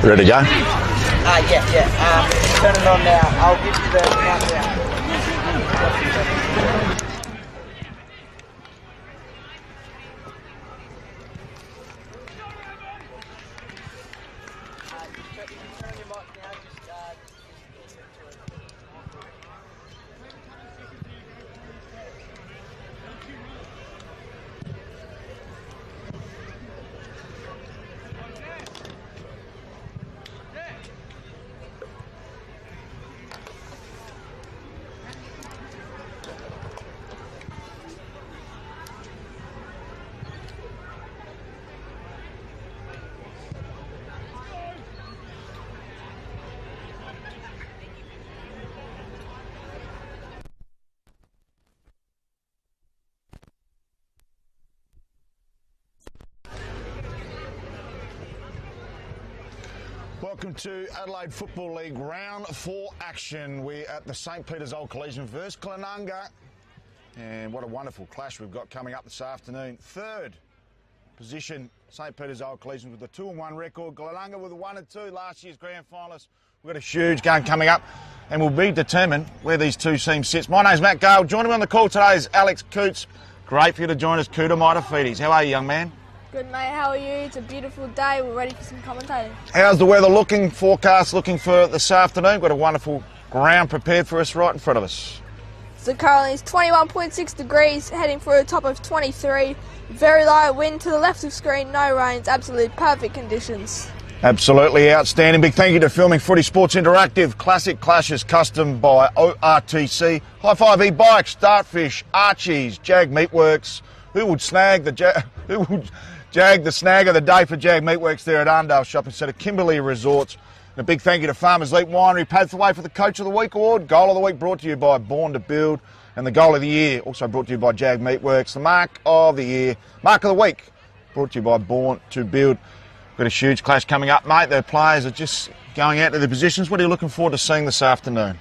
Ready to go? Yeah. Turn it on now. I'll give you the countdown. Welcome to Adelaide Football League Round 4 action. We're at the St Peter's Old Collegian versus Glenunga. And what a wonderful clash we've got coming up this afternoon. Third position, St Peter's Old Collegian with a 2-1 record. Glenunga with a 1-2, last year's grand finalist. We've got a huge game coming up and we'll be determined where these two teams sit. My name's Matt Gale. Joining me on the call today is Alex Coots. Great for you to join us, Cooter Mitophides. How are you, young man? Good, mate. How are you? It's a beautiful day. We're ready for some commentating. How's the weather looking? Forecast looking for this afternoon? Got a wonderful ground prepared for us right in front of us. So currently it's 21.6 degrees, heading for a top of 23. Very light wind to the left of screen, no rains, absolutely perfect conditions. Absolutely outstanding. Big thank you to Filming Footy Sports Interactive. Classic Clashes custom by ORTC. High Five E-Bikes, Startfish, Archie's, Jag Meatworks. Who would snag the Jag the snag of the day for Jag Meatworks there at Arndale Shopping Centre, Kimberley Resorts. And a big thank you to Farmers Leap Winery, paved the way for the Coach of the Week award. Goal of the Week brought to you by Born to Build. And the Goal of the Year also brought to you by Jag Meatworks. The Mark of the Year, Mark of the Week, brought to you by Born to Build. Got a huge clash coming up, mate. The players are just going out to their positions. What are you looking forward to seeing this afternoon?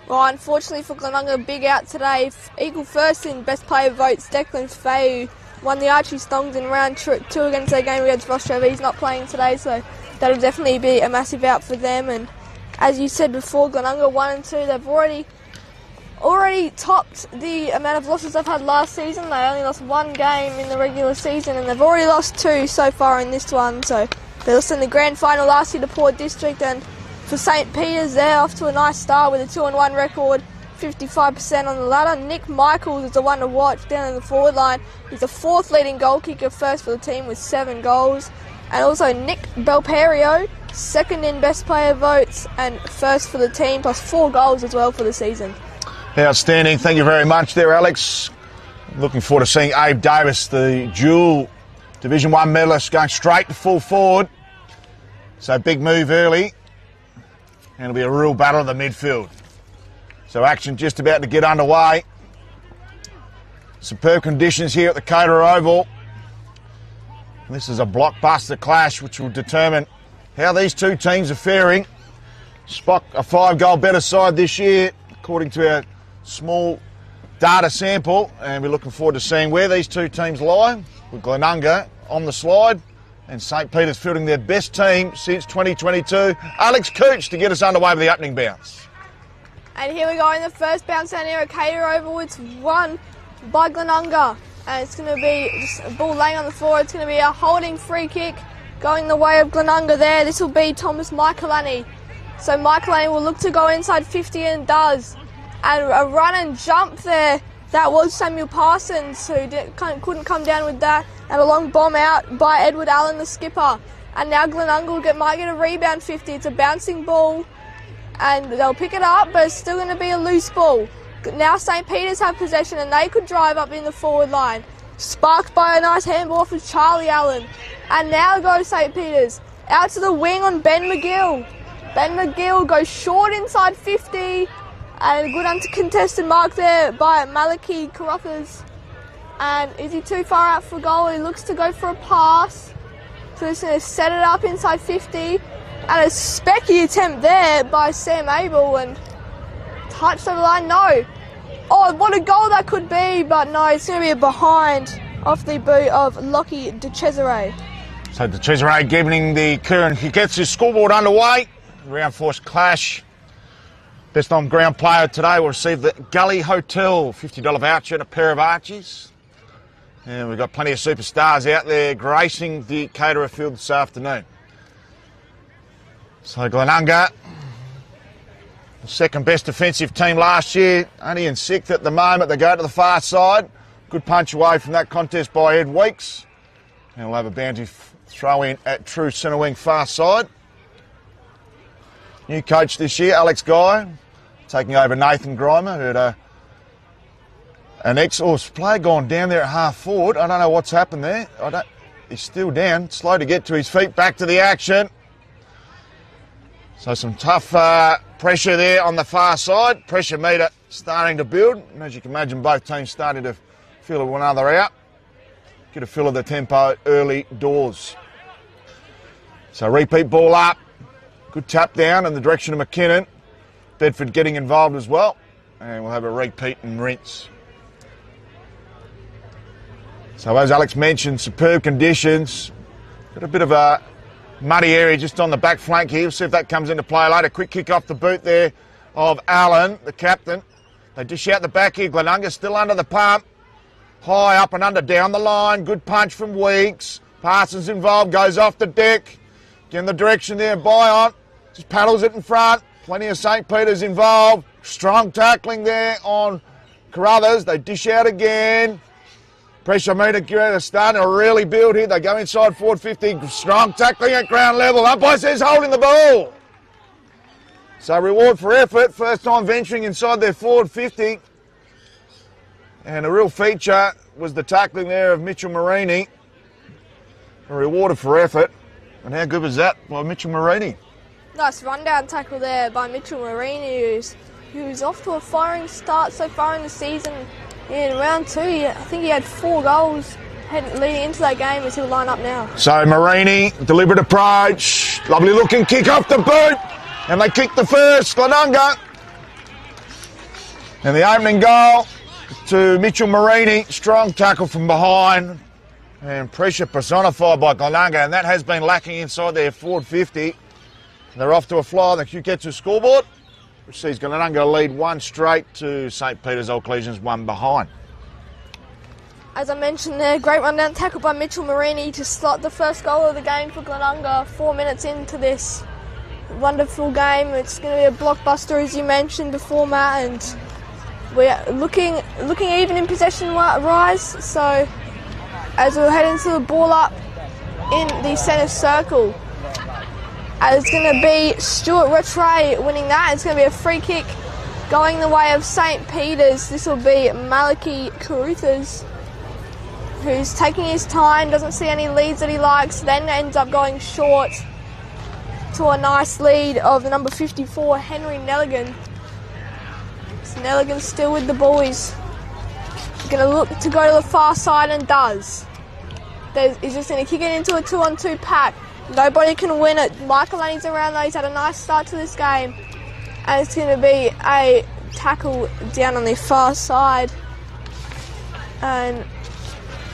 Well, unfortunately for Glenunga, big out today. Equal first in best player votes, Declan Fayou won the Archie Stongs in round 2 against their game against Rostreville. He's not playing today, so that'll definitely be a massive out for them. And as you said before, Glenunga 1 and 2, they've already topped the amount of losses they've had last season. They only lost one game in the regular season, and they've already lost 2 so far in this one. So they lost in the grand final last year to Port District, and for St Peter's, they're off to a nice start with a 2-1 record. 55% on the ladder. Nick Michaels is the one to watch down in the forward line. He's the 4th leading goal kicker, first for the team with 7 goals. And also Nick Belperio, 2nd in best player votes and first for the team, plus 4 goals as well for the season. Outstanding. Thank you very much there, Alex. Looking forward to seeing Abe Davis, the dual Division 1 medalist, going straight to full forward. So big move early. And it'll be a real battle in the midfield. So action just about to get underway. Superb conditions here at the Coder Oval. This is a blockbuster clash which will determine how these two teams are faring. Spock, a 5-goal better side this year, according to our small data sample. And we're looking forward to seeing where these two teams lie, with Glenunga on the slide and St Peter's fielding their best team since 2022. Alex Cooch to get us underway with the opening bounce. And here we go in the first bounce down here at Coder Oval. It's won by Glenunga. And it's going to be just a ball laying on the floor. It's going to be a holding free kick going the way of Glenunga there. This will be Thomas Michaelani. So Michaelani will look to go inside 50 and does. And a run and jump there. That was Samuel Parsons who couldn't come down with that. And a long bomb out by Edward Allen, the skipper. And now Glenunga might get a rebound 50. It's a bouncing ball. And they'll pick it up, but it's still going to be a loose ball. Now St Peter's have possession and they could drive up in the forward line. Sparked by a nice handball off of Charlie Allen. And now goes St Peter's. Out to the wing on Ben McGill. Ben McGill goes short inside 50. And a good uncontested mark there by Maliki Carruthers. And is he too far out for goal? He looks to go for a pass. So he's going to set it up inside 50. And a specky attempt there by Sam Abel, and touched over the line? No. Oh, what a goal that could be, but no, it's going to be a behind off the boot of Lockie De Cesare. So De Cesare giving the Curran, he gets his scoreboard underway. Round force clash. Best on ground player today will receive the Gully Hotel $50 voucher and a pair of Archies. And we've got plenty of superstars out there gracing the Caterer field this afternoon. So Glenunga, the second best defensive team last year, only in sixth at the moment. They go to the far side. Good punch away from that contest by Ed Weeks. And we'll have a boundary throw in at true centre wing far side. New coach this year, Alex Guy, taking over Nathan Grimer, who had an ex-player gone down there at half forward. I don't know what's happened there. He's still down, slow to get to his feet, back to the action. So some tough pressure there on the far side. Pressure meter starting to build. And as you can imagine, both teams starting to feel one another out. Get a feel of the tempo early doors. So repeat ball up. Good tap down in the direction of McKinnon. Bedford getting involved as well. And we'll have a repeat and rinse. So as Alex mentioned, superb conditions. Got a bit of a muddy area just on the back flank here. We'll see if that comes into play later. Quick kick off the boot there of Allen, the captain. They dish out the back here. Glenunga still under the pump. High up and under down the line. Good punch from Weeks. Parsons involved, goes off the deck. Get in the direction there, Bion. Just paddles it in front. Plenty of St. Peter's involved. Strong tackling there on Carruthers. They dish out again. Pressure meter starting to really build here. They go inside forward 50. Strong tackling at ground level. Umpire says holding the ball. So reward for effort. First time venturing inside their forward 50. And a real feature was the tackling there of Mitchell Marini. Rewarded for effort. And how good was that by Mitchell Marini? Nice rundown tackle there by Mitchell Marini, who's off to a firing start so far in the season. In round two, I think he had 4 goals leading into that game as he'll line up now. So Marini, deliberate approach, lovely looking kick off the boot, and they kick the first, Glenunga. And the opening goal to Mitchell Marini, strong tackle from behind, and pressure personified by Glenunga, and that has been lacking inside their forward 50. They're off to a fly, the Q-Ketsu scoreboard, which sees Glenunga lead 1 straight to St. Peter's Old Collegians 1 behind. As I mentioned there, great rundown tackle by Mitchell Marini to slot the first goal of the game for Glenunga 4 minutes into this wonderful game. It's going to be a blockbuster, as you mentioned before, Matt, and we're looking even in possession-wise. So as we'll head into the ball up in the centre circle, it's going to be Stuart Rattray winning that. It's going to be a free kick going the way of St. Peter's. This will be Malachi Carruthers, who's taking his time, doesn't see any leads that he likes, then ends up going short to a nice lead of the number 54, Henry Nelligan. So Nelligan's still with the boys. Going to look to go to the far side and does. He's just going to kick it into a 2-on-2 pack. Nobody can win it. Michael Laney's around though. He's had a nice start to this game. And it's going to be a tackle down on the far side. And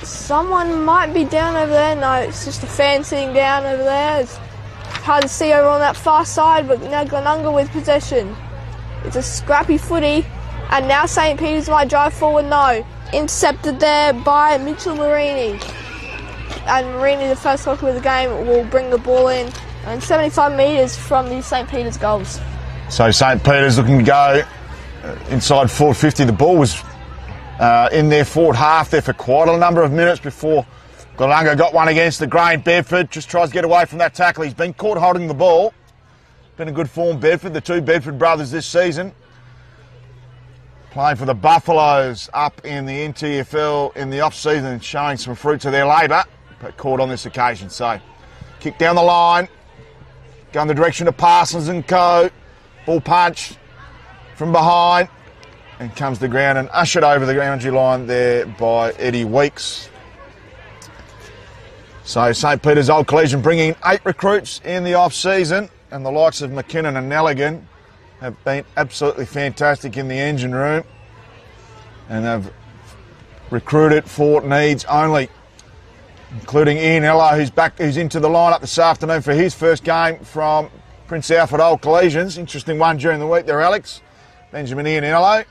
someone might be down over there. No, it's just a fan sitting down over there. It's hard to see over on that far side, but now Glenunga with possession. It's a scrappy footy. And now St. Peter's might drive forward. No. Intercepted there by Mitchell Marini. And Marini, the first tackle of the game, will bring the ball in and 75 metres from the St. Peter's goals. So St. Peter's looking to go inside forward 50. The ball was in their forward half there for quite a number of minutes before Glenunga got one against the grain. Bedford just tries to get away from that tackle. He's been caught holding the ball. Been in good form, Bedford, the 2 Bedford brothers this season. Playing for the Buffaloes up in the NTFL in the off-season, showing some fruits of their labour, but caught on this occasion. So, kick down the line, go in the direction of Parsons and co. Ball punch from behind, and comes to the ground and ushered over the boundary line there by Eddie Weeks. So, St. Peter's Old Collegian bringing 8 recruits in the off-season, and the likes of McKinnon and Nelligan have been absolutely fantastic in the engine room, and they've recruited for needs only, including Ian Ello, who's into the lineup this afternoon for his first game from Prince Alfred Old Collegians. Interesting one during the week there, Alex. Benjamin Ian Ello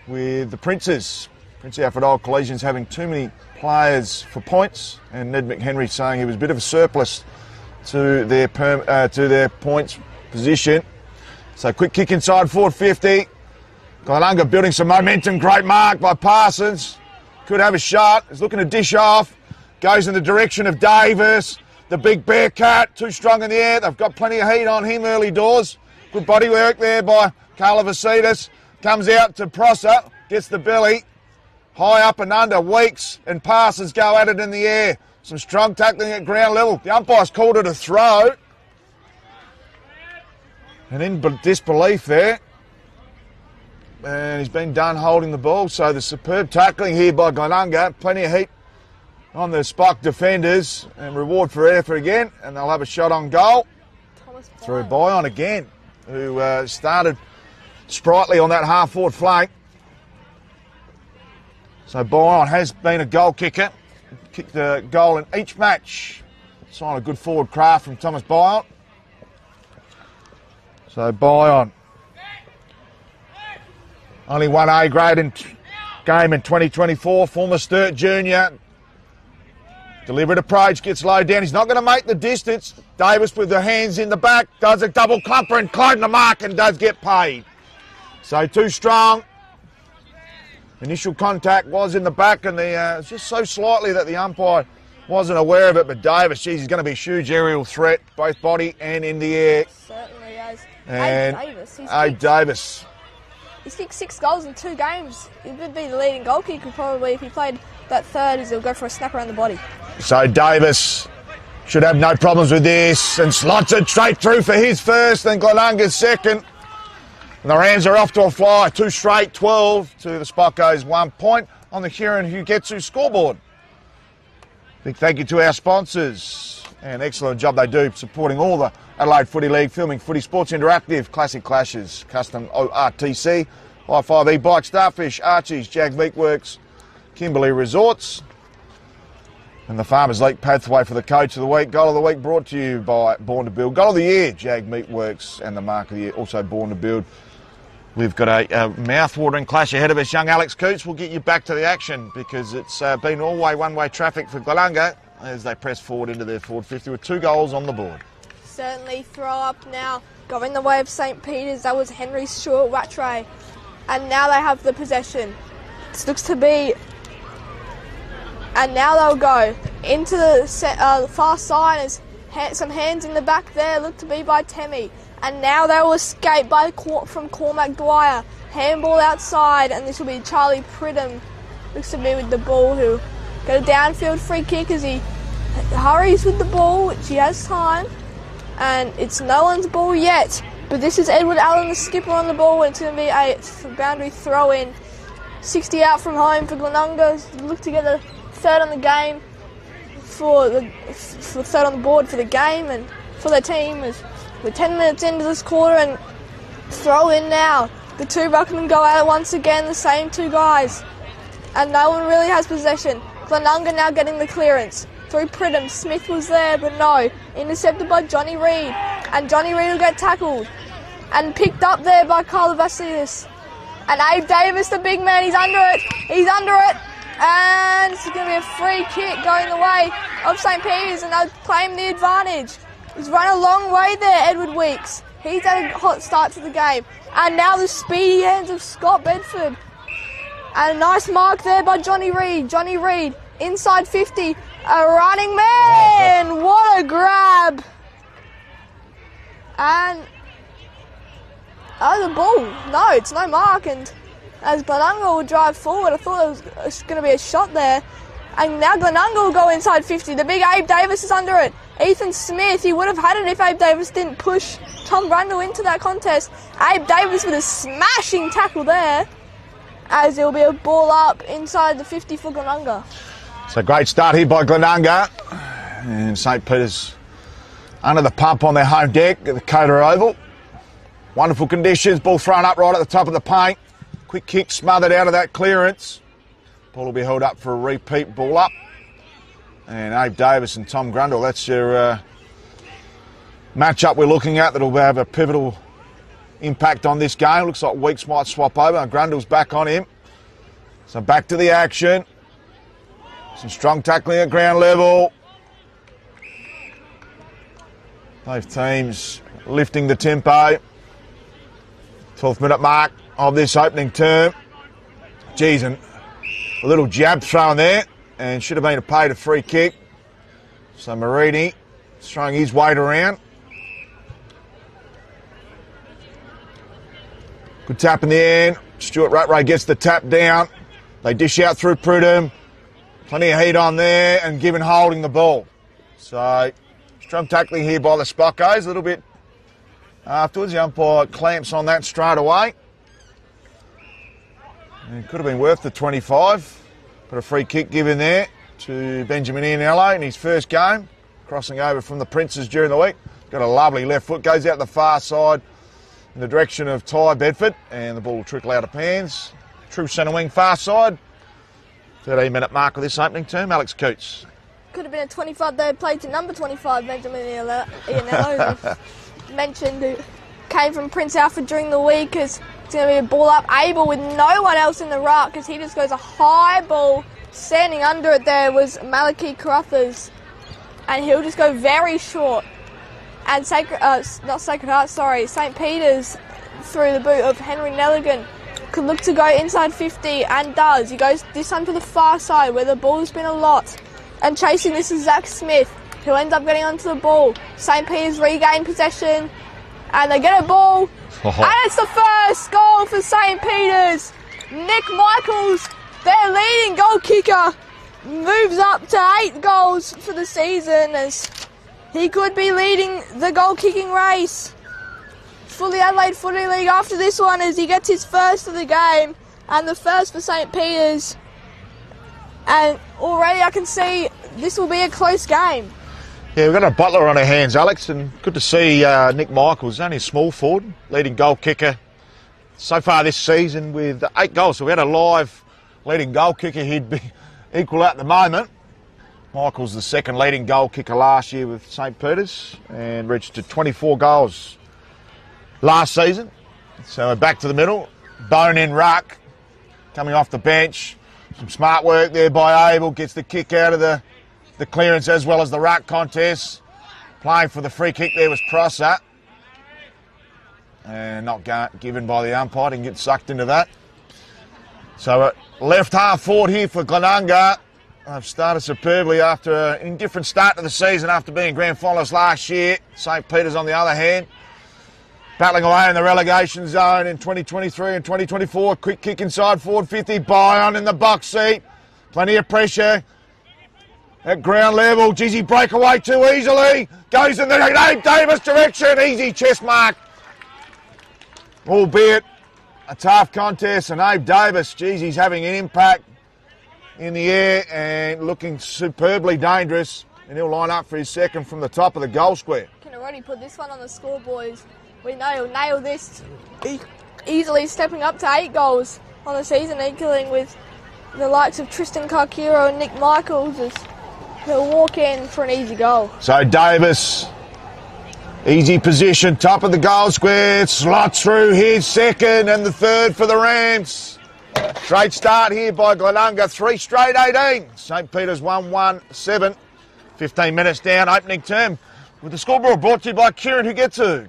with the Princes. Prince Alfred Old Collegians having too many players for points, and Ned McHenry saying he was a bit of a surplus to their points position. So quick kick inside forward 50. Glenunga building some momentum. Great mark by Parsons. Could have a shot. He's looking to dish off. Goes in the direction of Davis. The big Bearcat, too strong in the air. They've got plenty of heat on him early doors. Good body work there by Carla Vasidis. Comes out to Prosser. Gets the belly. High up and under. Weeks and Parsons go at it in the air. Some strong tackling at ground level. The umpire's called it a throw. And in disbelief there. And he's been done holding the ball. So the superb tackling here by Glenunga. Plenty of heat on the Spock defenders. And reward for effort again. And they'll have a shot on goal. Through Bion again, who started sprightly on that half-forward flank. So Bion has been a goal kicker. Kicked a goal in each match. Sign a good forward craft from Thomas Bion. So Bion, only one A grade game in 2024. Former Sturt Junior. Deliberate approach, gets low down. He's not going to make the distance. Davis with the hands in the back does a double clumper and clone the mark and does get paid. So too strong. Initial contact was in the back, and just so slightly that the umpire wasn't aware of it. But Davis, geez, he's going to be a huge aerial threat, both body and in the air. Certainly has. And Abe Davis. He's kicked 6 goals in 2 games. He would be the leading goal kicker probably if he played that third. He'll go for a snap around the body. So Davis should have no problems with this, and slots it straight through for his first, and Glenunga's second. And the Rams are off to a fly, 2 straight, 12 to the Spockos, 1 point on the Huron Hugetsu scoreboard. Big thank you to our sponsors, and excellent job they do supporting all the Adelaide Footy League, filming Footy Sports Interactive, Classic Clashes, Custom ORTC, High 5 E-Bike, Starfish, Archie's, Jag Meatworks, Kimberley Resorts, and the Farmers League pathway for the Coach of the Week. Goal of the Week brought to you by Born to Build. Goal of the Year, Jag Meatworks, and the Mark of the Year, also Born to Build. We've got a mouth-watering clash ahead of us. Young Alex Coots will get you back to the action because it's been all-way, one-way traffic for Glenunga as they press forward into their forward 50 with 2 goals on the board. Certainly throw up now, going the way of St. Peter's. That was Henry Stewart Rattray. And now they have the possession. This looks to be... And now they'll go into the far side. There's some hands in the back there, look to be by Temi. And now they will escape from Cormac Dwyer. Handball outside, and this will be Charlie Pridham. Looks to be with the ball, who got a downfield free kick as he hurries with the ball, which he has time. And it's no one's ball yet. But this is Edward Allen, the skipper, on the ball, and it's going to be a boundary throw-in. 60 out from home for Glenunga. Look to get the third on the game for third on the board for the game and for their team. As we're 10 minutes into this quarter, and throw in now. The 2 ruckmen go at it once again, the same 2 guys. And no one really has possession. Glenunga now getting the clearance. Through Pridham, Smith was there, but no. Intercepted by Johnny Reid. And Johnny Reid will get tackled. And picked up there by Carla Vasilidis. And Abe Davis, the big man, he's under it. He's under it. And it's going to be a free kick going the way of St. Peter's, and they'll claim the advantage. He's run a long way there, Edward Weeks. He's had a hot start to the game. And now the speedy hands of Scott Bedford. And a nice mark there by Johnny Reid. Johnny Reid, inside 50, a running man. What a grab. And the ball. No, it's no mark. And as Glenunga will drive forward, I thought it was going to be a shot there. And now Glenunga will go inside 50. The big Abe Davis is under it. Ethan Smith, he would have had it if Abe Davis didn't push Tom Rundle into that contest. Abe Davis with a smashing tackle there, as there will be a ball up inside the 50 for Glenunga. It's a great start here by Glenunga. And St. Peter's under the pump on their home deck at the Coda Oval. Wonderful conditions. Ball thrown up right at the top of the paint. Quick kick smothered out of that clearance. Ball will be held up for a repeat. Ball up. And Abe Davis and Tom Grundle, that's your matchup we're looking at that'll have a pivotal impact on this game. Looks like Weeks might swap over. And Grundle's back on him. So back to the action. Some strong tackling at ground level. Both teams lifting the tempo. 12th minute mark of this opening term. Geez, and a little jab thrown there and should have been paid a free kick. So Marini throwing his weight around. Good tap in the end. Stuart Rattray gets the tap down. They dish out through Prudhomme. Plenty of heat on there and Given holding the ball. So strong tackling here by the Spockos. A little bit afterwards. The umpire clamps on that straight away. And it could have been worth the 25. But a free kick given there to Benjamin Ianiello in his first game. Crossing over from the Princes during the week. Got a lovely left foot. Goes out the far side in the direction of Ty Bedford. And the ball will trickle out of hands. True centre wing far side. 13-minute mark of this opening term. Alex Coots. Could have been a 25. They played to number 25, Benjamin Ianiello. Mentioned who came from Prince Alfred during the week. It's going to be a ball up Abel with no one else in the ruck because he just goes a high ball. Standing under it there was Malachi Carruthers. And he'll just go very short. And St. Peter's through the boot of Henry Nelligan. Could look to go inside 50 and does. He goes this time to the far side where the ball's been a lot. And chasing this is Zach Smith, who ends up getting onto the ball. St. Peter's regain possession and they get a ball. And it's the first goal for St. Peter's. Nick Michaels, their leading goal kicker, moves up to 8 goals for the season as he could be leading the goal kicking race for the Adelaide Footy League after this one as he gets his first of the game and the first for St. Peter's. And already I can see this will be a close game. Yeah, we've got a Butler on our hands, Alex, and good to see Nick Michaels, only a small forward, leading goal kicker so far this season with 8 goals. So we had a live leading goal kicker, he'd be equal at the moment. Michaels the second leading goal kicker last year with St. Peter's and reached to 24 goals last season. So we're back to the middle. Bone in ruck, coming off the bench. Some smart work there by Abel. Gets the kick out of the clearance as well as the ruck contest. Playing for the free kick there was Prosser. And not given by the umpire. Didn't get sucked into that. So left half forward here for Glenunga. They've started superbly after an indifferent start to the season after being grand finalists last year. St. Peter's on the other hand, battling away in the relegation zone in 2023 and 2024. Quick kick inside forward 50. Bion in the box seat. Plenty of pressure at ground level. Jizzy break away too easily. Goes in the Abe Davis direction. Easy chest mark. Albeit a tough contest. And Abe Davis, geez, he's having an impact in the air and looking superbly dangerous. And he'll line up for his second from the top of the goal square. Can already put this one on the score, boys. We know he'll nail this, easily stepping up to 8 goals on the season, equaling with the likes of Tristan Karkiro and Nick Michaels as he'll walk in for an easy goal. So Davis, easy position, top of the goal square, slots through his second and the third for the Rams. Great start here by Glenunga, 3 straight 18. St. Peter's 1-1-7, 15 minutes down, opening term. With the scoreboard brought to you by Kieran Hugetsu.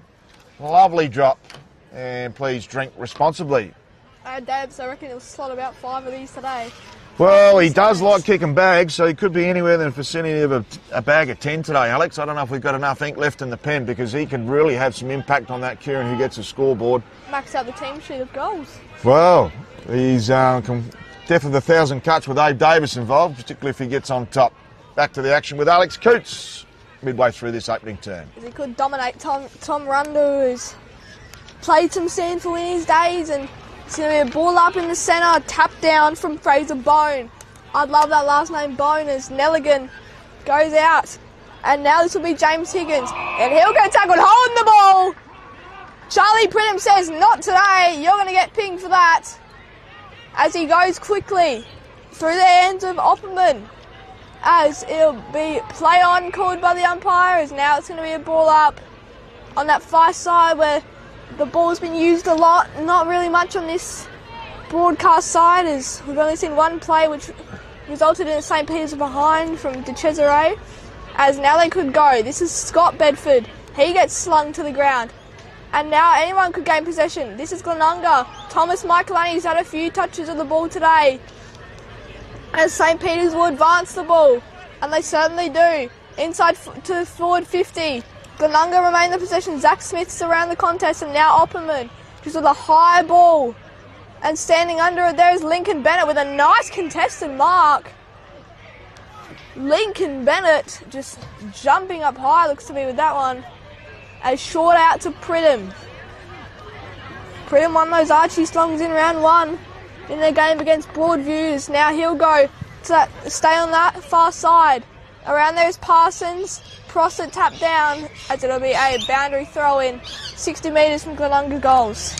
Lovely drop, and please drink responsibly. Dabs, I reckon he'll slot about 5 of these today. Well, he does like kicking bags, so he could be anywhere in the vicinity of a bag of 10 today, Alex. I don't know if we've got enough ink left in the pen because he can really have some impact on that Kieran who gets a scoreboard. Max out the team sheet of goals. Well, he's definitely the 1,000 cuts with Abe Davis involved, particularly if he gets on top. Back to the action with Alex Coots midway through this opening term. He could dominate Tom Rundu, who's played some SANFL in his days, and it's going to be a ball up in the centre, tap down from Fraser Bone. I'd love that last name, Bone, as Nelligan goes out. And now this will be James Higgins, and he'll go tackled, holding the ball. Charlie Pridham says, not today, you're going to get pinged for that. As he goes quickly through the hands of Opperman. As it'll be play on called by the umpires. Now it's going to be a ball up on that far side where the ball's been used a lot. Not really much on this broadcast side, as we've only seen one play which resulted in St. Peter's behind from De Cesare. As now they could go. This is Scott Bedford. He gets slung to the ground. And now anyone could gain possession. This is Glenunga. Thomas Michaelani's had a few touches of the ball today. As St. Peter's will advance the ball. And they certainly do. Inside to forward 50. Glenunga remain the possession. Zach Smith's around the contest. And now Opperman. Just with a high ball. And standing under it there is Lincoln Bennett with a nice contested mark. Lincoln Bennett just jumping up high, looks to be with that one. A short out to Pridham. Pridham won those Archie slongs in round 1 in their game against Broadviews. Now he'll go to that, stay on that far side. Around there is Parsons. Prosser tapped down as it'll be a boundary throw in 60 metres from Glenunga goals.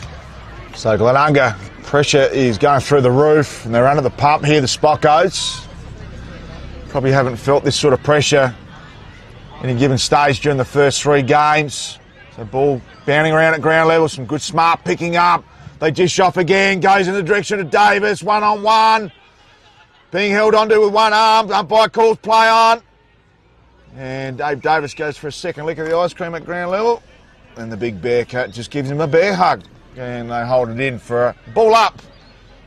So Glenunga, pressure is going through the roof and they're under the pump here, the Spockos. Probably haven't felt this sort of pressure any given stage during the first 3 games. So ball bounding around at ground level, some good smart picking up. They dish off again, goes in the direction of Davis, 1-on-1. Being held onto with one arm, umpire calls play on. And Dave Davis goes for a second lick of the ice cream at ground level. And the big Bearcat just gives him a bear hug. And they hold it in for a ball up.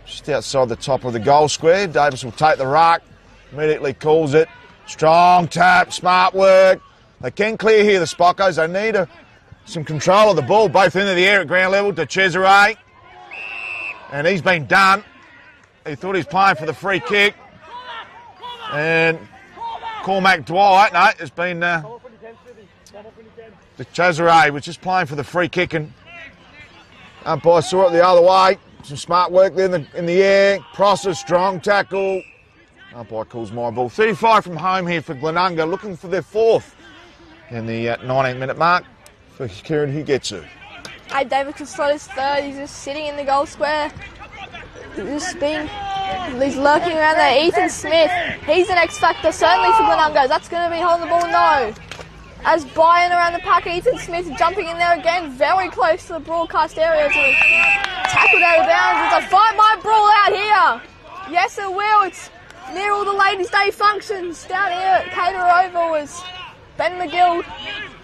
Just outside the top of the goal square. Davis will take the ruck, immediately calls it. Strong tap, smart work. They can clear here, the Spockos. They need some control of the ball, both into the air at ground level. De Cesare. And he's been done. He thought he was playing for the free kick. And Cormac Dwight, no, it's been De Cesare was just playing for the free kick, and umpire saw it the other way. Some smart work there in the air. Prosser, strong tackle. Umpire calls my ball. 35 from home here for Glenunga, looking for their 4th in the 19-minute mark for Kieran Hugetsu. Hey, David can slot his 3rd. He's just sitting in the goal square. He's lurking around there. Ethan Smith, he's an X factor certainly for Glenunga. That's going to be holding the ball, no. As Bayern around the pack, Ethan Smith jumping in there again, very close to the broadcast area to tackle out of bounds. It's a fight might brawl out here. Yes, it will. It's near all the ladies' day functions down here at Cater Oval. Was Ben McGill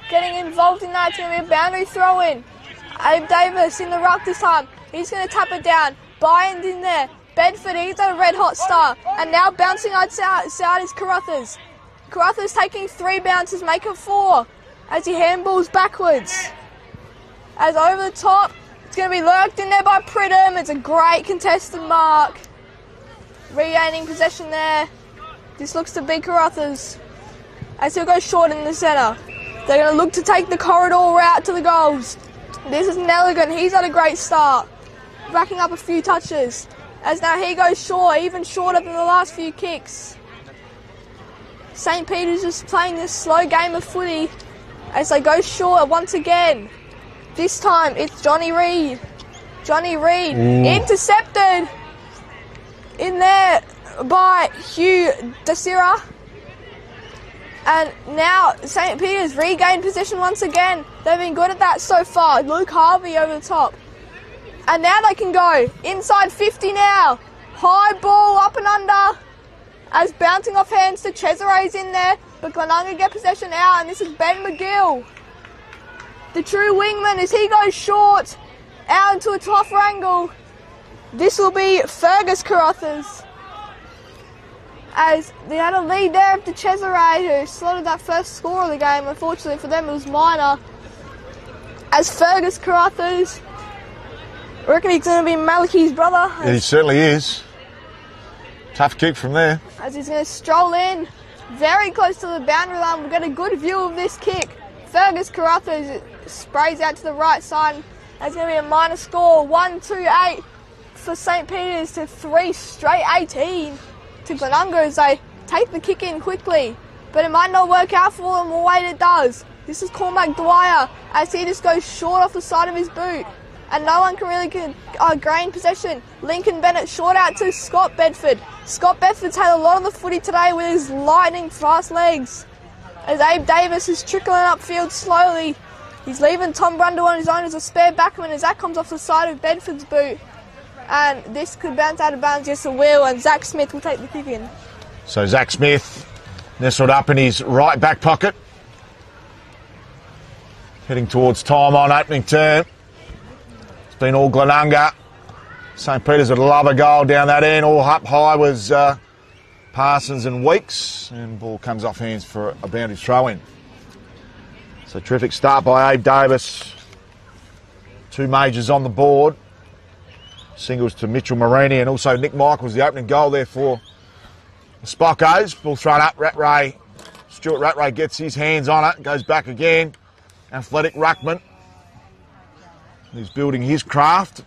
getting involved in that. It's going to be a boundary throw in. Abe Davis in the ruck this time. He's going to tap it down. Bayern in there. Bedford, he's a red hot star. And now bouncing out is Carruthers. Carruthers taking 3 bounces, make it 4 as he handballs backwards. As over the top, it's going to be lurked in there by Pridham. It's a great contested mark. Regaining possession there. This looks to be Carruthers as he'll go short in the centre. They're going to look to take the corridor route to the goals. This is Nelligan. He's had a great start, racking up a few touches. As now he goes short, even shorter than the last few kicks. St. Peter's just playing this slow game of footy as they go short once again. This time it's Johnny Reid. Johnny Reid intercepted in there by Hugh Desira. And now St. Peter's regained possession once again. They've been good at that so far. Luke Harvey over the top. And now they can go inside 50 now. High ball up and under. As bouncing off hands to Cesare's in there. But Glenunga get possession out, and this is Ben McGill. The true wingman as he goes short. Out into a tough angle. This will be Fergus Carruthers. As they had a lead there of De Cesare, who slotted that first score of the game. Unfortunately for them, it was minor. As Fergus Carruthers, I reckon he's going to be Malachi's brother. Yeah, he certainly is. Tough kick from there. As he's going to stroll in, very close to the boundary line. We'll get a good view of this kick. Fergus Carruthers sprays out to the right side. There's going to be a minor score, 1-2-8 for St. Peter's to 3 straight 18 to Glenunga as they take the kick in quickly. But it might not work out for them, we'll wait it does. This is Cormac Dwyer as he just goes short off the side of his boot. And no one can really gain possession. Lincoln Bennett short out to Scott Bedford. Scott Bedford's had a lot of the footy today with his lightning fast legs. As Abe Davis is trickling upfield slowly. He's leaving Tom Brundle on his own as a spare backman as that comes off the side of Bedford's boot. And this could bounce out of bounds, yes it will, and Zach Smith will take the kick in. So Zach Smith nestled up in his right back pocket. Heading towards time on opening term. It's been all Glenunga. St Peter's would love a goal down that end. All up high was Parsons and Weeks. And ball comes off hands for a boundary throw-in. So terrific start by Abe Davis. 2 majors on the board. Singles to Mitchell Marini and also Nick Michaels, the opening goal there for the Spockos. Ball thrown up, Stuart Rattray gets his hands on it, goes back again. Athletic ruckman. He's building his craft.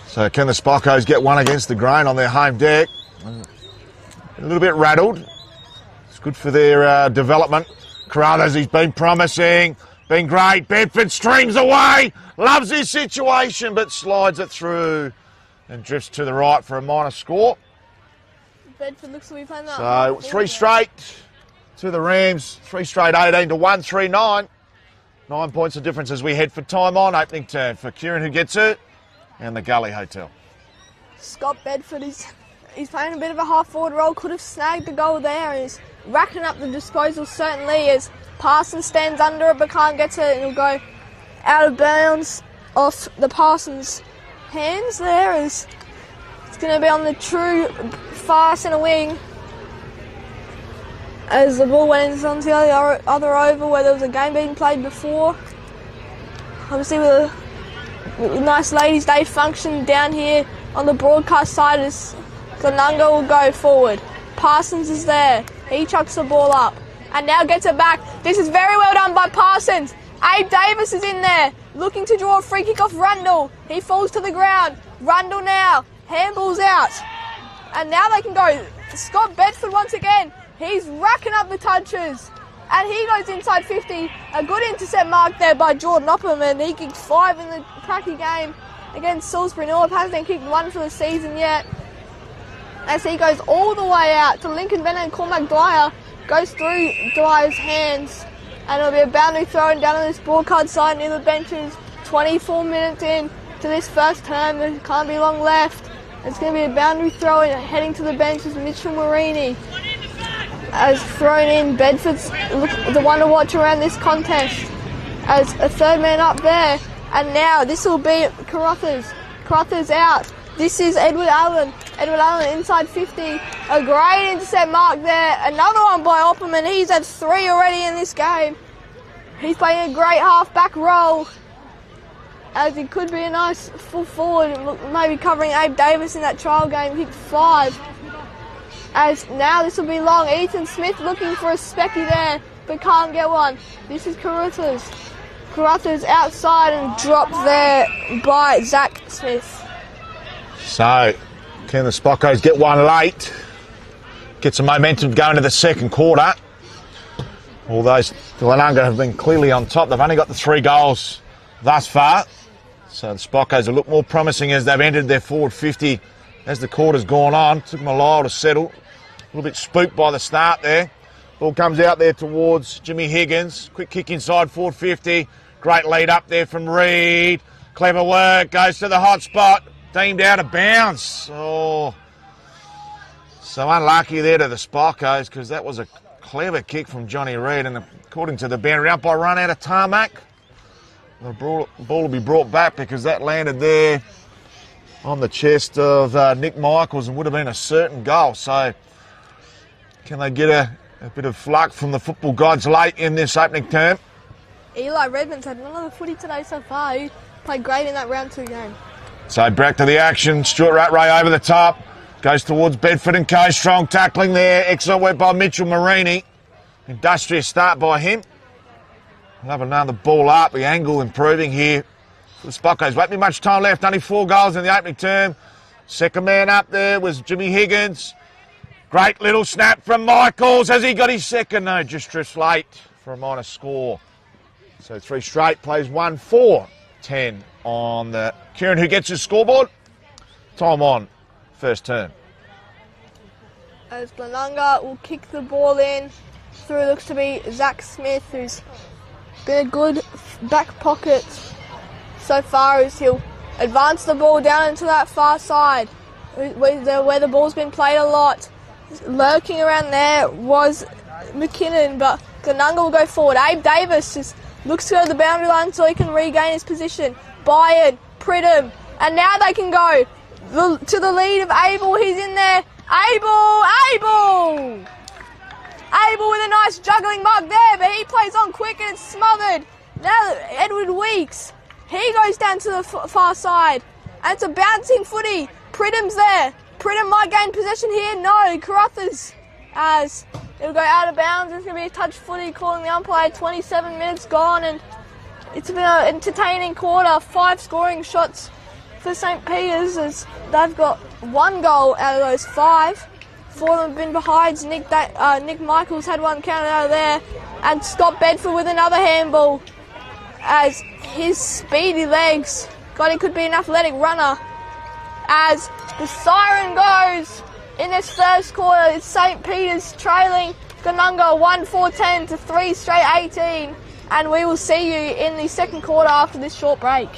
So can the Spockos get one against the grain on their home deck? A little bit rattled. It's good for their development. Carruthers, he's been promising, been great. Bedford streams away, loves his situation, but slides it through and drifts to the right for a minor score. Bedford looks to be playing that. So 3 straight to the Rams, 3 straight 18 to 1, 3-9. 9 points of difference as we head for time on opening turn for Kieran who gets it and the Gully Hotel. Scott Bedford he's playing a bit of a half-forward role, could have snagged the goal there, and he's racking up the disposal certainly as Parsons stands under it but can't get to it, and it'll go out of bounds off the Parsons hands there as it's going to be on the true far centre wing as the ball went onto the other over where there was a game being played before. Obviously with a nice ladies' day function down here on the broadcast side as Glenunga will go forward. Parsons is there. He chucks the ball up and now gets it back. This is very well done by Parsons. Abe Davis is in there looking to draw a free kick off Rundle. He falls to the ground. Rundle now. Handball's out. And now they can go. Scott Bedford once again. He's racking up the touches. And he goes inside 50. A good intercept mark there by Jordan Opperman. He kicked 5 in the Pracky game against Salisbury North. Hasn't kicked 1 for the season yet. As he goes all the way out to Lincoln Bennett and Cormac Dwyer. Goes through Dwyer's hands. And it'll be a boundary thrown down on this broadcast side near the benches. 24 minutes in to this first term. There can't be long left. It's going to be a boundary throw heading to the bench is Mitchell Marini. As thrown in, Bedford's the one to watch around this contest. As a third man up there. And now this will be Carruthers. Carruthers out. This is Edward Allen. Edward Allen inside 50. A great intercept mark there. Another one by Opperman. He's had 3 already in this game. He's playing a great half-back role. As he could be a nice full forward. Maybe covering Abe Davis in that trial game. He kicked 5. As now this will be long. Ethan Smith looking for a specky there. But can't get one. This is Carruthers. Carruthers outside and dropped there by Zach Smith. So, can the Spockos get one late? Get some momentum going to the second quarter. Although Glenunga have been clearly on top. They've only got the 3 goals thus far. So the Spockos will look more promising as they've entered their forward 50 as the quarter's gone on. Took them a while to settle. A little bit spooked by the start there. Ball comes out there towards Jimmy Higgins. Quick kick inside forward 50. Great lead up there from Reed. Clever work. Goes to the hot spot. Deemed out of bounds. Oh, so unlucky there to the Spockos because that was a clever kick from Johnny Reed, and according to the boundary umpire, run out of tarmac. The ball will be brought back because that landed there on the chest of Nick Michaels and would have been a certain goal. So can they get a bit of luck from the football gods late in this opening term? Eli Redmond's had none of the footy today so far. He played great in that round 2 game. So back to the action. Stuart Rattray over the top. Goes towards Bedford and Co. Strong tackling there. Excellent work by Mitchell Marini. Industrious start by him. We'll have another ball up. The angle improving here for the Spockos. Won't be much time left. Only 4 goals in the opening term. Second man up there was Jimmy Higgins. Great little snap from Michaels. Has he got his second? No, just late for a minor score. So 3 straight, plays 1-4-10 on the Kieran, who gets his scoreboard. Time on, first turn. As Glenunga will kick the ball in. Through looks to be Zach Smith, who's been a good back pocket so far, as he'll advance the ball down into that far side where the ball's been played a lot. Lurking around there was McKinnon, but Glenunga will go forward. Abe Davis just looks to go to the boundary line so he can regain his position. Byron, Pridham, and now they can go to the lead of Abel. He's in there. Abel with a nice juggling mark there, but he plays on quick and it's smothered. Now Edward Weeks, he goes down to the far side, and it's a bouncing footy. Pridham's there. Pridham might gain possession here. No, Carruthers, as it'll go out of bounds. It's going to be a touch footy, calling the umpire. 27 minutes gone, and it's been an entertaining quarter. 5 scoring shots for St. Peter's, as they've got 1 goal out of those 5. 4 of them have been behinds. Nick Michaels had 1 counted out of there, and Scott Bedford with another handball, as his speedy legs, God, he could be an athletic runner. As the siren goes in this first quarter, it's St. Peter's trailing Glenunga 1-4-10 to 3 straight 18, and we will see you in the second quarter after this short break.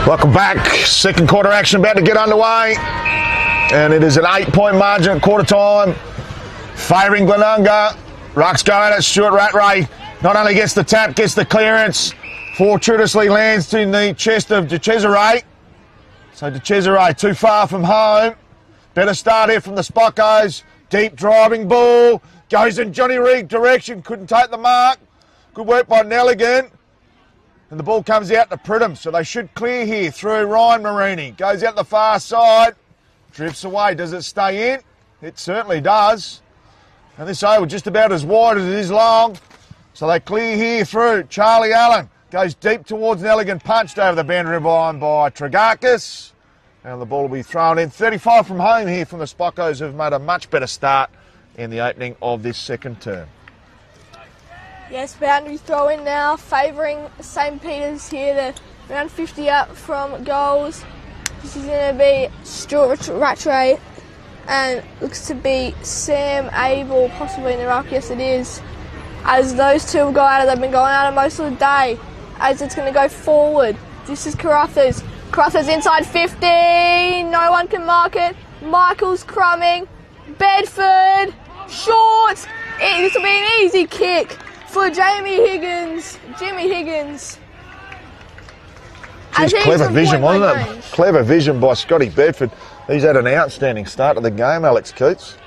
Welcome back. Second quarter action about to get underway. And it is an 8-point margin at quarter time. Favouring Glenunga. Rucks go at it. Stuart Rattray not only gets the tap, gets the clearance. Fortuitously lands in the chest of De Cesare. So De Cesare too far from home. Better start here from the Spockos. Deep driving ball. Goes in Johnny Reid direction. Couldn't take the mark. Good work by Nelligan. And the ball comes out to Pridham. So they should clear here through Ryan Marini. Goes out the far side. Drifts away. Does it stay in? It certainly does. And this oval just about as wide as it is long. So they clear here through. Charlie Allen goes deep towards Nelligan. Punched over the boundary line by Tregakis. And the ball will be thrown in. 35 from home here from the Spockos, who've made a much better start in the opening of this second term. Yes, boundary throw in now, favouring St. Peter's here. They're around 50 up from goals. This is going to be Stuart Rattray and looks to be Sam Abel, possibly in the ruck. Yes, it is. As those two will go at it, they've been going at it most of the day. As it's going to go forward. This is Carruthers. Carruthers inside 50. No one can mark it. Michael's crumbing. Bedford. Short. This will be an easy kick for Jimmy Higgins. Geez, clever vision, wasn't it? Clever vision by Scotty Bedford. He's had an outstanding start to the game, Alex Coates.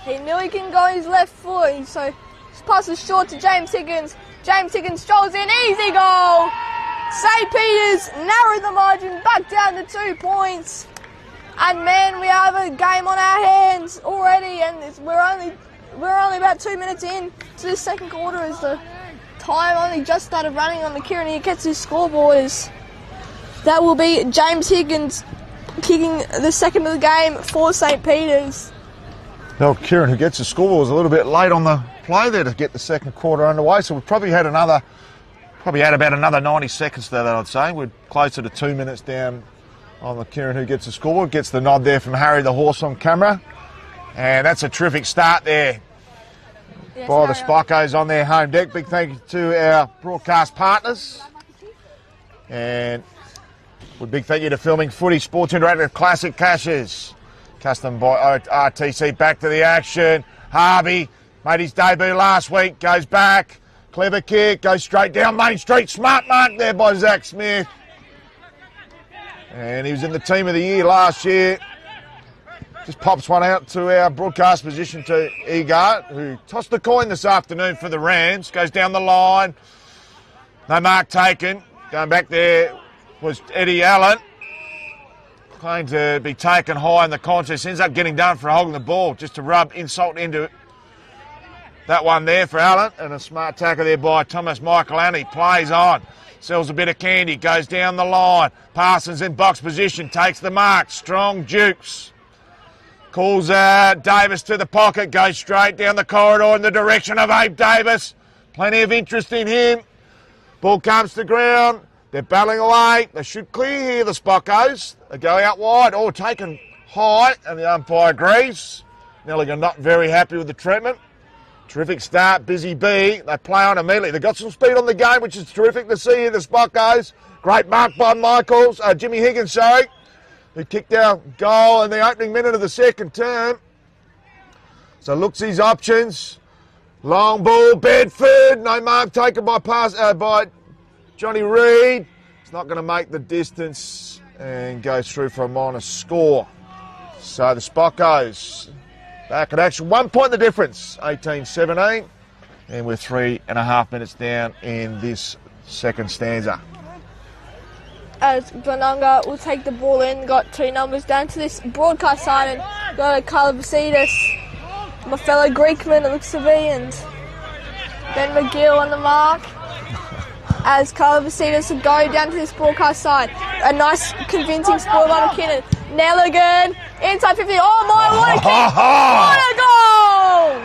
He knew he can go on his left foot, so his pass is short to James Higgins. James Higgins strolls in, easy goal. St. Peter's narrow the margin back down to 2 points. And man, we have a game on our hands already, and we're only about 2 minutes in to this second quarter as the time only just started running on the Kieran Hicketsu scoreboard. That will be James Higgins kicking the second of the game for St. Peter's. Well, Kieran, who gets the scoreboard, was a little bit late on the play there to get the second quarter underway, so we've probably had about another 90 seconds there, that I'd say. We're closer to 2 minutes down on the Kieran who gets the scoreboard. Gets the nod there from Harry the Horse on camera. And that's a terrific start there by the Spockos on their home deck. Big thank you to our broadcast partners. And a big thank you to Filming Footy Sports Interactive Classic Caches. Custom by RTC. Back to the action. Harvey made his debut last week. Goes back. Clever kick. Goes straight down Main Street. Smart mark there by Zach Smith. And he was in the team of the year last year. Just pops one out to our broadcast position to Egart, who tossed the coin this afternoon for the Rams. Goes down the line. No mark taken. Going back there was Eddie Allen. Claimed to be taken high in the contest. Ends up getting done for holding the ball, just to rub insult into it. That one there for Allen. And a smart tackle there by Thomas Michaelani. Plays on. Sells a bit of candy. Goes down the line. Parsons in box position. Takes the mark. Strong jukes. Calls Davis to the pocket. Goes straight down the corridor in the direction of Abe Davis. Plenty of interest in him. Ball comes to ground. They're battling away. They should clear here, the Spockos. They go out wide. Oh, taken high, and the umpire agrees. Nelligan not very happy with the treatment. Terrific start, Busy B. They play on immediately. They've got some speed on the game, which is terrific to see here, the Spockos. Great mark by Jimmy Higgins, who kicked our goal in the opening minute of the second term. So looks his options. Long ball, Bedford. No mark taken by Johnny Reid. It's not going to make the distance and goes through for a minus score. So the Spockos back in action. 1 point the difference, 18-17. And we're 3.5 minutes down in this second stanza. As Glenunga will take the ball in, got 2 numbers down to this broadcast side, and got a Carla Vasidis, my fellow Greekman it looks to be, and Ben McGill on the mark. As Carla Vasidis will go down to this broadcast side. A nice convincing spoil by McKinnon. Nelligan, inside 50. Oh my, what a kick! What a goal!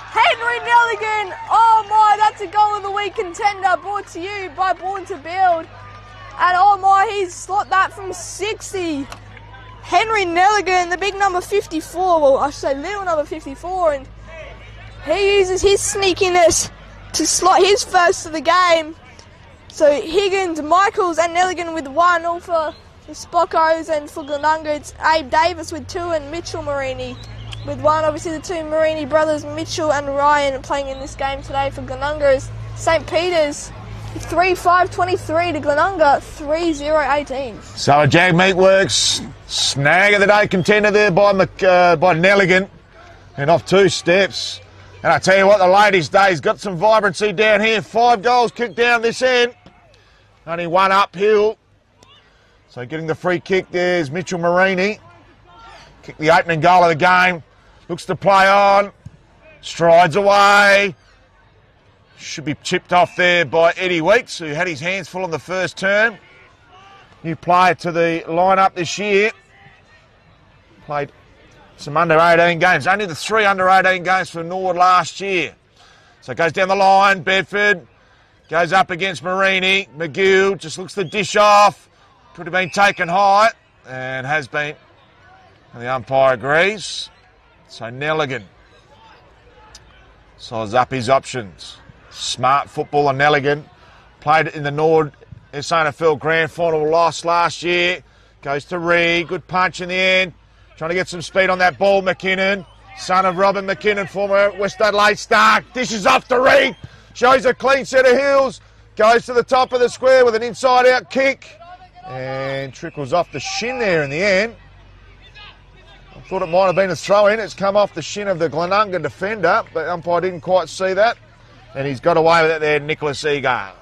Henry Nelligan, oh my, that's a goal of the week contender, brought to you by Born to Build. And oh my, he's slot that from 60. Henry Nelligan, the big number 54, well I should say little number 54, and he uses his sneakiness to slot his first of the game. So Higgins, Michaels and Nelligan with 1, all for the Spockos, and for Glenunga it's Abe Davis with 2 and Mitchell Marini with 1. Obviously the 2 Marini brothers, Mitchell and Ryan, playing in this game today for Glenunga. As St. Peter's 3-5-23 to Glenunga 3-0-18. So a Jag Meatworks snag of the day contender there by Nelligan, and off 2 steps. And I tell you what, the ladies' day's got some vibrancy down here. 5 goals kicked down this end, only 1 uphill. So getting the free kick there is Mitchell Marini. Kicked the opening goal of the game. Looks to play on. Strides away. Should be chipped off there by Eddie Weeks, who had his hands full on the first term. New player to the lineup this year. Played some under-18 games. Only the 3 under-18 games for Norwood last year. So it goes down the line. Bedford goes up against Marini. McGill just looks to dish off. Could have been taken high, and has been. And the umpire agrees. So Nelligan sizes up his options. Smart footballer Nelligan. Played in the Norwood SANFL Grand Final, loss last year. Goes to Reed. Good punch in the end. Trying to get some speed on that ball. McKinnon, son of Robin McKinnon, former West Adelaide star. Dishes off to Reed. Shows a clean set of heels. Goes to the top of the square with an inside-out kick. And trickles off the shin there in the end. I thought it might have been a throw-in. It's come off the shin of the Glenunga defender, but the umpire didn't quite see that. And he's got away with it there, Nicholas Egar.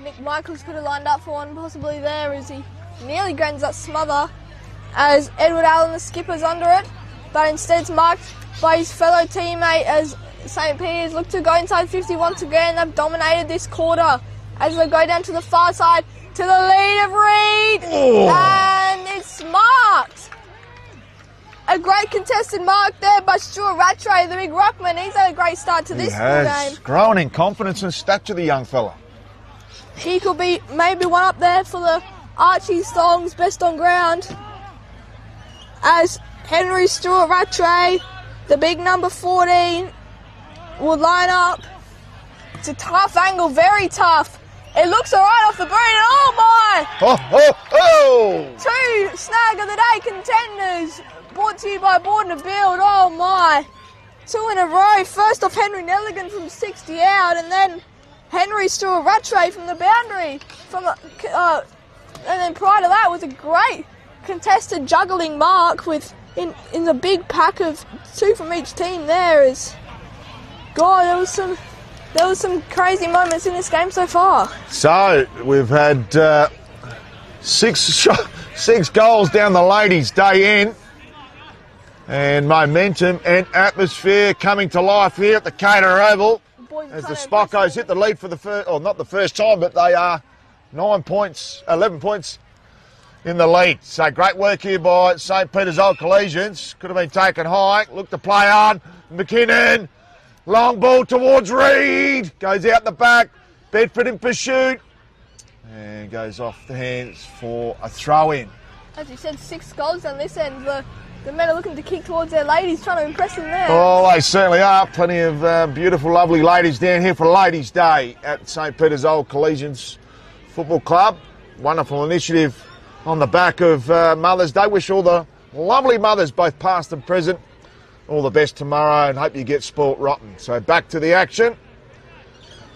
Nick Michaels could have lined up for one possibly there, as he nearly grabs that smother as Edward Allen, the skipper's under it. But instead it's marked by his fellow teammate as St. Peter's look to go inside 50 once again. They've dominated this quarter as they go down to the far side to the lead of Reed. Oh. And it's marked. A great contested mark there by Stuart Rattray, the big ruckman. He's had a great start to this game. Growing in confidence and stature, the young fella. He could be maybe one up there for the Archie Songs best on ground. As Henry Stuart Rattray, the big number 14, will line up. It's a tough angle, very tough. It looks alright off the green, and oh my! Oh! 2 snag of the day contenders, brought to you by Borden to Build. Oh my! 2 in a row. First off Henry Nelligan from 60 out, and then Henry Stuart Rattray from the boundary. And then prior to that was a great contested juggling mark with in the big pack of 2 from each team there. Is God, there was some crazy moments in this game so far. So we've had 6 goals down the ladies' day in, and momentum and atmosphere coming to life here at the Cater Oval as the Spockos hit the lead for the first, or not the first time, but they are 11 points in the lead. So great work here by St. Peter's Old Collegians. Could have been taken high. Look to play on. McKinnon. Long ball towards Reed. Goes out the back. Bedford in pursuit. And goes off the hands for a throw-in. As you said, 6 goals on this end. The men are looking to kick towards their ladies, trying to impress them there. Oh, they certainly are. Plenty of beautiful, lovely ladies down here for Ladies' Day at St. Peter's Old Collegians Football Club. Wonderful initiative on the back of Mother's Day. Wish all the lovely mothers, both past and present, all the best tomorrow, and hope you get spoilt rotten. So back to the action.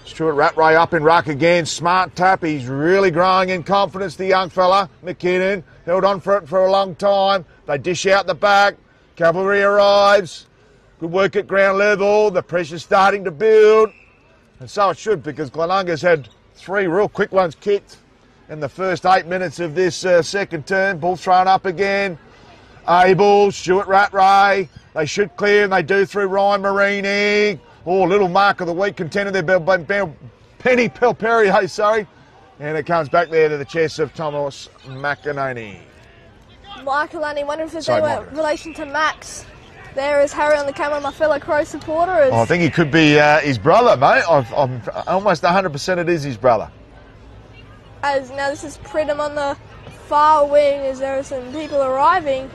Stuart Rattray up in ruck again. Smart tap. He's really growing in confidence, the young fella. McKinnon held on for it for a long time. They dish out the back. Cavalry arrives. Good work at ground level. The pressure's starting to build. And so it should, because Glenunga's had 3 real quick ones kicked in the first 8 minutes of this second term. Ball thrown up again. Abel, Stuart Rattray. They should clear, and they do through Ryan Marini. Oh, little mark of the week contender there, Penny Pelperio, sorry. And it comes back there to the chest of Thomas McInerney. Michael, wonder if there's any relation to Max. There is Harry on the camera, my fellow Crow supporter. Oh, I think he could be his brother, mate. I'm almost 100% it is his brother. As now this is Pridham on the far wing, as there are some people arriving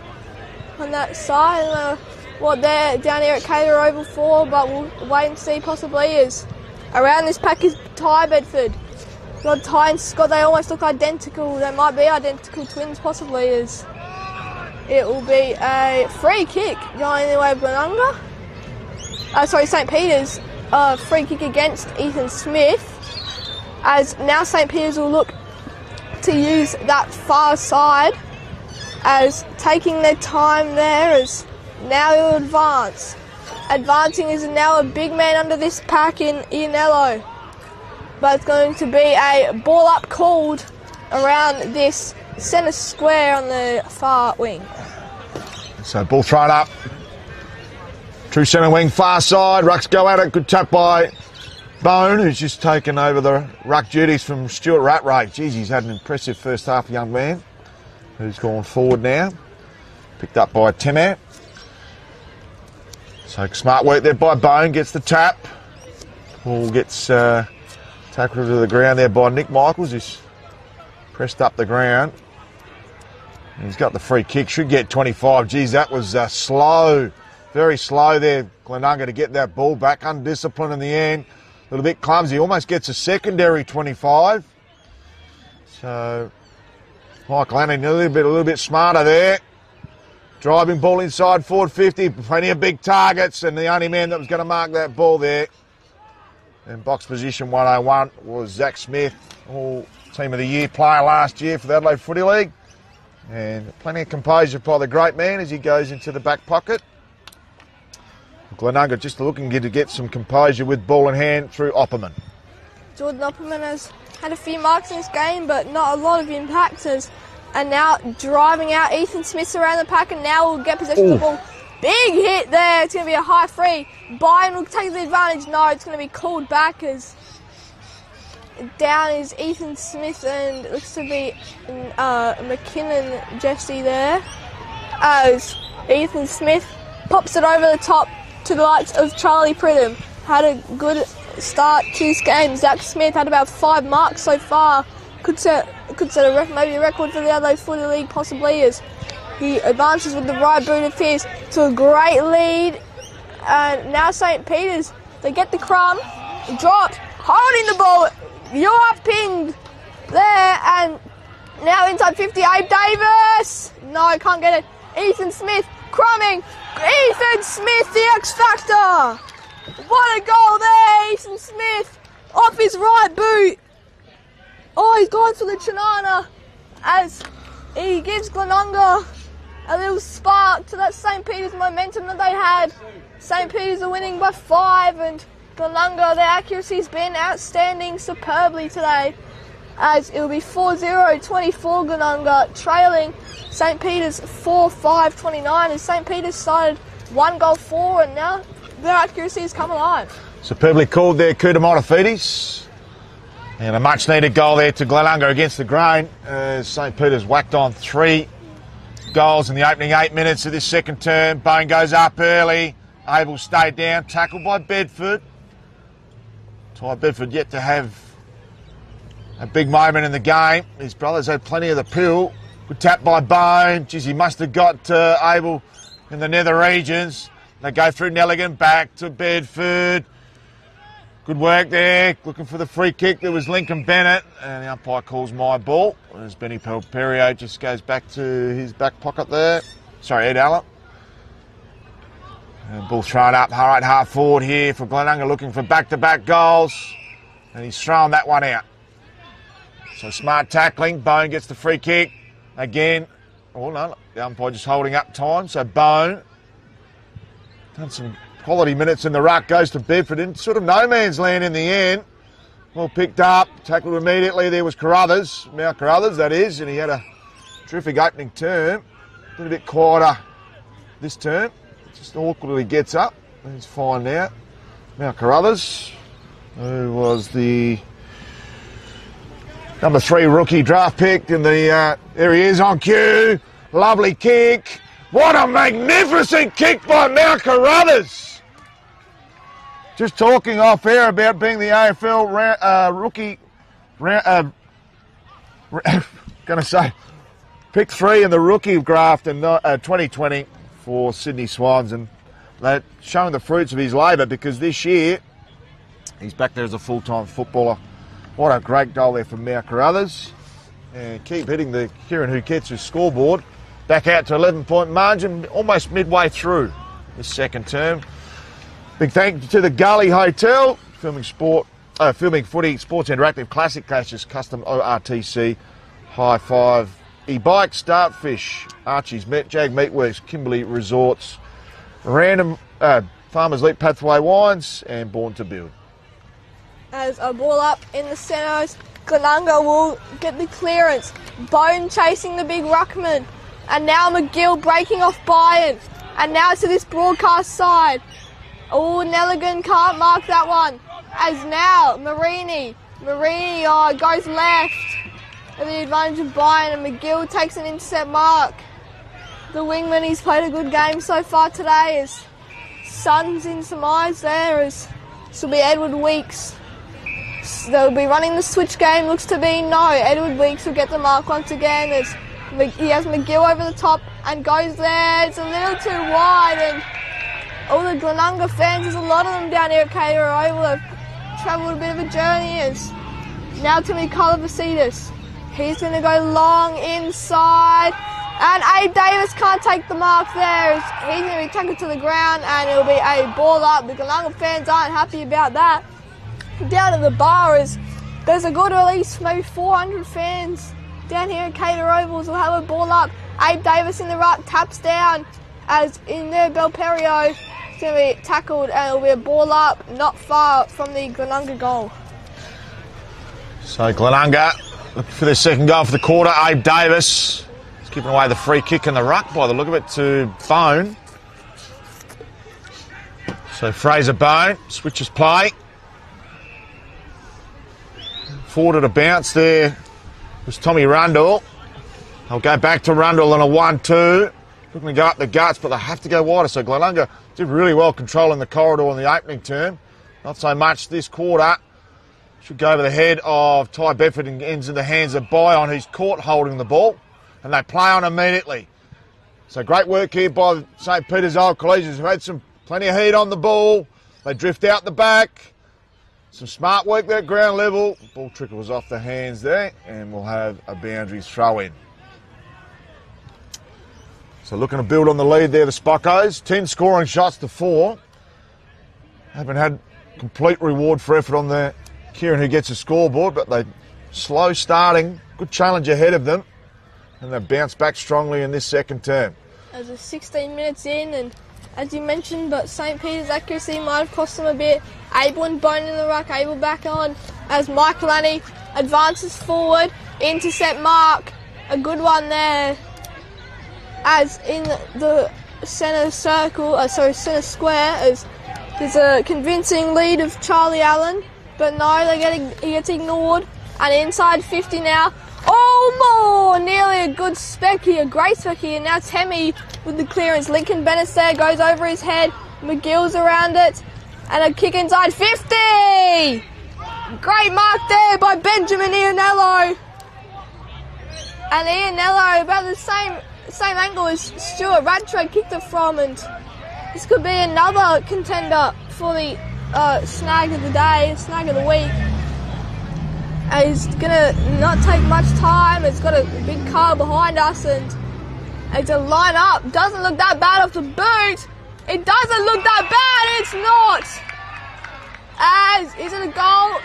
on that side. What they're down here at Cater Oval for, but we'll wait and see possibly. Is around this pack is Ty Bedford. God, Ty and Scott, they almost look identical. They might be identical twins, possibly, as it will be a free kick going the way of Glenunga. St. Peter's free kick against Ethan Smith, as now St. Peter's will look to use that far side, as taking their time there, as now he'll advance. Advancing is now a big man under this pack in Ianello. But it's going to be a ball up called around this centre square on the far wing. So ball thrown up. True centre wing, far side. Rucks go at it. Good tap by Bone, who's just taken over the ruck duties from Stuart Rattray. Geez, he's had an impressive first half, young man, who's gone forward now. Picked up by Timmer. So smart work there by Bone. Gets the tap. Ball gets tackled to the ground there by Nick Michaels, who's pressed up the ground. And he's got the free kick. Should get 25. Geez, that was slow. Very slow there, Glenunga, to get that ball back. Undisciplined in the end. A little bit clumsy. Almost gets a secondary 25. So Mike Lanning a little bit smarter there. Driving ball inside forward 50. Plenty of big targets, and the only man that was going to mark that ball there in box position 101 was Zach Smith, all Team of the Year player last year for the Adelaide Footy League. And plenty of composure by the great man as he goes into the back pocket. Glenunga just looking to get some composure with ball in hand through Opperman. Jordan Opperman has had a few marks in this game, but not a lot of impacts. And now driving out Ethan Smith around the pack, and now will get possession of the ball. Big hit there. It's going to be a high free. Byron will take the advantage. No, it's going to be called back, as down is Ethan Smith, and it looks to be McKinnon Jesse there, as Ethan Smith pops it over the top to the likes of Charlie Pridham. Had a good start to this game. Zach Smith had about 5 marks so far. Could set maybe a record for the Adelaide Footy League, possibly, as he advances with the right boot of his to a great lead. And now St. Peter's, they get the crumb, dropped, holding the ball. You're pinged there, and now inside 50, Abe Davis. No, can't get it. Ethan Smith crumbing. Ethan Smith, the X Factor. What a goal there, Ethan Smith, off his right boot. Oh, he's gone for the Chinana, as he gives Glenunga a little spark to that St. Peter's momentum that they had. St. Peter's are winning by 5, and Glenunga, their accuracy's been outstanding superbly today, as it will be 4-0, 24 Glenunga, trailing St. Peter's 4-5-29, as St. Peter's started 1 goal 4, and now their accuracy has come alive. Superbly called there, Kuta Montefidis. And a much needed goal there to Glenunga against the grain, as St. Peter's whacked on 3 goals in the opening 8 minutes of this second term. Bone goes up early. Abel stayed down, tackled by Bedford. Ty Bedford yet to have a big moment in the game. His brothers had plenty of the pill. Good tap by Bone. Geez, he must have got Abel in the nether regions. They go through Nelligan, back to Bedford. Good work there, looking for the free kick. There was Lincoln Bennett, and the umpire calls my ball, as Benny Pelperio just goes back to his back pocket there. Sorry, Ed Allen. And ball thrown up, right half forward here for Glenunga, looking for back-to-back goals, and he's thrown that one out. So smart tackling, Bone gets the free kick again. Oh no, the umpire just holding up time, so Bone done some quality minutes in the ruck, goes to Bedford in sort of no man's land in the end. Well picked up, tackled immediately. There was Carruthers, Mal Carruthers that is, and he had a terrific opening term. A little bit quieter this term. Just awkwardly gets up. He's fine now. Mal Carruthers, who was the number 3 rookie draft pick in the, there he is on cue. Lovely kick. What a magnificent kick by Mal Carruthers. Just talking off air about being the AFL rookie, going to say, pick 3 in the rookie draft in 2020 for Sydney Swans, and they're showing the fruits of his labour, because this year he's back there as a full-time footballer. What a great goal there from Mount Carruthers. And keep hitting the Kieran Huketsu scoreboard. Back out to 11-point margin, almost midway through the second term. Big thank you to the Gully Hotel, filming footy, Sports Interactive, Classic Clashes, Custom ORTC, High Five, E-Bikes, Dartfish, Archie's Met, Jag Meatworks, Kimberley Resorts, Random Farmers Leap Pathway Wines, and Born to Build. As a ball up in the centre, Glenunga will get the clearance. Bone chasing the big ruckman. And now McGill breaking off Bayern. And now to this broadcast side. Oh, Nelligan can't mark that one. As now, Marini goes left. With the advantage of Bayern, and McGill takes an intercept mark. The wingman, he's played a good game so far today. As Sun's in some eyes there. As this will be Edward Weeks. They'll be running the switch game. Looks to be no. Edward Weeks will get the mark once again. As he has McGill over the top and goes there. It's a little too wide. And all the Glenunga fans, there's a lot of them down here at Caterham Oval. They've travelled a bit of a journey. As now Timmy Colavasitis. He's going to go long inside. And Abe Davis can't take the mark there. He's going to be tackled to the ground and it'll be a ball up. The Glenunga fans aren't happy about that. Down at the bar is there's a good release, maybe 400 fans down here at Caterham Ovals will have a ball up. Abe Davis in the ruck, taps down as in there Belperio is going to be tackled and it'll be a ball up not far from the Glenunga goal. So Glenunga looking for their second goal for the quarter. Abe Davis is giving away the free kick in the ruck by the look of it to Bone. So Fraser Bone switches play. Forward at a bounce there was Tommy Rundle. They'll go back to Rundle on a 1-2. Looking to go up the guts, but they have to go wider. So Glenunga did really well controlling the corridor in the opening term. Not so much this quarter. Should go over the head of Ty Bedford and ends in the hands of Byon, who's caught holding the ball. And they play on immediately. So great work here by St. Peter's Old Collegians, who had plenty of heat on the ball. They drift out the back. Some smart work there at ground level. Ball trickles off the hands there, and we'll have a boundaries throw in. So looking to build on the lead there, the Spockos. 10 scoring shots to 4. Haven't had complete reward for effort on the Kieran who gets a scoreboard, but they slow starting. Good challenge ahead of them, and they bounce back strongly in this second term. As we're 16 minutes in, and as you mentioned, but St. Peter's accuracy might have cost them a bit. Abel and Bone in the ruck, Abel back on as Mike Lanny advances forward, intercept mark, a good one there. As in the centre centre square, as there's a convincing lead of Charlie Allen, but no, he gets ignored. And inside 50 now. Oh, more! Nearly a good spec here, great spec here. Now Temmie with the clearance. Lincoln Bennett there goes over his head. McGill's around it. And a kick inside 50! Great mark there by Benjamin Ianello. And Ianello about the same angle as Stuart Radtrade kicked it from, and this could be another contender for the snag of the day, snag of the week. And it's gonna not take much time. It's got a big car behind us, and it's a line up. Doesn't look that bad off the boot. It doesn't look that bad. It's not. Is it a goal?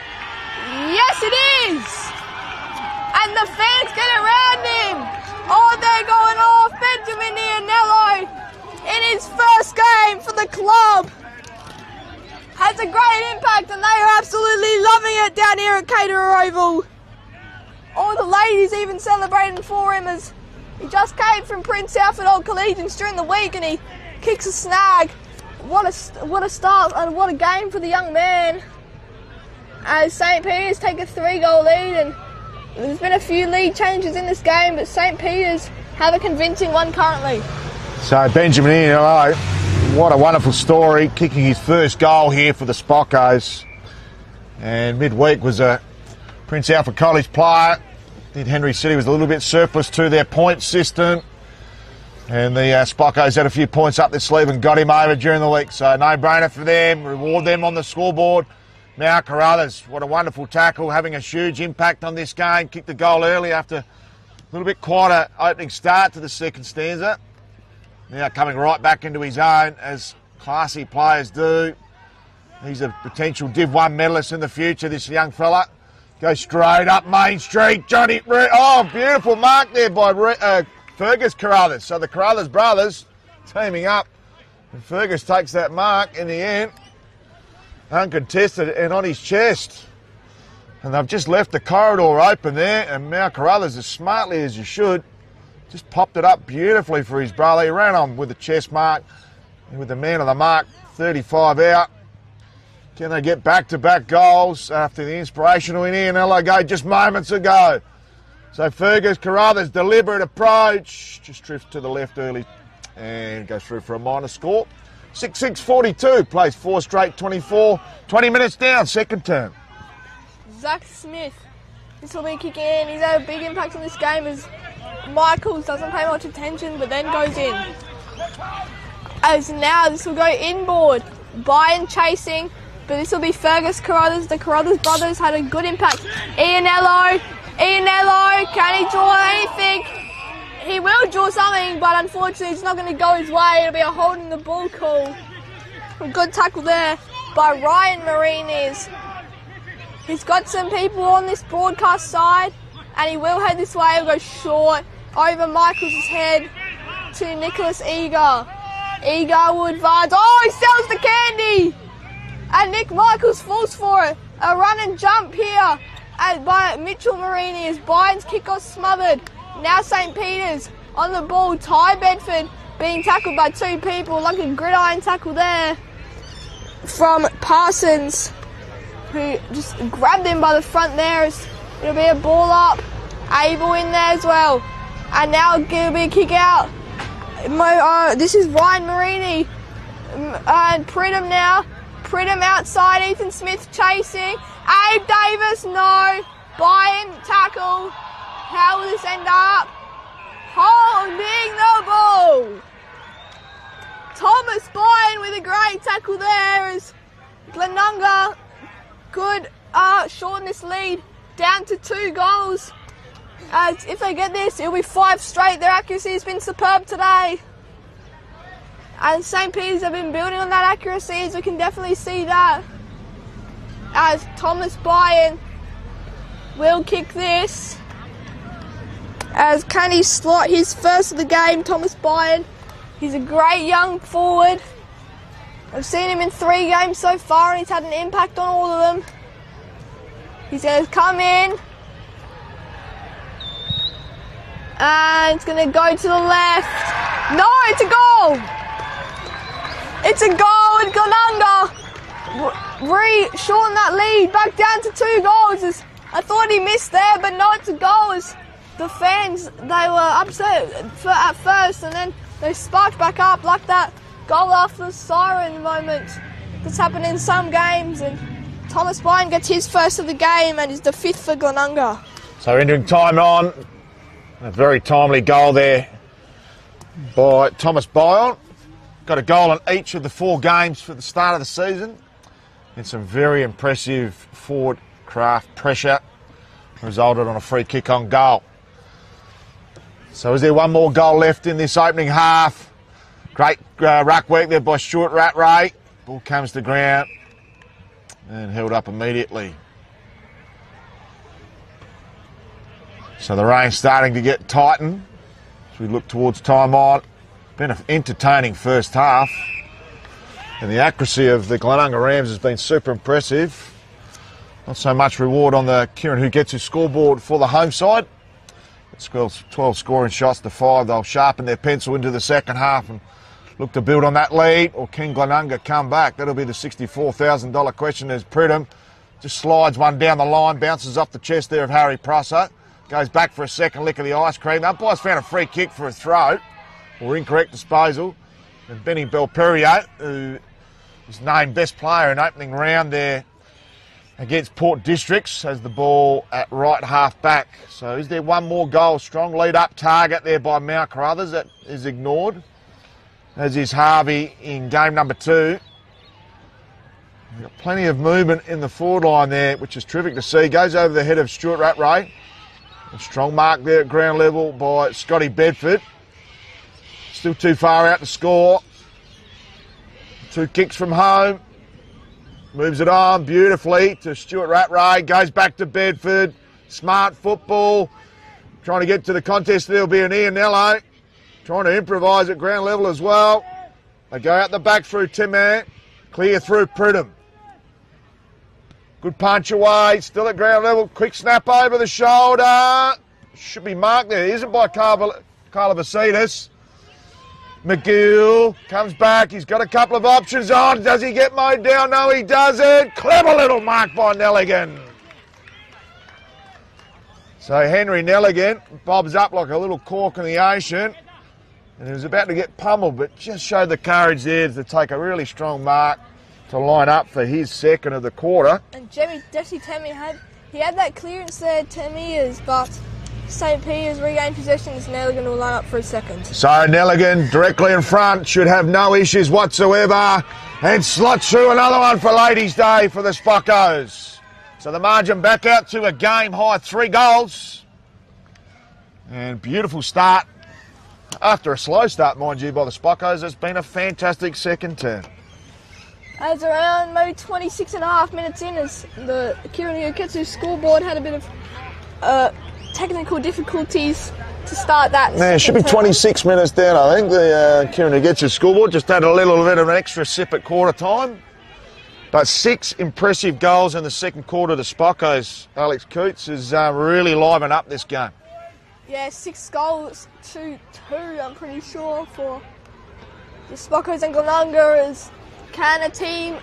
Yes, it is. And the fans get around him. Oh, they're going off. Benjamin Ianello in his first game for the club has a great impact, and they are absolutely loving it down here at Caterham Oval. All the ladies even celebrating for him, as he just came from Prince Alfred Old Collegians during the week and he kicks a snag. What a start and what a game for the young man. As St. Peter's take a 3-goal lead, and there's been a few lead changes in this game, but St. Peter's have a convincing one currently. So Benjamin Ianello, what a wonderful story, kicking his first goal here for the Spockos. And midweek was a Prince Alfred College player. Did Henry City was a little bit surplus to their point system. And the Spockos had a few points up their sleeve and got him over during the week. So no-brainer for them, reward them on the scoreboard. Mal Carruthers, what a wonderful tackle, having a huge impact on this game. Kicked the goal early after a little bit quieter opening start to the second stanza. Now coming right back into his own, as classy players do. He's a potential Div 1 medalist in the future, this young fella. Goes straight up Main Street. Johnny, oh, beautiful mark there by Fergus Carruthers. So the Carruthers brothers teaming up. And Fergus takes that mark in the end. Uncontested and on his chest. And they've just left the corridor open there. And Mal Carruthers, as smartly as you should, just popped it up beautifully for his brother. He ran on with the chest mark. And with the man of the mark, 35 out. Can they get back-to-back goals after the inspirational Ian go just moments ago? So Fergus Carruthers, deliberate approach, just drifts to the left early and goes through for a minor score. 6-6-42, plays 4 straight 24, 20 minutes down, second term. Zach Smith, this will be kicking in. He's had a big impact on this game as Michaels doesn't pay much attention but then goes in. As now this will go inboard, Bayern chasing. But this will be Fergus Carruthers. The Carruthers brothers had a good impact. Ianello, can he draw anything? He will draw something, but unfortunately it's not going to go his way. It'll be a holding the ball call. A good tackle there by Ryan Marines. He's got some people on this broadcast side, and he will head this way. He'll go short over Michaels' head to Nicholas Eager. Eager will advance. Oh, he sells the candy! And Nick Michaels falls for it. A run and jump here by Mitchell Marini as Bayern's kickoff smothered. Now St. Peter's on the ball. Ty Bedford being tackled by 2 people. Like a gridiron tackle there from Parsons, who just grabbed him by the front there. It'll be a ball up. Abel in there as well. And now it'll be a kick out. This is Ryan Marini. And Pridham now. Pridham outside, Ethan Smith chasing. Abe Davis, no. Bayern tackle. How will this end up? Holding the ball. Thomas Bayern with a great tackle there as Glenunga could shorten this lead down to 2 goals. As if they get this, it'll be 5 straight. Their accuracy has been superb today. And St. Peter's have been building on that accuracy, as we can definitely see that. As Thomas Bayern will kick this. As can he slot his first of the game, Thomas Bayern. He's a great young forward. I've seen him in 3 games so far and he's had an impact on all of them. He's going to come in. And it's going to go to the left. No, it's a goal! It's a goal and Glenunga shorten that lead back down to 2 goals. I thought he missed there, but no, it's a goal. As the fans, they were upset at first and then they sparked back up like that goal after the siren moment that's happened in some games. And Thomas Bayern gets his first of the game and is the 5th for Glenunga. So entering time on, a very timely goal there by Thomas Bayern. Got a goal in each of the 4 games for the start of the season. And some very impressive forward craft pressure resulted on a free kick on goal. So is there one more goal left in this opening half? Great ruck work there by Stuart Rattray. Ball comes to ground and held up immediately. So the rain's starting to get tightened as we look towards time on. Been an entertaining first half, and the accuracy of the Glenunga Rams has been super impressive. Not so much reward on the Kieran who gets his scoreboard for the home side. It's 12 scoring shots to 5. They'll sharpen their pencil into the second half and look to build on that lead, or can Glenunga come back? That'll be the $64,000 question as Pridham just slides one down the line, bounces off the chest there of Harry Prosser, goes back for a second lick of the ice cream. The umpire's found a free kick for a throw, or incorrect disposal. And Benny Belperio, who is named best player in opening round there against Port Districts, has the ball at right half back. So is there one more goal? Strong lead up target there by Mal Carruthers that is ignored, as is Harvey in game number 2. Got plenty of movement in the forward line there, which is terrific to see. Goes over the head of Stuart Rattray. A strong mark there at ground level by Scotty Bedford. Still too far out to score. 2 kicks from home. Moves it on beautifully to Stuart Rattray. Goes back to Bedford. Smart football. Trying to get to the contest. There'll be an Ianello. Trying to improvise at ground level as well. They go out the back through Timman. Clear through Pridham. Good punch away. Still at ground level. Quick snap over the shoulder. Should be marked there. Isn't by Carla Vasidis. McGill comes back. He's got a couple of options on. Does he get mowed down? No, he doesn't. Clever little mark by Nelligan. So Henry Nelligan bobs up like a little cork in the ocean. And he was about to get pummeled, but just showed the courage there to take a really strong mark to line up for his second of the quarter. And Jesse Temmie had that clearance there, 10 metres, but St. Peter's regained possession. Is Nelligan will line up for a second. So Nelligan directly in front, should have no issues whatsoever, and slots through another one for Ladies' Day for the Spockos. So the margin back out to a game high 3 goals. And beautiful start. After a slow start, mind you, by the Spockos, it's been a fantastic second term. As around maybe 26 and a half minutes in, as the Kieran Uketsu scoreboard had a bit of technical difficulties to start that. Yeah, it should be 26 minutes down, I think. The Kieran Ugetsu scoreboard just had a little bit of an extra sip at quarter time. But 6 impressive goals in the second quarter to Spockos. Alex Coots has really livened up this game. Yeah, 6 goals to 2, I'm pretty sure, for the Spockos and Glenunga. As can a team,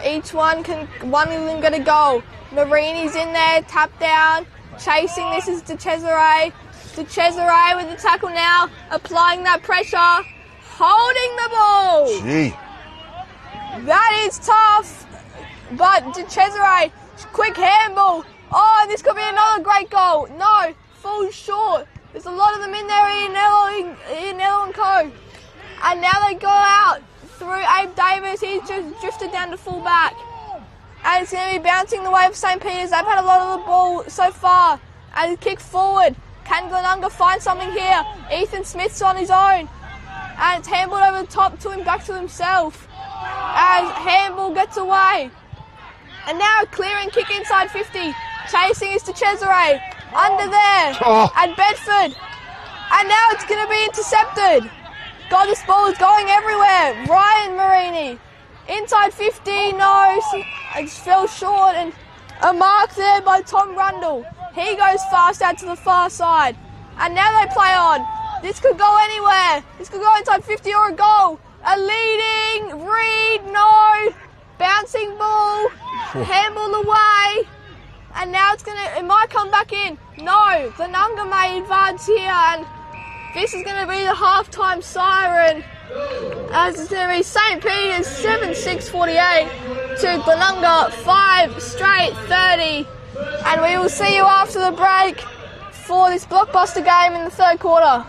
each one of them get a goal. Marini's in there, tap down, chasing. This is De Cesare. De Cesare with the tackle now, applying that pressure, holding the ball. Gee. That is tough, but De Cesare, quick handball. Oh, this could be another great goal. No, falls short. There's a lot of them in there, Ianello and co. And now they go out through Abe Davis. He's just drifted down to full back. And it's going to be bouncing the way of St. Peter's. They've had a lot of the ball so far. And kick forward. Can Glenunga find something here? Ethan Smith's on his own. And it's handballed over the top to him, back to himself. As handball gets away. And now a clearing kick inside 50. Chasing is De Cesare. Under there. Oh. And Bedford. And now it's going to be intercepted. God, this ball is going everywhere. Ryan Marini. Inside 50. No. It just fell short. And a mark there by Tom Rundle. He goes fast out to the far side. And now they play on. This could go anywhere. This could go inside 50 or a goal. A leading Reed. No. Bouncing ball. Handball away. And now it might come back in. No, Glenunga may advance here, and this is going to be the half-time siren. As it's going to be St. Peter's 7-6-48 to Glenunga 5 straight 30. And we will see you after the break for this blockbuster game in the third quarter.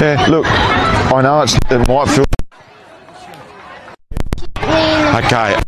Yeah, look, I know it's in Whitefield. Okay.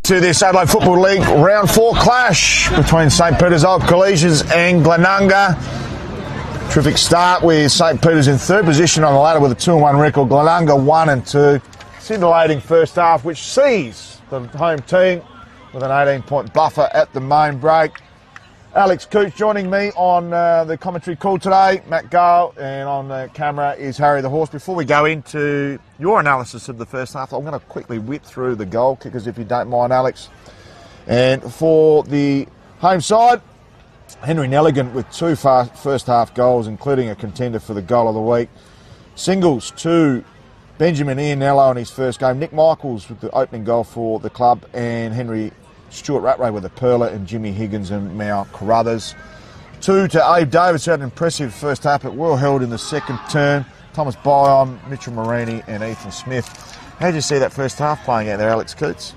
To this Adelaide Football League Round 4 clash between St Peter's Old Collegians and Glenunga. Terrific start with St Peter's in third position on the ladder with a 2-1 record. Glenunga 1-2. Scintillating first half, which sees the home team with an 18-point buffer at the main break. Alex Cooch joining me on the commentary call today. Matt Gale, and on camera is Harry the Horse. Before we go into your analysis of the first half, I'm going to quickly whip through the goal kickers, if you don't mind, Alex. And for the home side, Henry Nelligan with 2 first half goals, including a contender for the goal of the week. Singles to Benjamin Ianello in his first game. Nick Michaels with the opening goal for the club, and Henry Stuart Rattray with a perler, and Jimmy Higgins and Mao Carruthers. 2 to Abe Davis, had an impressive first half, but well held in the second turn. Thomas Bion, Mitchell Marini and Ethan Smith. How did you see that first half playing out there, Alex Coots?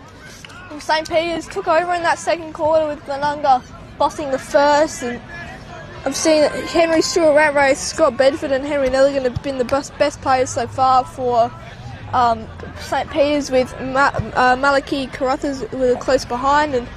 Well, St Peter's took over in that second quarter with Glenunga bossing the first, and I've seen Henry Stuart Rattray, Scott Bedford and Henry Nelligan have been the best players so far for St Peter's, with Malachy Carruthers were close behind, and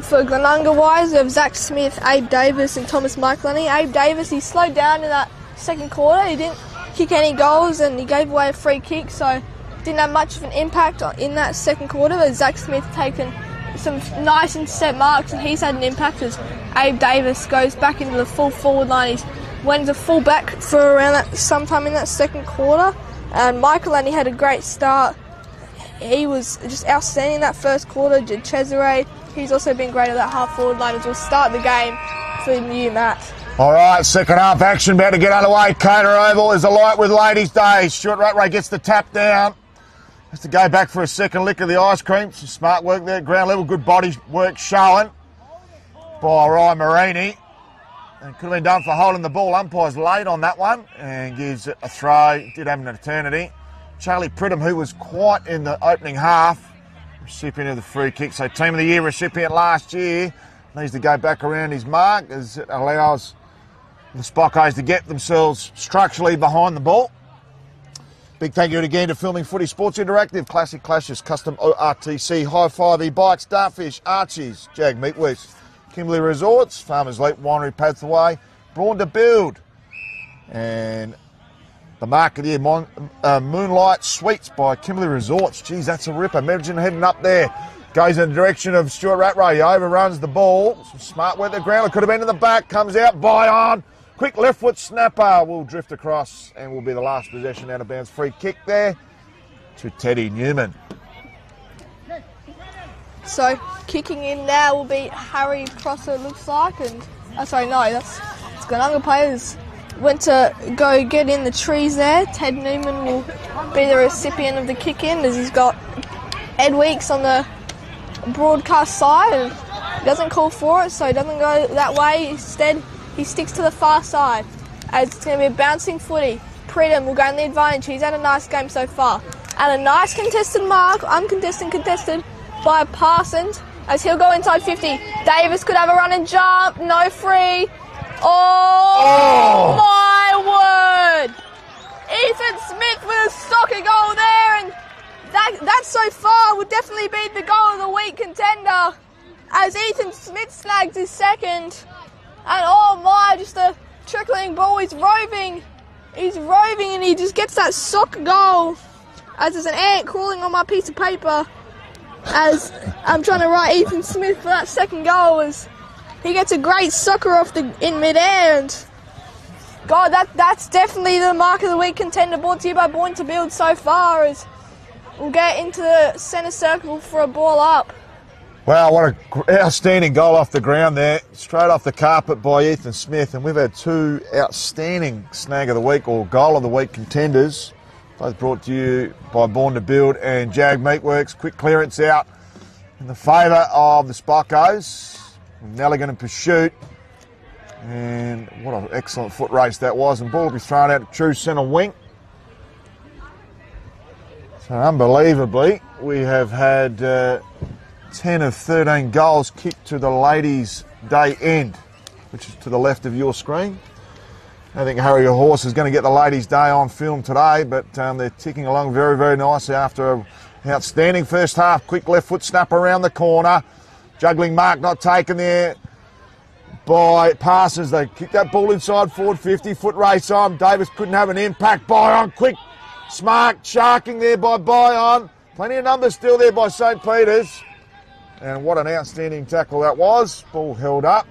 for Glenunga wise, we have Zach Smith, Abe Davis and Thomas Michelini. Abe Davis, he slowed down in that second quarter, he didn't kick any goals and he gave away a free kick, so didn't have much of an impact in that second quarter, but Zach Smith taken some nice intercept marks and he's had an impact as Abe Davis goes back into the full forward line. He's went to full back for around that sometime in that second quarter. And Michelini had a great start. He was just outstanding in that first quarter. Cesare, he's also been great at that half forward line as we'll start the game for you, Matt. All right, second half action about to get underway. Cater Oval is alight with Ladies' Day. Stuart Rattray gets the tap down. Has to go back for a second lick of the ice cream. Some smart work there, ground level, good body work shown by Ryan Marini. And could have been done for holding the ball. Umpire's late on that one and gives it a throw. Did have an eternity. Charlie Pridham, who was quite in the opening half, recipient of the free kick. So Team of the Year recipient last year, needs to go back around his mark as it allows the Spockos to get themselves structurally behind the ball. Big thank you again to Filming Footy Sports Interactive, Classic Clashes, Custom ORTC, High 5 E-Bikes, Dartfish, Archie's, Jag Meatworks, Kimberley Resorts, Farmers Leap, Winery Pathway, Brawn to Build, and the Mark of the Year, Moonlight Suites by Kimberley Resorts. Geez, that's a ripper. Imagine heading up there. Goes in the direction of Stuart Rattray. He overruns the ball. Some smart work at the ground. It could have been in the back. Comes out. Bion. Quick left foot snapper. Will drift across and will be the last possession out of bounds. Free kick there to Teddy Newman. So kicking in now will be Harry Prosser, it looks like, and it's Glenunga players went to go get in the trees there. Ted Newman will be the recipient of the kick in as he's got Ed Weeks on the broadcast side and he doesn't call for it, so he doesn't go that way. Instead, he sticks to the far side as it's going to be a bouncing footy. Pridham will gain the advantage. He's had a nice game so far. And a nice contested mark, contested by Parsons as he'll go inside 50. Davis could have a run and jump. No free. Oh my word! Ethan Smith with a soccer goal there, and that so far would definitely be the goal of the week contender as Ethan Smith snags his second. And oh my, just a trickling ball. He's roving and he just gets that soccer goal as there's an ant crawling on my piece of paper as I'm trying to write Ethan Smith for that second goal as he gets a great sucker off in mid-air. And God, that's definitely the mark of the week contender, brought to you by Born to Build so far, as we'll get into the centre circle for a ball up. Wow, what an outstanding goal off the ground there, straight off the carpet by Ethan Smith. And we've had two outstanding snag of the week or goal of the week contenders, both brought to you by Born to Build and Jag Meatworks. Quick clearance out in the favour of the Spockos. Nelligan in pursuit. And what an excellent foot race that was. And ball will be thrown out to true centre wing. So unbelievably, we have had 10 of 13 goals kicked to the Ladies' Day end, which is to the left of your screen. I think Harry Horse is going to get the Ladies' Day on film today, but they're ticking along very, very nicely after Outstanding first half. Quick left foot snap around the corner. Juggling mark not taken there by passes. They kick that ball inside forward 50. Foot race on. Davis couldn't have an impact. Bion quick. Smart sharking there by Bion. Plenty of numbers still there by St. Peter's. And what an outstanding tackle that was. Ball held up.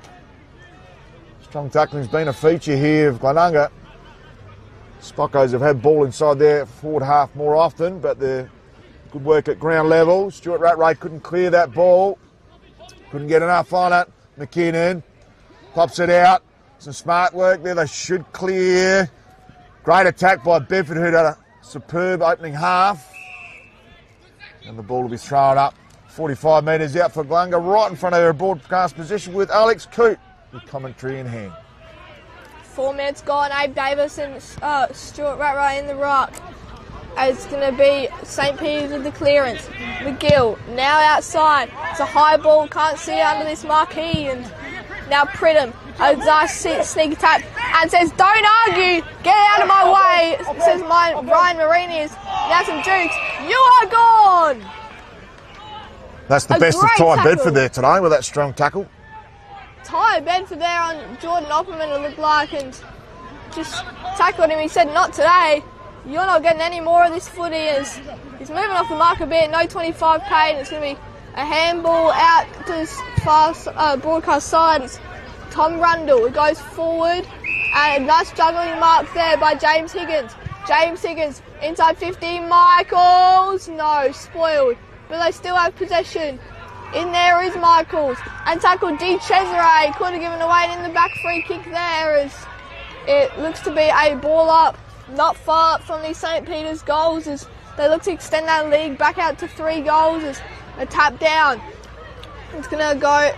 Strong tackling's been a feature here of Glenunga. Spockos have had ball inside their forward half more often, but the good work at ground level. Stuart Rattray couldn't clear that ball. Couldn't get enough on it. McKinnon pops it out. Some smart work there. They should clear. Great attack by Bedford, who had a superb opening half. And the ball will be thrown up 45 metres out for Glenunga, right in front of their broadcast position with Alex Coote with commentary in hand. 4 minutes gone. Abe Davis and Stuart Rattray in the ruck. It's going to be St. Peter's with the clearance. McGill now outside. It's a high ball. Can't see it under this marquee. And now Pridham. A nice sneak attack. And says, don't argue. Get out of my way. Says Ryan Marinas. Now some Dukes. You are gone. That's the best of Ty Bedford there today with that strong tackle. Ty Bedford there on Jordan Opperman, it looked like, and just tackled him. He said, not today. You're not getting any more of this footy. He's moving off the mark a bit. No 25 paid. It's going to be a handball out to his far broadcast side. It's Tom Rundle. It goes forward. And a nice juggling mark there by James Higgins. James Higgins inside 15. Michaels. No, spoiled. But they still have possession. In there is Michaels. And tackle D. Cesare. Could have given away in the back free kick there as it looks to be a ball up. Not far from the St. Peter's goals as they look to extend that lead back out to 3 goals as a tap down. It's going to go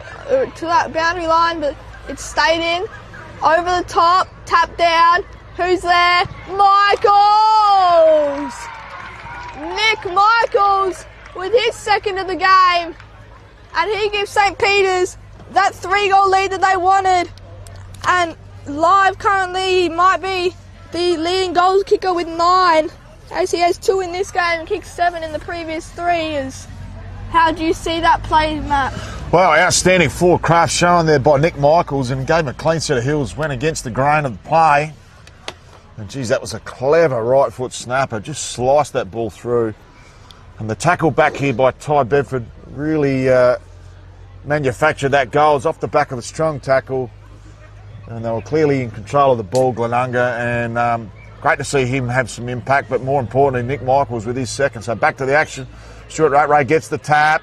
to that boundary line, but it's stayed in. Over the top, tap down. Who's there? Michaels! Nick Michaels with his second of the game. And he gives St. Peter's that 3-goal lead that they wanted. And live currently might be the leading goals kicker with 9, as he has 2 in this game and kicked 7 in the previous 3. How do you see that play, Matt? Well, outstanding forward craft shown there by Nick Michaels and gave him a clean set of heels, went against the grain of the play. And geez, that was a clever right foot snapper, just sliced that ball through. And the tackle back here by Ty Bedford really manufactured that goal. It's off the back of a strong tackle. And they were clearly in control of the ball, Glenunga, and great to see him have some impact, but more importantly, Nick Michaels with his second. So back to the action. Stuart Rattray gets the tap.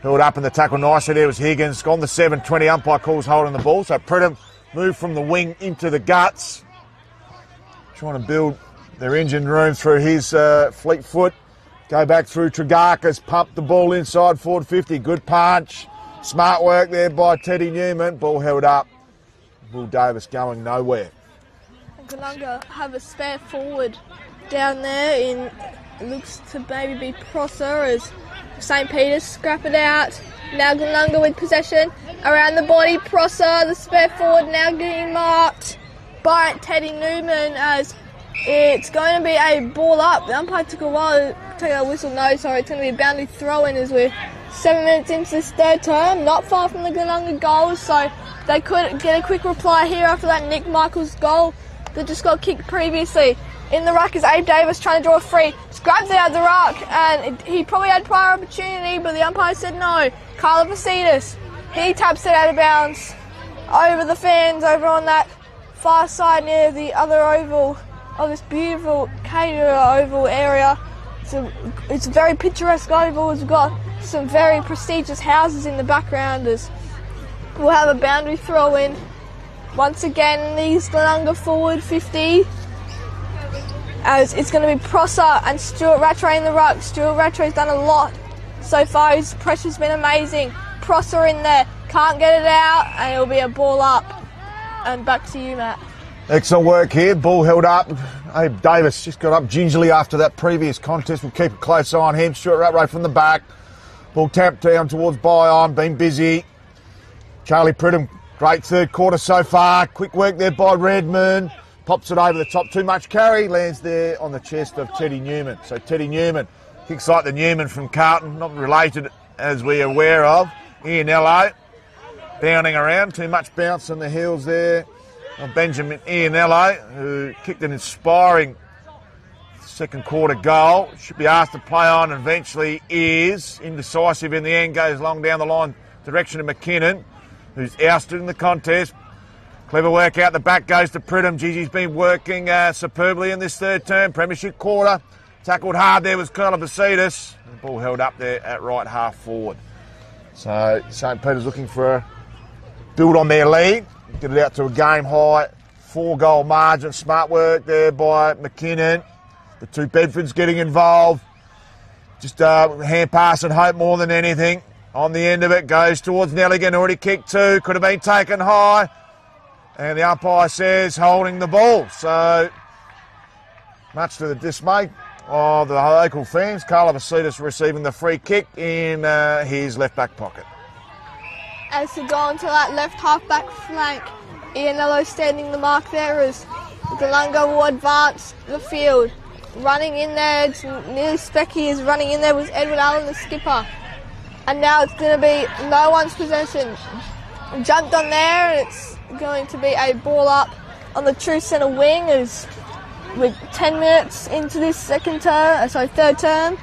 Held up in the tackle nicely. There was Higgins. Gone the 7-20. Umpire calls holding the ball. So Pridham moved from the wing into the guts. Trying to build their engine room through his fleet foot. Go back through Tregarkas. Pumped the ball inside forward 50. Good punch. Smart work there by Teddy Newman. Ball held up. Will Davis going nowhere. Glenunga have a spare forward down there in, looks to maybe be Prosser as St. Peter's scrap it out. Now Glenunga with possession. Around the body, Prosser, the spare forward now getting marked by Teddy Newman as it's going to be a ball up. The umpire took a while to take a whistle. No, sorry, it's going to be a boundary throw-in as we're 7 minutes into this third term. Not far from the Glenunga goals, so they could get a quick reply here after that Nick Michaels goal that just got kicked previously. In the ruck is Abe Davis trying to draw a free. Scrubs out the ruck, and he probably had prior opportunity, but the umpire said no. Carla Vasidis, he taps it out of bounds over the fans, over on that far side near the other oval of this beautiful Caterer Oval area. It's a very picturesque oval. It's got some very prestigious houses in the background. We'll have a boundary throw in. Once again, these Glenunga forward 50. As it's going to be Prosser and Stuart Rattray in the ruck. Stuart Rattray's done a lot so far. His pressure's been amazing. Prosser in there. Can't get it out, and it'll be a ball up. And back to you, Matt. Excellent work here. Ball held up. Abe Davis just got up gingerly after that previous contest. We'll keep a close eye on him. Stuart Rattray from the back. Ball tapped down towards Bion. Been busy. Charlie Pridham, great third quarter so far. Quick work there by Redmond. Pops it over the top. Too much carry. Lands there on the chest of Teddy Newman. So Teddy Newman Kicks like the Newman from Carlton, not related as we're aware of. Ianello bounding around, too much bounce on the heels there of Benjamin Ianello, who kicked an inspiring second quarter goal. Should be asked to play on and eventually is. Indecisive in the end, goes long down the line, direction of McKinnon, who's ousted in the contest. Clever work out the back, goes to Pridham. Gigi's been working superbly in this third term. Premiership quarter. Tackled hard there was Colin Basidis. The ball held up there at right half forward. So St. Peter's looking for a build on their lead. Get it out to a game high 4-goal margin. Smart work there by McKinnon. The two Bedfords getting involved. Just hand pass and hope more than anything. On the end of it, goes towards Nelligan, already kicked two. Could have been taken high. And the umpire says holding the ball. So much to the dismay of the local fans, Carla Vasidis receiving the free kick in his left back pocket. As to go onto that left half back flank, Ianello standing the mark there as Galunga will advance the field. Running in there, it's nearly Specky is running in there with Edward Allen, the skipper. And now it's going to be no one's possession. Jumped on there, and it's going to be a ball up on the true centre wing as with 10 minutes into this third term.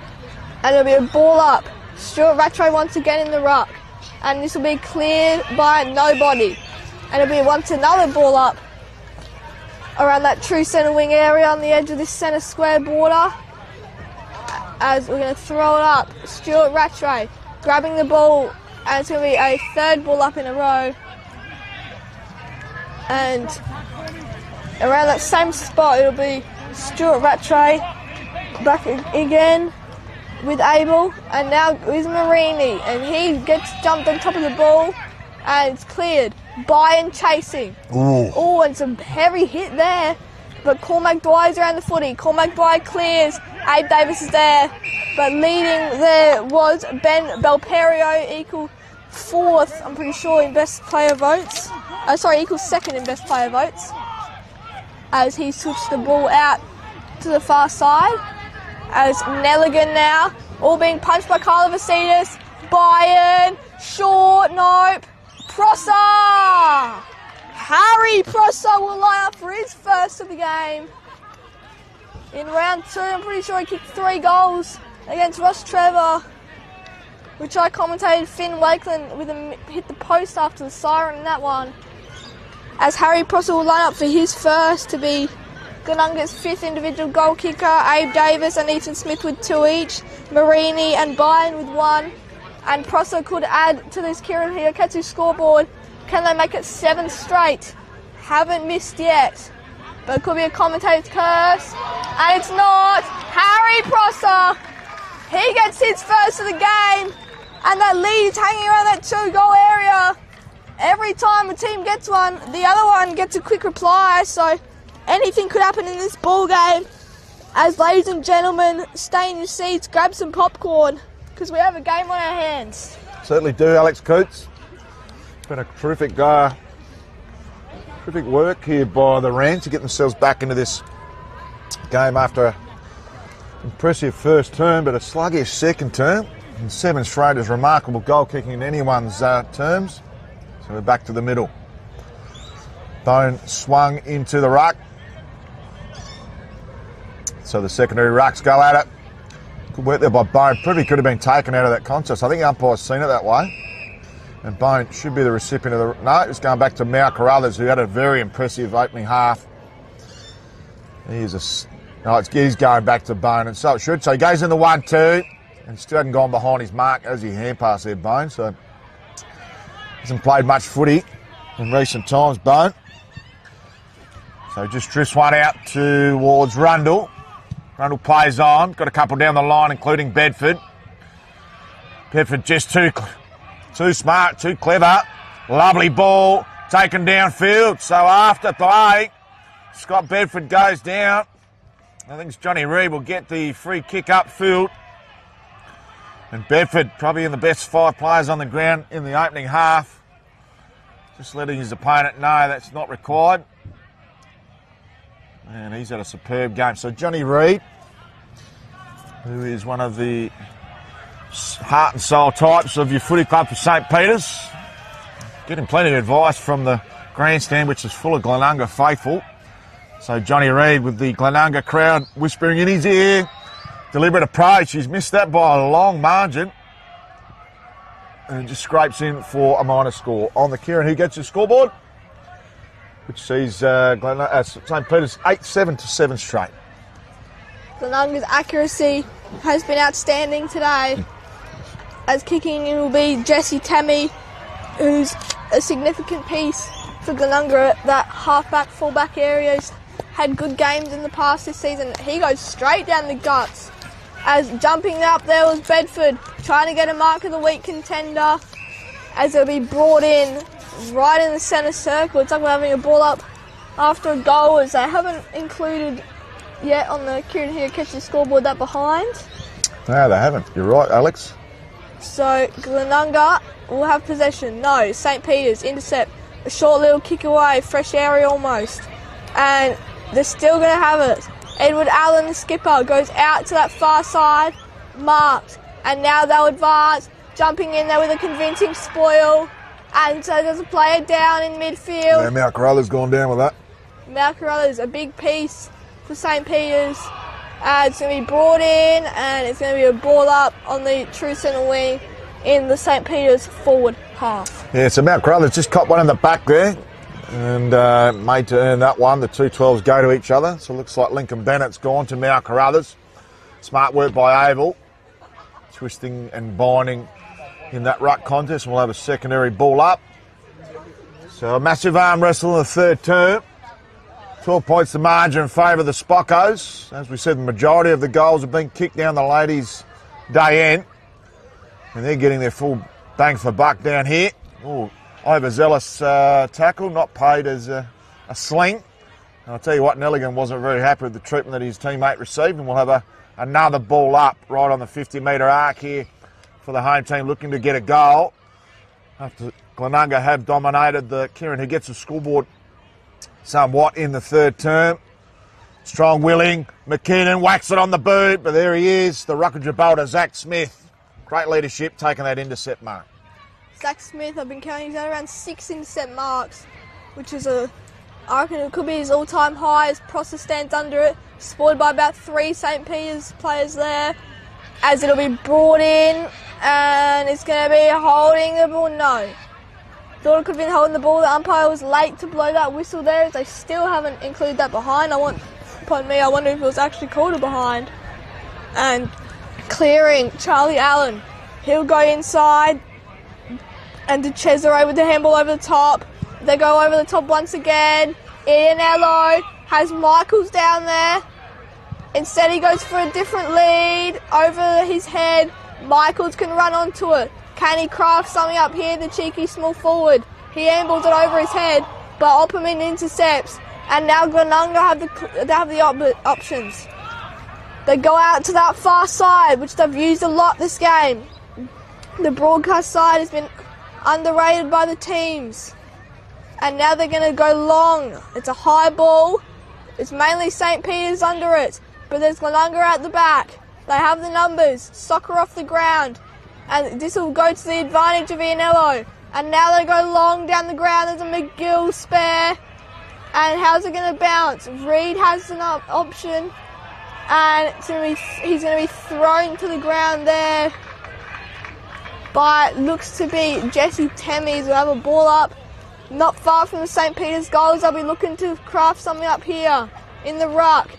And it'll be a ball up. Stuart Rattray once again in the ruck. And this will be cleared by nobody. And it'll be once another ball up around that true centre wing area on the edge of this centre square border. As we're going to throw it up. Stuart Rattray grabbing the ball, and it's going to be a third ball up in a row. And around that same spot, it'll be Stuart Rattray back again with Abel, and now is Marini, and he gets jumped on top of the ball, and it's cleared. Byron chasing. Oh, and some heavy hit there, but Cormac Dwyer's around the footy. Cormac Dwyer clears. Abe Davis is there, but leading there was Ben Belperio, equal fourth, I'm pretty sure, in best player votes. Equal second in best player votes, as he switched the ball out to the far side. As Nelligan now, all being punched by Carla Vasidis. Bayern, short, nope. Prosser! Harry Prosser will line up for his first of the game. In round 2, I'm pretty sure he kicked 3 goals against Ross Trevor, which I commentated. Finn Wakeland with him hit the post after the siren in that one. As Harry Prosser will line up for his first to be Gununga's 5th individual goal kicker. Abe Davis and Ethan Smith with 2 each. Marini and Byron with 1. And Prosser could add to this Kieran Hiokatsu scoreboard. Can they make it 7 straight? Haven't missed yet. But it could be a commentator's curse. And it's not. Harry Prosser. He gets his first of the game. And that lead is hanging around that 2-goal area. Every time a team gets one, the other one gets a quick reply. So anything could happen in this ball game. As ladies and gentlemen, stay in your seats, grab some popcorn, because we have a game on our hands. Certainly do, Alex Coates. It's been a terrific work here by the Rams to get themselves back into this game after an impressive first term, but a sluggish second term. And 7 straight is remarkable goal kicking in anyone's terms. So we're back to the middle. Bone swung into the ruck. So the secondary rucks go at it. Good work there by Bone. Probably could have been taken out of that contest. I think the umpire's seen it that way. And Bone should be the recipient of the... No, it's going back to Mal Carruthers, who had a very impressive opening half. He's going back to Bone, and so it should. So he goes in the 1-2, and still hadn't gone behind his mark as he hand passed there, Bone. So hasn't played much footy in recent times, Bone. So just drifts one out towards Rundle. Rundle plays on. Got a couple down the line, including Bedford. Bedford just too smart, too clever. Lovely ball taken downfield. So after play, Scott Bedford goes down. I think Johnny Reid will get the free kick upfield. And Bedford probably in the best 5 players on the ground in the opening half. Just letting his opponent know that's not required. And he's had a superb game. So Johnny Reid, who is one of the heart and soul types of your footy club for St. Peter's. Getting plenty of advice from the grandstand, which is full of Glenunga faithful. So Johnny Reid with the Glenunga crowd whispering in his ear. Deliberate approach. He's missed that by a long margin. And just scrapes in for a minor score on the Kieran, who gets the scoreboard, which sees St. Peter's 8-7 to 7 straight. Glenunga's accuracy has been outstanding today. As kicking in will be Jesse Tammy, who's a significant piece for Glenunga at that half-back, full-back area. He's had good games in the past this season. He goes straight down the guts. As jumping up there was Bedford, trying to get a mark of the week contender, as it'll be brought in right in the centre circle. It's like we're having a ball up after a goal, as they haven't included yet on the Kieran here catch the scoreboard that behind. No, they haven't. You're right, Alex. So Glenunga will have possession. No, St. Peter's intercept. A short little kick away, fresh area almost. And they're still going to have it. Edward Allen, the skipper, goes out to that far side, marked. And now they'll advance, jumping in there with a convincing spoil. And so there's a player down in midfield. Yeah, Mal Carruthers gone down with that. Mal Carruthers, a big piece for St. Peter's. It's going to be brought in, and it's going to be a ball up on the true centre wing in the St. Peter's forward half. Yeah, so Mal Carruthers just caught one in the back there and made to earn that one. The two 12s go to each other, so it looks like Lincoln Bennett's gone to Mal Carruthers. Smart work by Abel, twisting and binding in that ruck contest, and we'll have a secondary ball up. So a massive arm wrestle in the third term. 12 points the margin in favour of the Spockos. As we said, the majority of the goals have been kicked down the ladies' day end. And they're getting their full bang for buck down here. Ooh, overzealous tackle, not paid as a sling. And I'll tell you what, Nelligan wasn't very happy with the treatment that his teammate received. And we'll have another ball up right on the 50-metre arc here for the home team looking to get a goal. After Glenunga have dominated the Kieran, who gets the scoreboard somewhat in the third term. Strong willing, McKinnon whacks it on the boot, but there he is, the Rucker Gibraltar, Zach Smith. Great leadership, taking that intercept mark. Zach Smith, I've been counting, he's at around 6 intercept marks, which is I reckon it could be his all-time high as Prosser stands under it, supported by about 3 St. Peter's players there, as it'll be brought in, and it's going to be holding the ball. No. Thought it could have been holding the ball. The umpire was late to blow that whistle there, as they still haven't included that behind. I wonder if it was actually called a behind. And clearing Charlie Allen. He'll go inside, and to Cesare with the handball over the top. They go over the top once again. Ianello has Michaels down there. Instead he goes for a different lead over his head. Michaels can run onto it. Can he craft something up here, the cheeky small forward? He handballs it over his head, but Opperman intercepts. And now Glenunga have the options. They go out to that far side, which they've used a lot this game. The broadcast side has been underrated by the teams. And now they're going to go long. It's a high ball. It's mainly St. Peter's under it, but there's Glenunga at the back. They have the numbers. Soccer off the ground. And this will go to the advantage of Ianello. And now they go long down the ground. There's a McGill spare. And how's it going to bounce? Reed has an option. And he's going to be thrown to the ground there. But looks to be Jesse Temmies will have a ball up. Not far from the St. Peter's goals. They'll be looking to craft something up here in the ruck.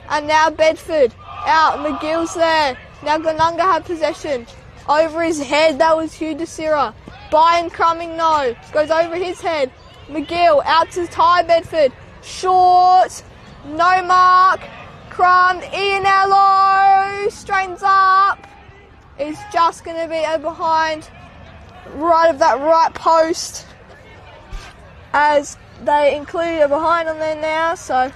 And now Bedford out. McGill's there. Now Glenunga have possession. Over his head, that was Hugh DeSira. Byron Crumming, no. Goes over his head. McGill out to tie Bedford. Short. No mark. Crumbed. Ianello straightens up. It's just going to be a behind right of that right post, as they include a behind on there now. So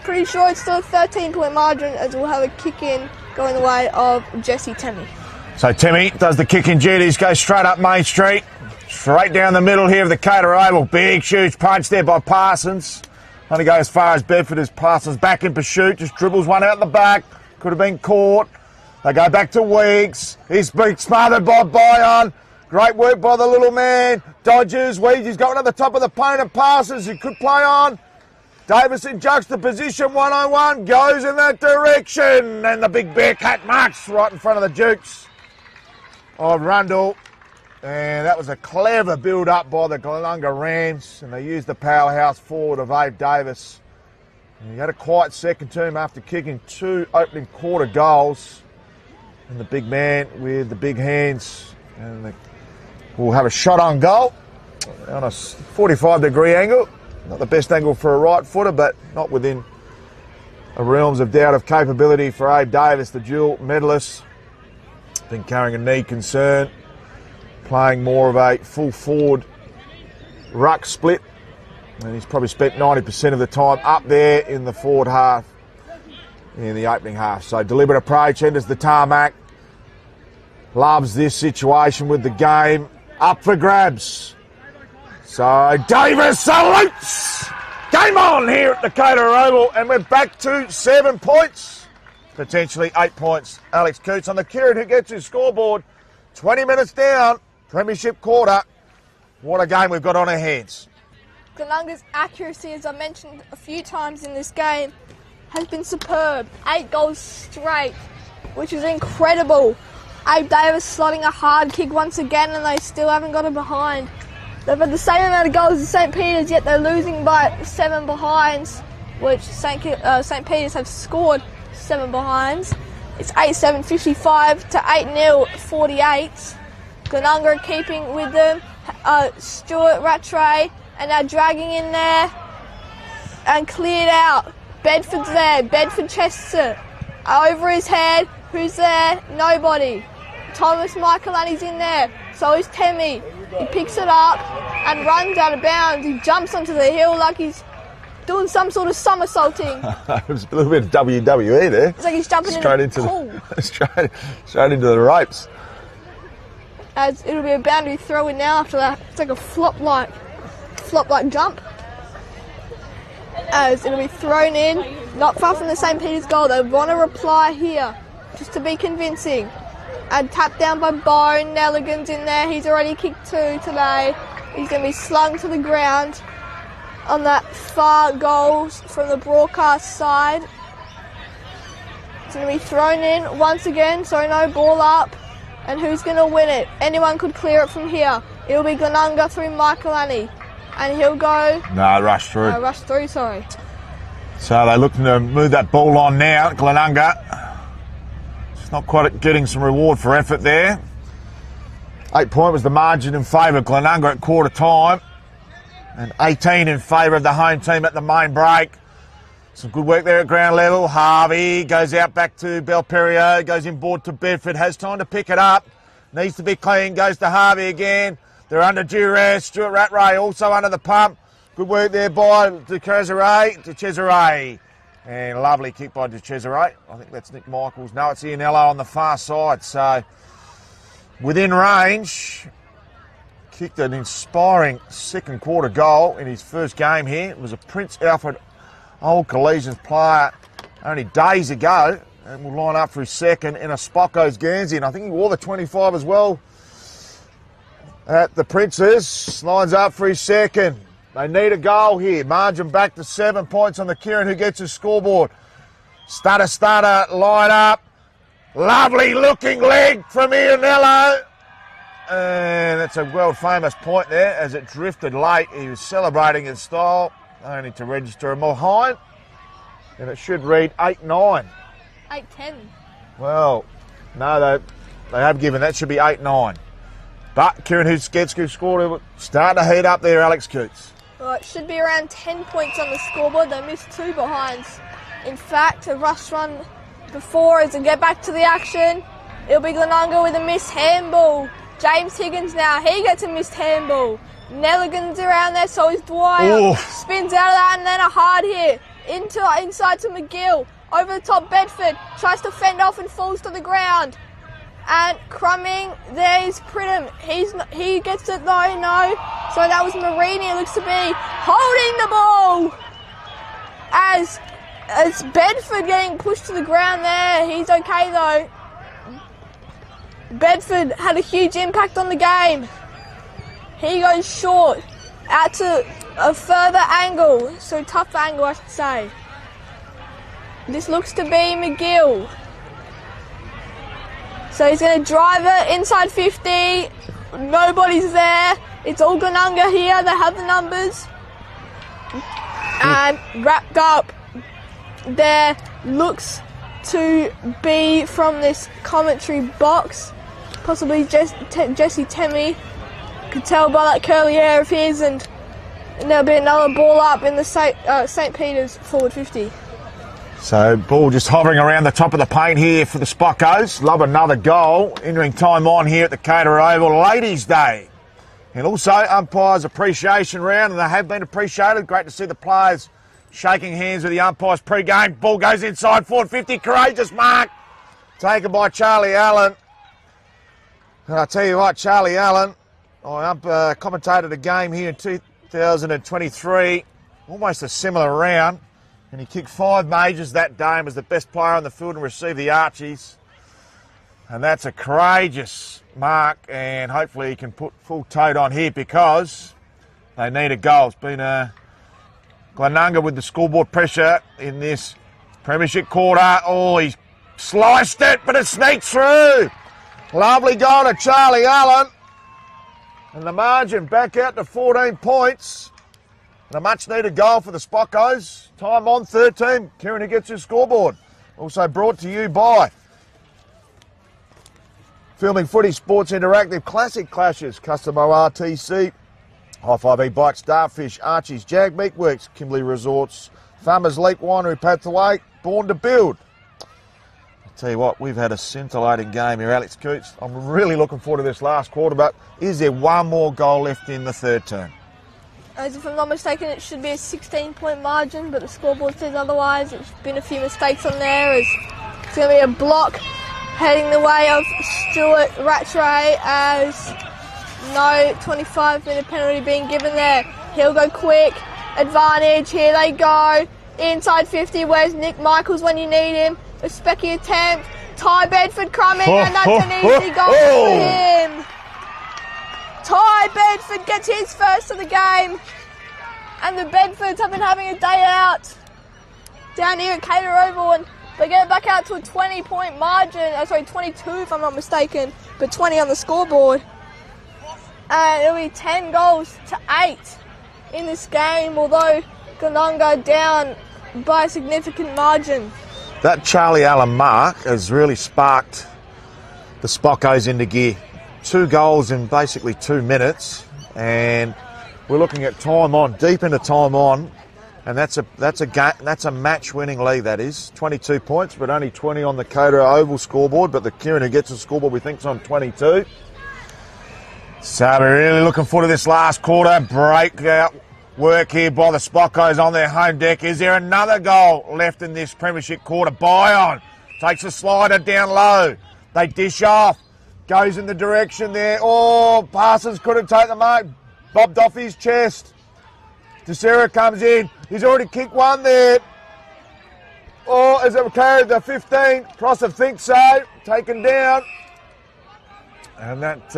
pretty sure it's still a 13-point margin, as we'll have a kick in going the way of Jesse Temmy. So Timmy does the kick in duties, goes straight up Main Street, straight down the middle here of the Cater Oval. Big, huge punch there by Parsons. Only go as far as Bedford as Parsons back in pursuit, just dribbles one out the back. Could have been caught. They go back to Weeks. He's been smothered by Bion. Great work by the little man. Dodges. Weeks, he's going to the top of the paint and passes. He could play on. Davis in juxtaposition, 101, goes in that direction. And the big Bearcat marks right in front of the Dukes of Rundle. And that was a clever build-up by the Glenunga Rams. And they used the powerhouse forward of Abe Davis. And he had a quiet second term after kicking 2 opening quarter goals. And the big man with the big hands. And we'll have a shot on goal on a 45-degree angle. Not the best angle for a right footer, but not within a realms of doubt of capability for Abe Davis, the dual medalist. Been carrying a knee concern, playing more of a full forward ruck split. And he's probably spent 90% of the time up there in the forward half, in the opening half. So deliberate approach, enters the tarmac. Loves this situation with the game. Up for grabs. So Davis salutes! Game on here at the Decatur Oval, and we're back to 7 points. Potentially 8 points. Alex Coots on the Kieran who gets his scoreboard. 20 minutes down, premiership quarter. What a game we've got on our hands. Glenunga's accuracy, as I mentioned a few times in this game, has been superb. 8 goals straight, which is incredible. Abe Davis slotting a hard kick once again, and they still haven't got it behind. They've had the same amount of goals as St. Peter's, yet they're losing by 7 behinds, which St. Peter's have scored 7 behinds. It's 8-7, 55 to 8-0, 48. Glenunga keeping with them. Stuart Rattray, and now dragging in there and cleared out. Bedford's there. Bedford Chester over his head. Who's there? Nobody. Thomas Michaelani's in there. So is Temi. He picks it up and runs out of bounds. He jumps onto the hill like he's doing some sort of somersaulting. It was a little bit of WWE there. It's like he's jumping straight into the pool. straight into the ropes. As it'll be a boundary throw in now after that. It's like a flop like jump. As it'll be thrown in, not far from the St. Peter's goal. They want to reply here, just to be convincing. And tapped down by Bone. Nelligan's in there. He's already kicked 2 today. He's going to be slung to the ground on that far goals from the broadcast side. It's going to be thrown in once again, so no ball up. And who's going to win it? Anyone could clear it from here. It'll be Glenunga through Michaelani. And he'll go... No, rush through. Rush through, sorry. So they're looking to move that ball on now, Glenunga. Just not quite getting some reward for effort there. 8 point was the margin in favour of Glenunga at quarter time. And 18 in favour of the home team at the main break. Some good work there at ground level. Harvey goes out back to Belperio, goes inboard to Bedford, has time to pick it up. Needs to be clean, goes to Harvey again. They're under duress. Stuart Rattray also under the pump. Good work there by De Cesare. And lovely kick by De Cesare. I think that's Nick Michaels. No, it's Ianello on the far side. So within range. Kicked an inspiring second quarter goal in his first game here. It was a Prince Alfred Old Collegians player only days ago. And will line up for his second in a Spocko's Guernsey. And I think he wore the 25 as well at the Princes. Lines up for his second. They need a goal here. Margin back to 7 points on the Kieran who gets his scoreboard. Stutter, line up. Lovely looking leg from Ianello. And that's a world famous point there as it drifted late. He was celebrating in style, only to register a behind. And it should read 8-9. 8-10. Well, no, they have given that. Should be 8-9. But Kieran Husketsky scored, starting to heat up there, Alex Coots. Well, it should be around 10 points on the scoreboard. They missed 2 behinds. In fact, a rush run before as they get back to the action. It'll be Glenunga with a missed handball. James Higgins now, he gets a missed handball. Nelligan's around there, so is Dwyer. Ooh. Spins out of that and then a hard hit. Inside to McGill. Over the top, Bedford tries to fend off and falls to the ground. And Crumming, there's Pridham. He gets it though, no. So that was Marini, it looks to be holding the ball. As Bedford getting pushed to the ground there. He's okay though. Bedford had a huge impact on the game. He goes short, out to a further angle, so tough angle I should say. This looks to be McGill. So he's going to drive it inside 50. Nobody's there. It's all Glenunga here. They have the numbers. And wrapped up there looks to be from this commentary box. Possibly Jesse Temmie. Could tell by that curly hair of his, and there'll be another ball up in the St. Peter's forward 50. So ball just hovering around the top of the paint here for the Spockos. Love another goal. Entering time on here at the Cater Oval Ladies' Day. And also umpires appreciation round, and they have been appreciated. Great to see the players shaking hands with the umpires pre-game. Ball goes inside, forward 50, courageous mark. Taken by Charlie Allen. And I tell you what, Charlie Allen, I commentated a game here in 2023, almost a similar round, and he kicked 5 majors that day and was the best player on the field and received the Archies. And that's a courageous mark, and hopefully he can put full tote on here because they need a goal. It's been Glenunga with the scoreboard pressure in this premiership quarter. Oh, he's sliced it, but it sneaks through. Lovely goal to Charlie Allen. And the margin back out to 14 points. And a much-needed goal for the Spockos. Time on 13. Kieran who gets his scoreboard. Also brought to you by Filming Footy Sports Interactive Classic Clashes, Custom ORTC, High-Five E-Bikes, Starfish, Archie's, Jag Meatworks, Kimberley Resorts, Farmers Leap Winery, Pathway, Born to Build. Tell you what, we've had a scintillating game here, Alex Coots. I'm really looking forward to this last quarter, but is there one more goal left in the third term? As if I'm not mistaken, it should be a 16-point margin, but the scoreboard says otherwise. There's been a few mistakes on there. It's going to be a block heading the way of Stuart Rattray as no 25-minute penalty being given there. He'll go quick. Advantage. Here they go. Inside 50. Where's Nick Michaels when you need him? A specky attempt. Ty Bedford coming, and that's an easy goal for him. Ty Bedford gets his first of the game. And the Bedfords have been having a day out down here at Cater Oval, and they get it back out to a 20-point margin. Sorry, 22 if I'm not mistaken, but 20 on the scoreboard. And it'll be 10 goals to 8 in this game, although Glenunga down by a significant margin. That Charlie Allen mark has really sparked the Spockos into gear. 2 goals in basically 2 minutes, and we're looking at time on, deep into time on, and that's a match-winning lead. That is 22 points, but only 20 on the Cater Oval scoreboard. But the Kieran who gets the scoreboard, we think, is on 22. So we're really looking forward to this last quarter. Breakout work here by the Spockos on their home deck. Is there another goal left in this premiership quarter? Bion takes a slider down low. They dish off. Goes in the direction there. Oh, Parsons couldn't take the mark. Bobbed off his chest. Tessera comes in. He's already kicked one there. Oh, is it carried the 15? Prosser thinks so. Taken down. And that's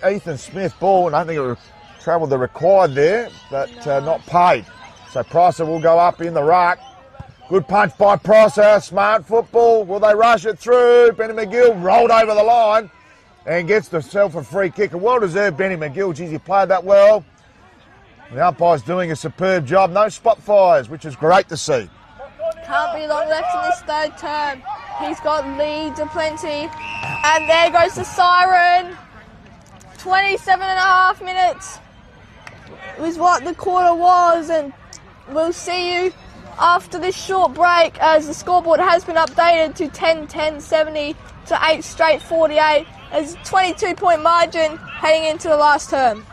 Ethan Smith ball, and I think it travelled the required there, but not paid. So Prosser will go up in the ruck. Good punch by Prosser, smart football. Will they rush it through? Benny McGill rolled over the line and gets himself a free kick. A well-deserved Benny McGill. Geez, he played that well. The umpire's doing a superb job. No spot fires, which is great to see. Can't be long left in this third term. He's got leads aplenty. And there goes the siren. 27.5 minutes was what the quarter was, and we'll see you after this short break as the scoreboard has been updated to 10-10-70 to 8 straight 48 as a 22-point margin heading into the last term.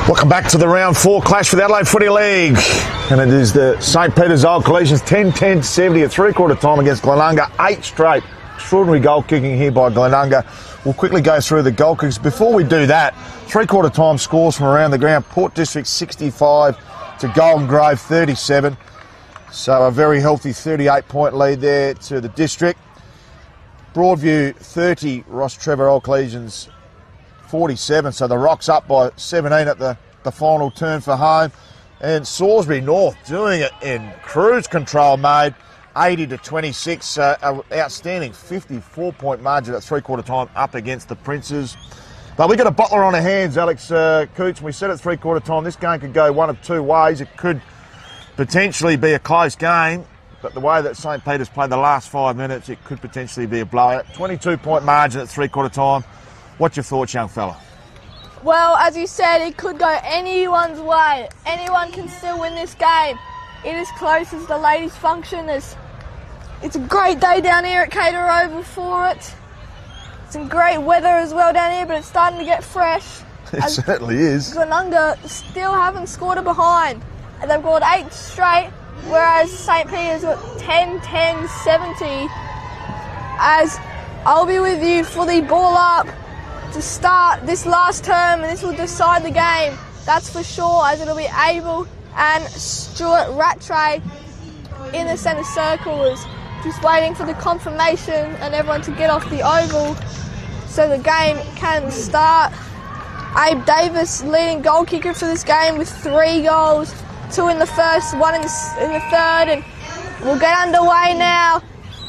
Welcome back to the round 4 clash for the Adelaide Footy League. And it is the St Peter's Old Collegians 10-10-70 at three-quarter time against Glenunga. 8 straight. Extraordinary goal kicking here by Glenunga. We'll quickly go through the goal kicks. Before we do that, three-quarter time scores from around the ground. Port District 65 to Golden Grove 37. So a very healthy 38-point lead there to the district. Broadview 30, Ross Trevor Old Collegians 47, so the Rocks up by 17 at the final turn for home. And Salisbury North doing it in cruise control mode, 80-26, outstanding 54-point margin at three-quarter time up against the Princes. But we've got a bottler on our hands, Alex Coots, and we said at three-quarter time this game could go one of two ways. It could potentially be a close game, but the way that St Peter's played the last 5 minutes, it could potentially be a blowout. 22-point margin at three-quarter time. What's your thoughts, young fella? Well, as you said, it could go anyone's way. Anyone can still win this game. It is close as the ladies' function. It's a great day down here at Cater Oval for it. It's some great weather as well down here, but it's starting to get fresh. It certainly is. Glenunga still haven't scored a behind. And they've got 8 straight, whereas St Peter's got 10-10-70. As I'll be with you for the ball up to start this last term, and this will decide the game, that's for sure, as it'll be Abel and Stuart Rattray in the centre circles, just waiting for the confirmation and everyone to get off the oval so the game can start. Abe Davis leading goal kicker for this game with 3 goals, 2 in the first, 1 in the third, and we'll get underway now.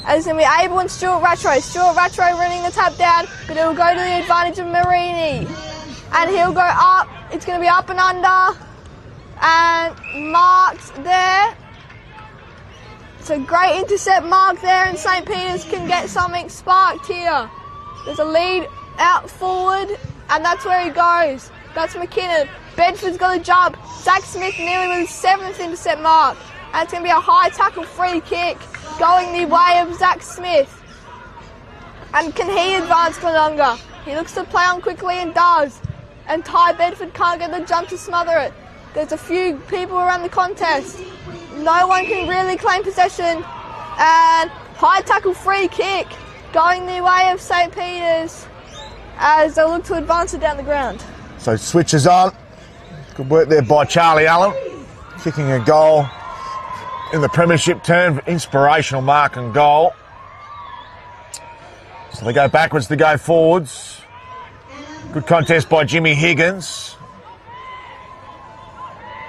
It's going to be Abel and Stuart Rattray. Stuart Rattray running the tap down, but it'll go to the advantage of Marini. And he'll go up. It's going to be up and under. And marked there. It's a great intercept mark there, and St Peter's can get something sparked here. There's a lead out forward, and that's where he goes. That's McKinnon. Bedford's got a jump. Zach Smith nearly with his 7th intercept mark. And it's going to be a high tackle free kick going the way of Zach Smith. And can he advance Glenunga? He looks to play on quickly and does. And Ty Bedford can't get the jump to smother it. There's a few people around the contest. No one can really claim possession. And high tackle free kick going the way of St Peter's as they look to advance it down the ground. So switches on. Good work there by Charlie Allen. Kicking a goal in the premiership term, inspirational mark and goal. So they go backwards to go forwards. Good contest by Jimmy Higgins.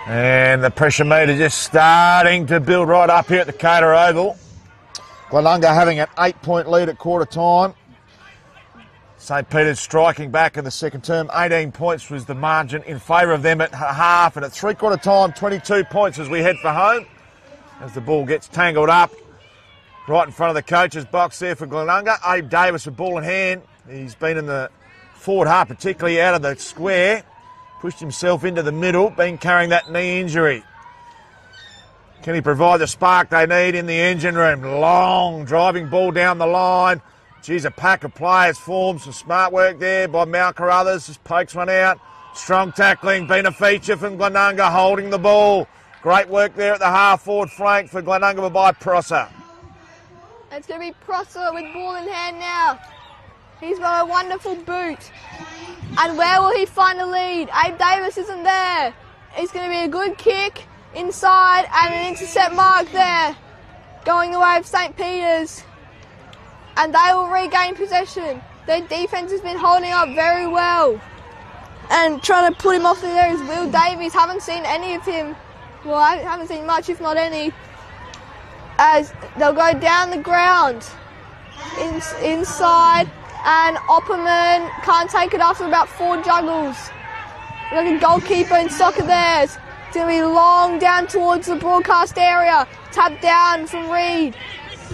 And the pressure meter just starting to build right up here at the Cater Oval. Glenunga having an 8-point lead at quarter time. St Peter's striking back in the second term. 18 points was the margin in favour of them at half, and at three-quarter time, 22 points as we head for home. As the ball gets tangled up right in front of the coach's box there for Glenunga. Abe Davis with ball in hand. He's been in the forward half, particularly out of the square. Pushed himself into the middle, been carrying that knee injury. Can he provide the spark they need in the engine room? Long driving ball down the line. Geez, a pack of players formed. Some smart work there by Mal Carruthers. Just pokes one out. Strong tackling, been a feature from Glenunga holding the ball. Great work there at the half-forward flank for Glenunga by Prosser. It's going to be Prosser with ball in hand now. He's got a wonderful boot. And where will he find the lead? Abe Davis isn't there. It's going to be a good kick inside and an intercept mark there. Going the way of St Peter's. And they will regain possession. Their defence has been holding up very well. And trying to put him off there is Will Davies. Haven't seen any of him. Well, I haven't seen much, if not any, as they'll go down the ground inside, and Opperman can't take it after about 4 juggles. Like a goalkeeper in soccer there. It's going to be long down towards the broadcast area. Tap down from Reed.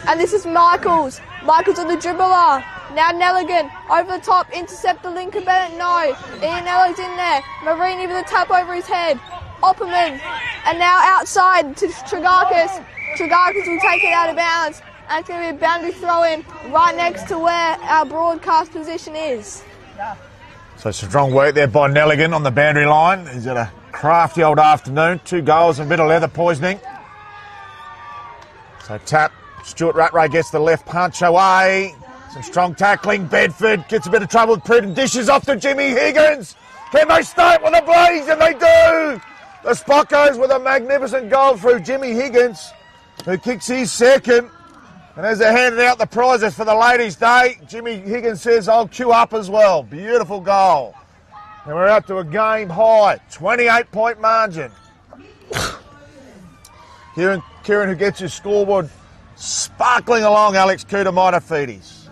And this is Michaels. Michaels on the dribbler. Now Nelligan over the top, intercept the Lincoln Bennett. No, Ian Nello's in there. Marini with a tap over his head. Opperman, and now outside to Trigakis. Trigakis will take it out of bounds, and it's going to be a boundary throw in right next to where our broadcast position is. So strong work there by Nelligan on the boundary line. He's had a crafty old afternoon. 2 goals and a bit of leather poisoning. So tap. Stuart Rattray gets the left punch away. Some strong tackling. Bedford gets a bit of trouble with Pruden. Dishes off to Jimmy Higgins. Can they start with a blaze? And they do! The Spockos with a magnificent goal through Jimmy Higgins, who kicks his second. And as they're handing out the prizes for the ladies' day, Jimmy Higgins says, I'll queue up as well. Beautiful goal. And we're up to a game high, 28-point margin. Kieran, who gets his scoreboard, sparkling along Alex Kutamita-Fedes.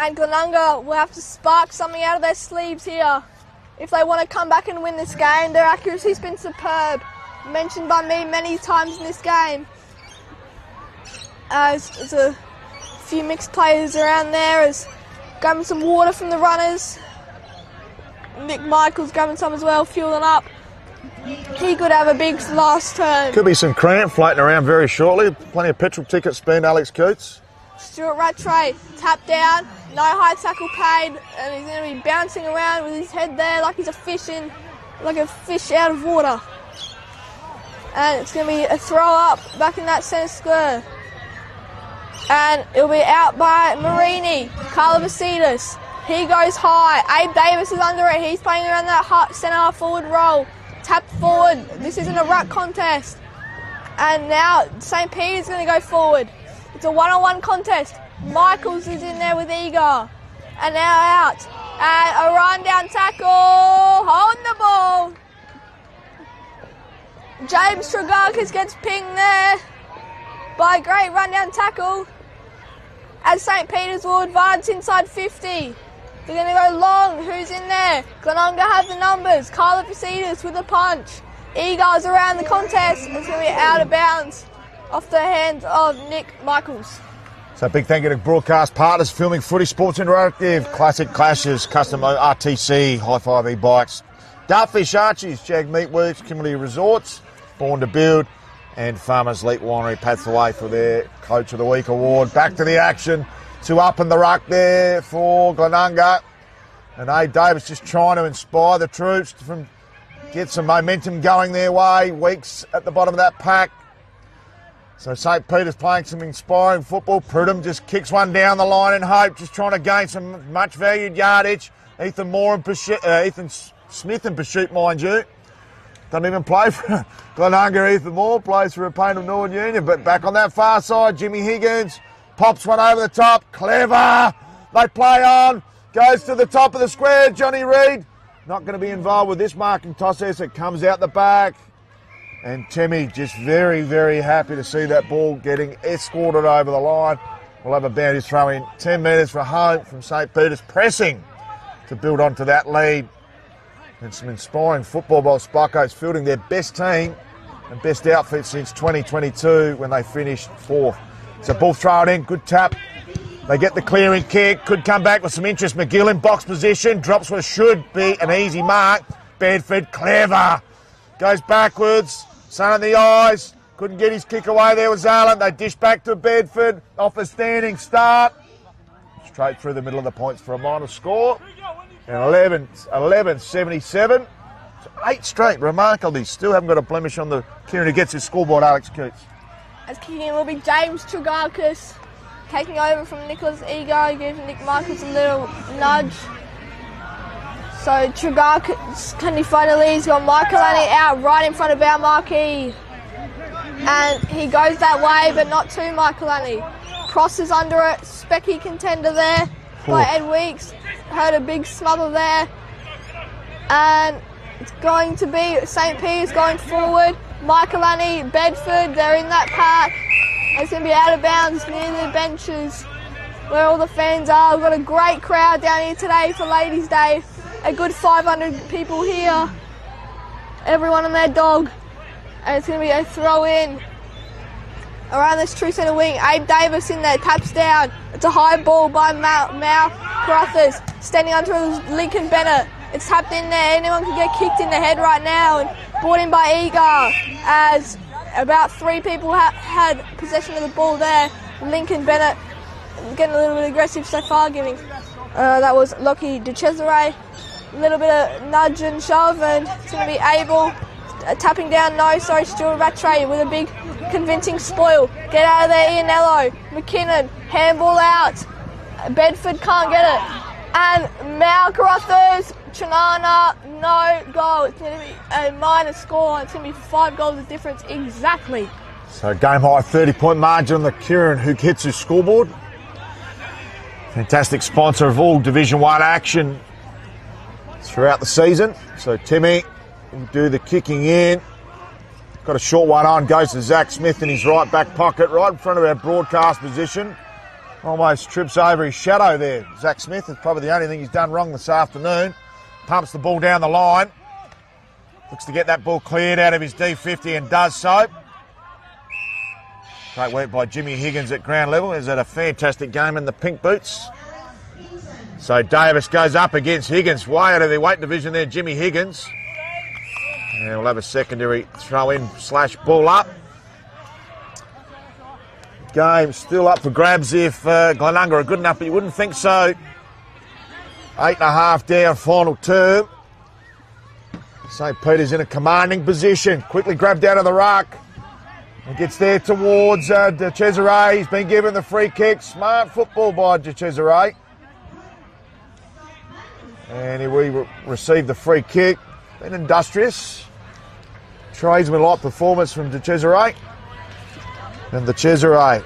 And Glenunga will have to spark something out of their sleeves here if they want to come back and win this game. Their accuracy's been superb, mentioned by me many times in this game. There's a few mixed players around there. There's grabbing some water from the runners. Nick Michaels grabbing some as well, fueling up. He could have a big last turn. Could be some cramp floating around very shortly. Plenty of petrol tickets spent, Alex Cootes. Stuart Rattray, tap down, no high tackle paid, and he's going to be bouncing around with his head there like he's like a fish out of water. And it's going to be a throw up back in that centre square. And it'll be out by Marini. Carla Vasitas, he goes high. Abe Davis is under it. He's playing around that centre half forward role. Tap forward. This isn't a ruck contest. And now St. Peter's going to go forward. It's a one-on-one contest. Michaels is in there with Eager. And now out. And a run-down tackle. Holding the ball. James Tragakis gets pinged there by a great run-down tackle. As St. Peter's will advance inside 50. They're going to go long. Who's in there? Glenunga have the numbers. Carla Vasitas with a punch. Eagles around the contest. It's going to be out of bounds off the hands of Nick Michaels. So big thank you to broadcast partners, Filming Footy, Sports Interactive, Classic Clashes, Custom RTC, High 5 E-Bikes, Dartfish Archies, Jag Meatworks, Kimberley Resorts, Born to Build, and Farmers Leap Winery pads the way for their Coach of the Week award. Back to the action, to up in the ruck there for Glenunga. And Abe Davis just trying to inspire the troops to get some momentum going their way. Weeks at the bottom of that pack. So St. Peter's playing some inspiring football. Prudham just kicks one down the line in hope, just trying to gain some much valued yardage. Ethan Smith in pursuit, mind you. Doesn't even play for Glenunga. Ethan Moore plays for a Payneham Norwood Union. But back on that far side, Jimmy Higgins pops one over the top. Clever. They play on. Goes to the top of the square. Johnny Reid not going to be involved with this marking toss as it comes out the back. And Timmy just very, very happy to see that ball getting escorted over the line. We'll have a boundary throw in 10 metres for home from St. Peter's, pressing to build onto that lead. And some inspiring football by Spockos, fielding their best team and best outfit since 2022 when they finished 4th. So ball thrown in, good tap. They get the clearing kick, could come back with some interest. McGill in box position, drops what should be an easy mark. Bedford, clever. Goes backwards, sun in the eyes. Couldn't get his kick away there with Zalen. They dish back to Bedford off a standing start. Straight through the middle of the points for a minor score. And 11-77. 8 straight, remarkably. Still haven't got a blemish on the Kieran who gets his scoreboard, Alex Cootes. As kicking in will be James Tragakis, taking over from Nicholas Ego, giving Nick Michaels a little nudge. So Tragakis, can he find a lead? He's got Michaelani out right in front of our marquee. And he goes that way, but not to Michaelani. Cross is under it, specky contender there by Ed Weeks. Heard a big smother there. And it's going to be St. Peter's going forward. Michaelani, Bedford, they're in that pack. It's going to be out of bounds near the benches where all the fans are. We've got a great crowd down here today for Ladies' Day. A good 500 people here. Everyone and their dog. And it's going to be a throw in around this true centre wing. Abe Davis in there, taps down. It's a high ball by Mal Carruthers, standing under Lincoln Bennett. It's tapped in there. Anyone can get kicked in the head right now. And brought in by Eager as about 3 people had possession of the ball there. Lincoln Bennett getting a little bit aggressive so far, giving that was Lockie DeCesare. little bit of nudge and shove, and it's going to be able, tapping down, Stuart Rattray with a big convincing spoil. Get out of there, Ianello. McKinnon, handball out. Bedford can't get it. And Mal Carruthers, Chinana, no goal. It's going to be a minor score. It's going to be 5 goals of difference exactly. So game high 30-point margin on the Kieran Hukitsu scoreboard. Fantastic sponsor of all Division 1 action throughout the season. So Timmy will do the kicking in. Got a short one on, goes to Zach Smith in his right back pocket, right in front of our broadcast position. Almost trips over his shadow there. Zach Smith is probably the only thing he's done wrong this afternoon. Pumps the ball down the line. Looks to get that ball cleared out of his D50 and does so. Great work by Jimmy Higgins at ground level. He's had a fantastic game in the pink boots. So Davis goes up against Higgins. Way out of the weight division there, Jimmy Higgins. And we'll have a secondary throw in / ball up. Game still up for grabs if Glenunga are good enough, but you wouldn't think so. 8.5 down, final term. St. Peter's in a commanding position. Quickly grabbed out of the ruck. And gets there towards De Cesare. He's been given the free kick. Smart football by De Cesare. And he received the free kick. Been industrious. Tradesman-like performance from De Cesare. And De Cesare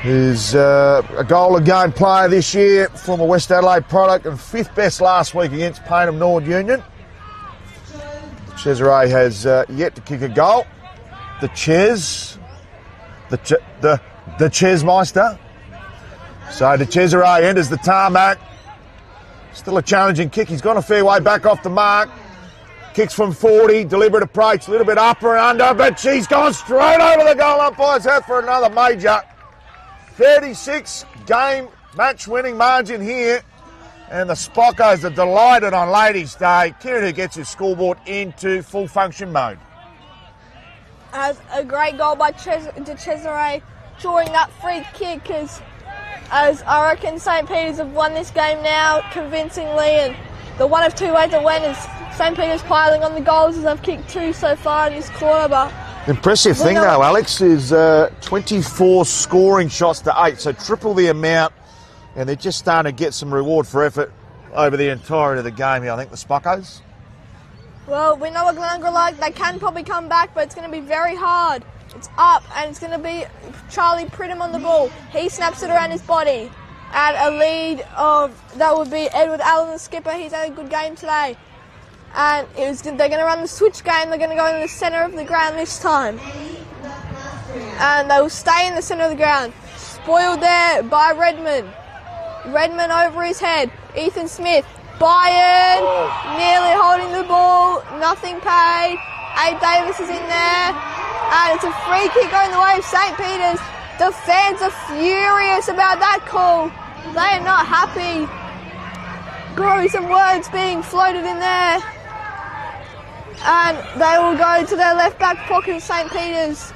is a goal-a-game player this year, former West Adelaide product, and 5th best last week against Payneham Nord Union. De Cesare has yet to kick a goal. The Chesmeister. So De Cesare enters the tarmac. Still a challenging kick. He's gone a fair way back off the mark. Kicks from 40, deliberate approach, a little bit up or under, but she's gone straight over the goal umpire's head for another major. 36 game match-winning margin here, and the Spockos are delighted on Ladies' Day. Kieran who gets his scoreboard into full function mode. As a great goal by De Cesare, drawing that free kick, as I reckon St. Peter's have won this game now convincingly, and the one of 2 ways it went is St. Peter's piling on the goals, as they've kicked 2 so far in this quarter. But impressive thing though, Alex, is 24 scoring shots to 8, so triple the amount, and they're just starting to get some reward for effort over the entirety of the game here, I think, the Spockos. Well, we know what Glenunga are like. They can probably come back, but it's going to be very hard. It's up, and it's going to be Charlie Pridham on the ball. He snaps it around his body. And a lead of, that would be Edward Allen, the skipper. He's had a good game today. And they're going to run the switch game. They're going to go in the centre of the ground this time. And they will stay in the centre of the ground. Spoiled there by Redmond. Redmond over his head. Ethan Smith. Bayern nearly holding the ball. Nothing paid. Abe Davis is in there. And it's a free kick going the way of St. Peter's. The fans are furious about that call. They are not happy. Some words being floated in there. And they will go to their left back pocket of St. Peter's.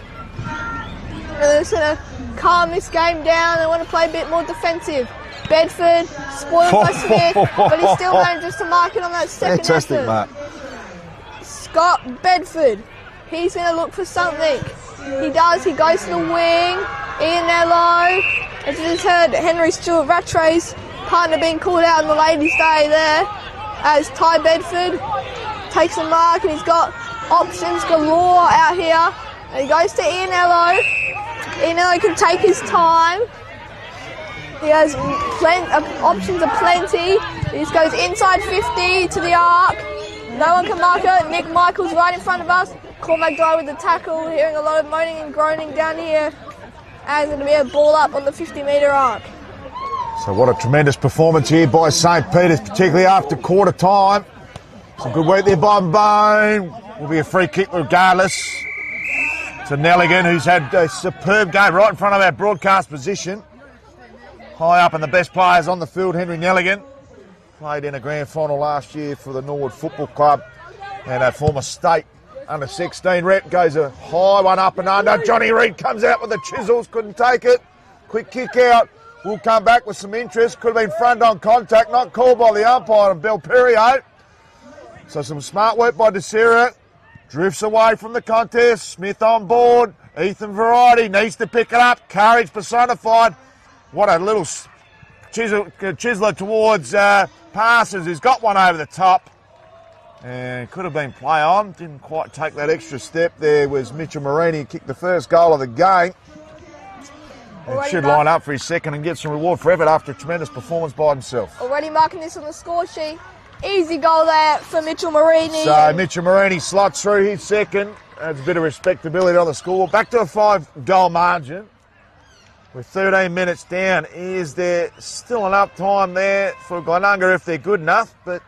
They're just going to calm this game down. They want to play a bit more defensive. Bedford, spoiled by Smith, but he still manages to mark it on that second Fantastic, effort. Matt. Scott Bedford, he's going to look for something. He does, he goes to the wing. Ianello, as you just heard, Henry Stewart Rattray's partner being called out on the Ladies' Day there, as Ty Bedford takes the mark, and he's got options galore out here. And he goes to Ianello. Ianello can take his time. He has options are plenty. He just goes inside 50 to the arc. No one can mark it. Nick Michaels right in front of us. Cormac Dry with the tackle. Hearing a lot of moaning and groaning down here. And there's going to be a ball up on the 50-metre arc. So what a tremendous performance here by St. Peter's, particularly after quarter time. Some good work there by Bone. Will be a free kick regardless. To Nelligan, who's had a superb game right in front of our broadcast position. High up and the best players on the field, Henry Nelligan. Played in a grand final last year for the Norwood Football Club. And a former state under 16 rep, goes a high one up and under. Johnny Reid comes out with the chisels, couldn't take it. Quick kick out. will come back with some interest. Could have been front-on contact, not called by the umpire on Belperio. So some smart work by Desira. Drifts away from the contest. Smith on board. Ethan Variety needs to pick it up. Courage personified. What a little chiseler towards passes. He's got one over the top. And could have been play on. Didn't quite take that extra step. There was Mitchell Marini, kicked the first goal of the game. And should line up for his second and get some reward for effort after a tremendous performance by himself. Already marking this on the score sheet. Easy goal there for Mitchell Marini. So Mitchell Marini slots through his second. Adds a bit of respectability on the score. Back to a 5-goal margin. With 13 minutes down. Is there still enough time there for Glenunga if they're good enough? But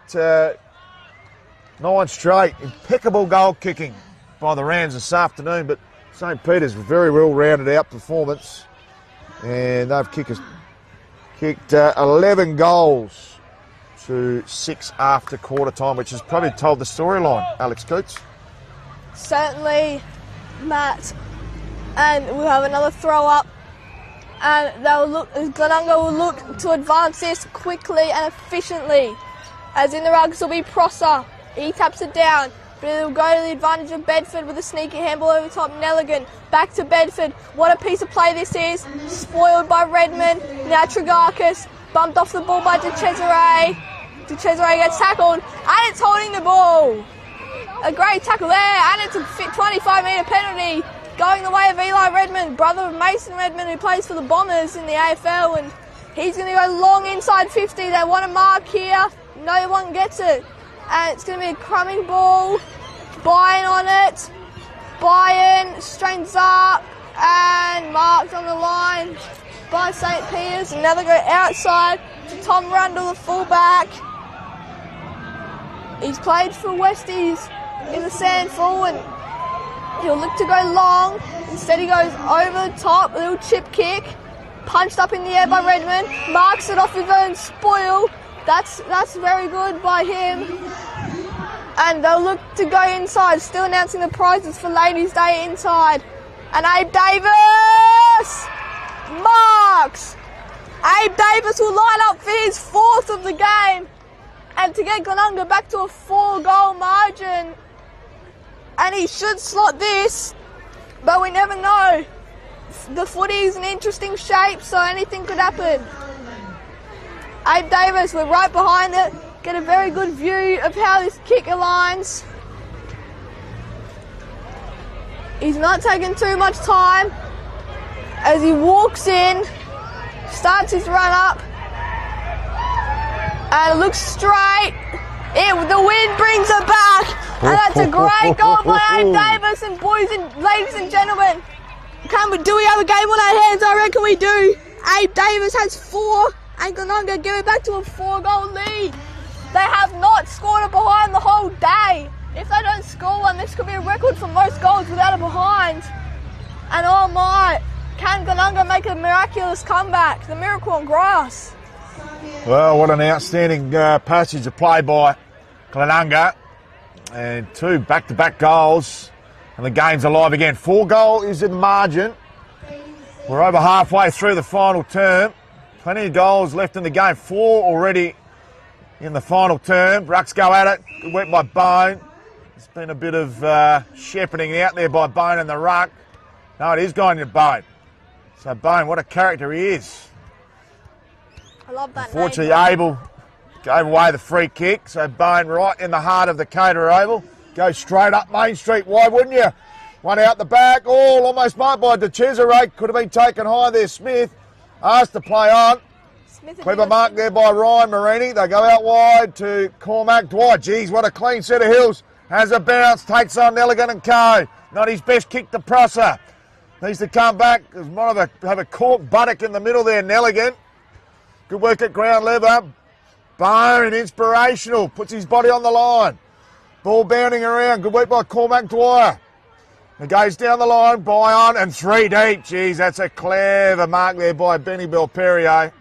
9 straight. Impeccable goal kicking by the Rams this afternoon. But St. Peter's very well rounded out performance. And they've kicked 11 goals to 6 after quarter time, which has probably told the storyline, Alex Coates. Certainly, Matt. And we'll have another throw up. And Glenunga will look to advance this quickly and efficiently. As in the rugs will be Prosser. He taps it down. But it'll go to the advantage of Bedford with a sneaky handball over the top. Nelligan back to Bedford. What a piece of play this is. Spoiled by Redmond. Now Trigakis bumped off the ball by De Cesare. De Cesare gets tackled and it's holding the ball. A great tackle there and it's a 25-metre penalty going the way of Eli Redmond, brother of Mason Redmond, who plays for the Bombers in the AFL, and he's going to go long inside 50. They want to mark here. No one gets it. And it's going to be a crumbing ball. Bayern on it. Bayern straightens up and marked on the line by St. Peter's. And now they go outside to Tom Rundle, the fullback. He's played for Westies in the Sandful and he'll look to go long. Instead he goes over the top, a little chip kick. Punched up in the air by Redmond. Marks it off his own spoil. That's very good by him. And they'll look to go inside, still announcing the prizes for Ladies' Day inside. And Abe Davis marks. Abe Davis will line up for his 4th of the game. And to get Glenunga back to a 4-goal margin. And he should slot this, but we never know. The footy is in interesting shape, so anything could happen. Abe Davis, we're right behind it. Get a very good view of how this kick aligns. He's not taking too much time as he walks in, starts his run up, and looks straight. The wind brings it back, and that's a great goal by Abe Davis. And boys and ladies and gentlemen, do we have a game on our hands? I reckon we do. Abe Davis has 4, and Glenunga give it back to a 4-goal lead. They have not scored a behind the whole day. If they don't score one, this could be a record for most goals without a behind. And oh my, can Glenunga make a miraculous comeback? The miracle on grass. Well, what an outstanding passage of play by Glenunga. And 2 back-to-back goals. And the game's alive again. 4 goal is in the margin. We're over halfway through the final term. Plenty of goals left in the game. 4 already in the final term. Rucks go at it. Good work by Bone. There's been a bit of shepherding out there by Bone and the ruck. No, it is going to Bone. So Bone, what a character he is. I love that. Unfortunately, Abel gave away the free kick. So Bone right in the heart of the Caterer Oval. Goes straight up Main Street. Why wouldn't you? One out the back. All almost marked by De Cesare. Could have been taken high there. Smith asked to play on. Clever mark there by Ryan Marini. They go out wide to Cormac Dwight. Geez, what a clean set of hills. Has a bounce, takes on Nelligan and Co. Not his best kick to Prosser. Needs to come back. There's more of have a caught buttock in the middle there, Nelligan. Good work at ground level. Bone, inspirational. Puts his body on the line. Ball bounding around. Good work by Cormac Dwyer. It goes down the line, Bayern, and 3 deep. Geez, that's a clever mark there by Benny Belperio,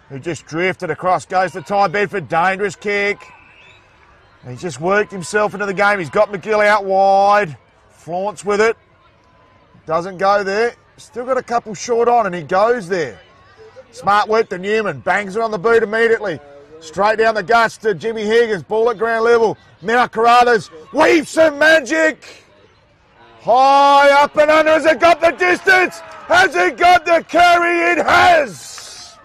who just drifted across. Goes for Ty Bedford. Dangerous kick. He's just worked himself into the game. He's got McGill out wide. Flaunts with it. Doesn't go there. Still got a couple short on, and he goes there. Smart work to Newman. Bangs it on the boot immediately. Straight down the guts to Jimmy Higgins. Ball at ground level. Now Carruthers weaves some magic. High up and under. Has it got the distance? Has it got the carry? It has.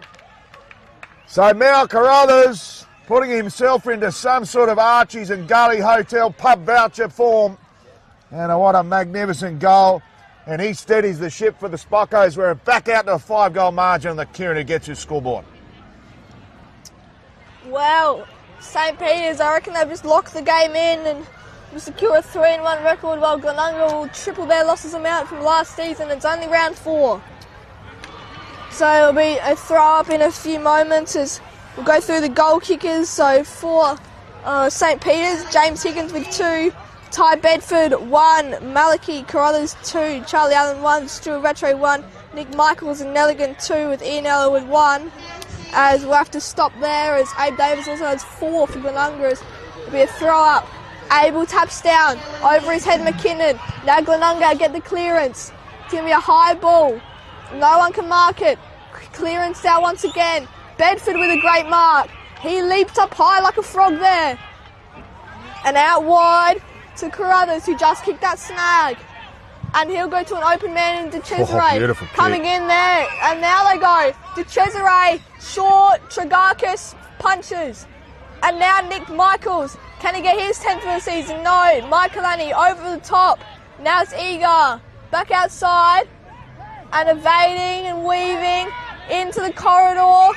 So Mal Carruthers putting himself into some sort of Archie's and Gully Hotel pub voucher form. And what a magnificent goal. And he steadies the ship for the Spockos. We're back out to a 5-goal margin on the Kieran who gets his scoreboard. Well, St. Peter's, I reckon they've just locked the game in and will secure a 3-1 record, while Glenunga will triple their losses amount from last season. It's only round 4. So it'll be a throw-up in a few moments as we'll go through the goal kickers. So for St. Peter's, James Higgins with 2, Ty Bedford 1, Malachy Carruthers 2, Charlie Allen 1, Stuart Rattray 1, Nick Michaels and Nelligan 2 with Ian Ella with 1. As we'll have to stop there as Abe Davis also has 4 for Glenunga. It'll be a throw-up. Abel taps down, over his head McKinnon. Now Glenunga get the clearance. It's going to be a high ball. No one can mark it. Clearance out once again. Bedford with a great mark. He leaps up high like a frog there. And out wide to Carruthers, who just kicked that snag. And he'll go to an open man in De Cesare. Beautiful coming kick. in there. And now they go. De Cesare, short, Tregarkis punches. And now Nick Michaels. Can he get his 10th for the season? No. Michaelani over the top. Now it's Eager. Back outside. And evading and weaving into the corridor.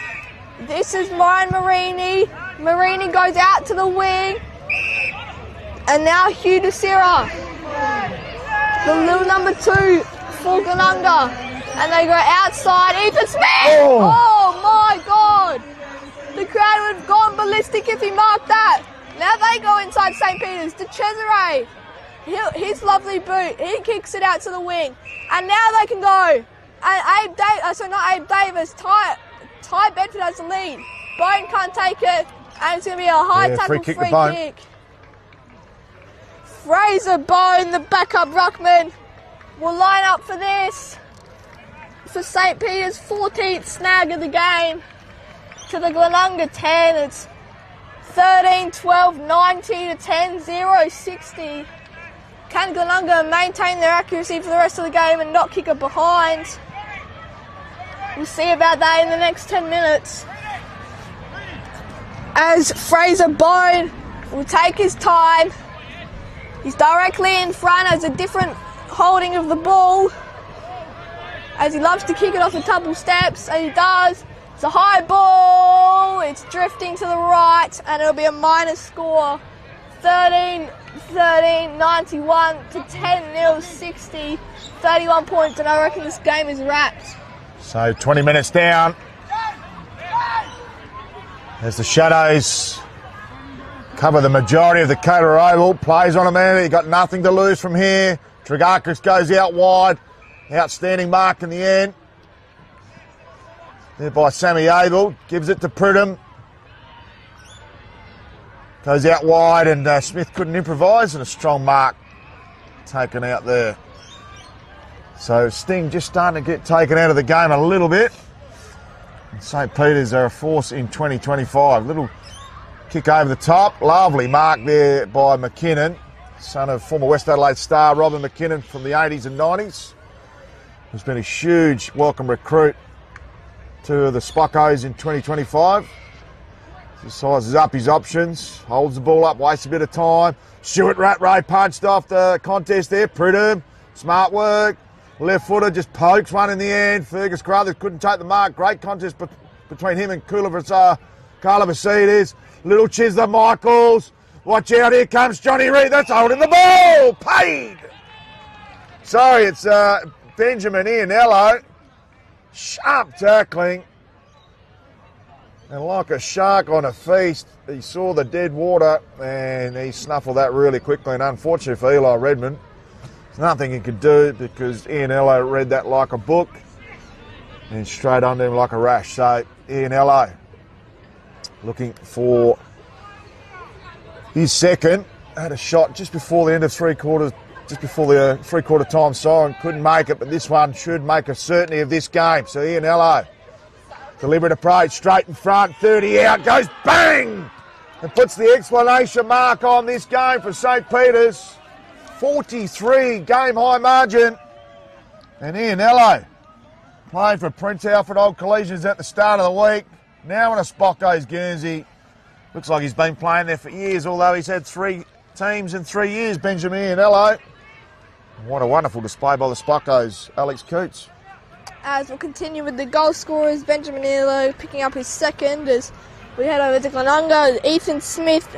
This is Ryan Marini. Marini goes out to the wing. And now Hugh DeSera. The little number 2 for Glenunga. And they go outside. Ethan Smith! Oh my God! The crowd would have gone ballistic if he marked that. Now they go inside St. Peter's. De Cesare. His lovely boot. He kicks it out to the wing. And now they can go. And Abe Davis. Ty Bedford has the lead. Bone can't take it. And it's going to be a high tackle free kick. Fraser Bone, the backup ruckman, will line up for this. For St. Peter's 14th snag of the game. To the Glenunga 10. It's 13, 12, 90 to 10, 0, 60. Can Glenunga maintain their accuracy for the rest of the game and not kick it behind? We'll see about that in the next 10 minutes. As Fraser Bone will take his time. He's directly in front as a different holding of the ball. As he loves to kick it off the double steps, and he does. It's a high ball. It's drifting to the right, and it'll be a minus score. 13, 91 to 10-0, 60. 31 points, and I reckon this game is wrapped. So 20 minutes down. As the Shadows cover the majority of the Cater Oval. Plays on a man. He got nothing to lose from here. Tregarkis goes out wide. Outstanding mark in the end. There by Sammy Abel. Gives it to Pridham. Goes out wide and Smith couldn't improvise, and a strong mark taken out there. So Sting just starting to get taken out of the game a little bit. And St. Peter's are a force in 2025. Little kick over the top. Lovely mark there by McKinnon, son of former West Adelaide star Robin McKinnon from the 80s and 90s. Who's been a huge welcome recruit to the Spockos in 2025. He sizes up his options, holds the ball up, wastes a bit of time. Stuart Rattray punched off the contest there. Pridham, smart work. Left footer just pokes one in the end. Fergus Carruthers couldn't take the mark. Great contest between him and Karlovasides. Little Chisler Michaels. Watch out, here comes Johnny Reid. That's holding the ball. Paid. Sorry, it's Benjamin Ianello. Sharp tackling. And like a shark on a feast, he saw the dead water and he snuffled that really quickly. And unfortunately for Eli Redmond, there's nothing he could do because Ianello read that like a book and straight under him like a rash. So Ianello looking for his second. Had a shot just before the end of three quarters, just before the three-quarter time siren. Couldn't make it, but this one should make a certainty of this game. So Ianello Deliberate approach, straight in front, 30 out, goes bang! And puts the exclamation mark on this game for St. Peter's. 43 game high margin. And Ianello playing for Prince Alfred Old Collegians at the start of the week. Now in a Spocko's Guernsey. Looks like he's been playing there for years, although he's had 3 teams in 3 years, Benjamin Ianello. What a wonderful display by the Spockos, Alex Coots. As we'll continue with the goal scorers, Benjamin Ianello picking up his second as we head over to Glenunga. Ethan Smith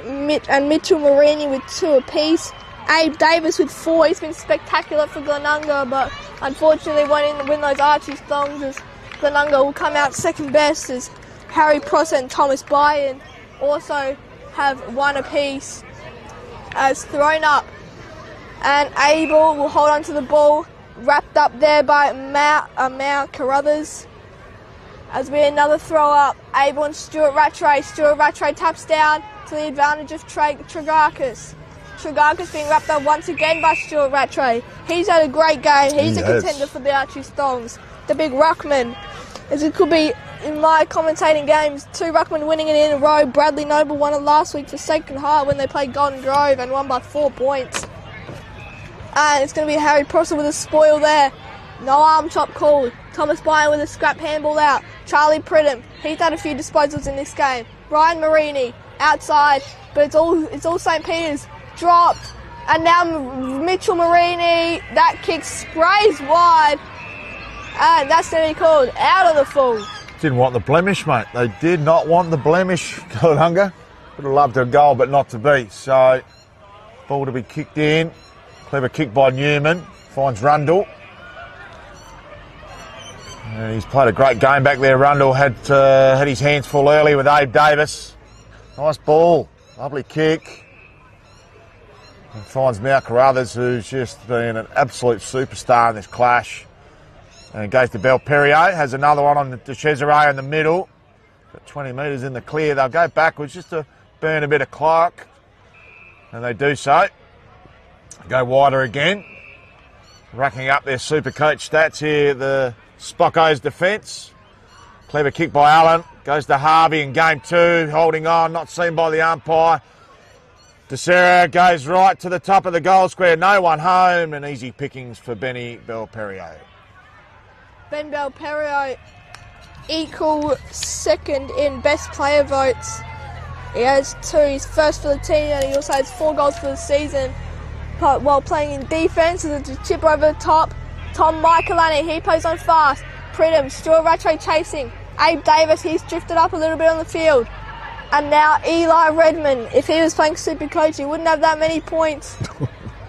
and Mitchell Marini with 2 apiece. Abe Davis with 4. He's been spectacular for Glenunga, but unfortunately won't win those Archie's thongs as Glenunga will come out second best as Harry Prosser and Thomas Byron also have 1 apiece. As thrown up, and Abel will hold on to the ball, wrapped up there by Mount Carruthers. As we another throw up, Abel and Stuart Rattray. Stuart Rattray taps down to the advantage of Tregarkis. Tregarkis being wrapped up once again by Stuart Rattray. He's had a great game. He's a contender for the Archie's thongs. The big ruckman. As it could be, in my commentating games, 2 ruckmen winning it in a row. Bradley Noble won it last week for Sacred Heart when they played Golden Grove and won by 4 points. And it's going to be Harry Prosser with a spoil there. No arm chop called. Thomas Byron with a scrap handball out. Charlie Pridham, he's had a few disposals in this game. Ryan Marini outside, but it's all St. Peter's. Dropped, and now Mitchell Marini, that kick sprays wide, and that's going to be called out of the full. Didn't want the blemish, mate. They did not want the blemish, Glenunga. Would have loved a goal, but not to be. So, ball to be kicked in. Clever kick by Newman. Finds Rundle. And he's played a great game back there. Rundle had his hands full early with Abe Davis. Nice ball. Lovely kick. And finds Mount Carruthers, who's just been an absolute superstar in this clash. And goes to Belperio, has another one on the Cesare in the middle. Got 20 metres in the clear. They'll go backwards just to burn a bit of clock. And they do so. Go wider again. Racking up their super coach stats here, the Spocko's defence. Clever kick by Allen. Goes to Harvey in game 2, holding on, not seen by the umpire. DeSera goes right to the top of the goal square, no one home, and easy pickings for Benny Belperio. Ben Belperio equal second in best player votes. He has 2, he's first for the team, and he also has 4 goals for the season. But while playing in defence, there's a chip over the top. Tom Michelani, he plays on fast. Pridham, Stuart Rattray chasing. Abe Davis, he's drifted up a little bit on the field. And now Eli Redmond, if he was playing super coach, he wouldn't have that many points.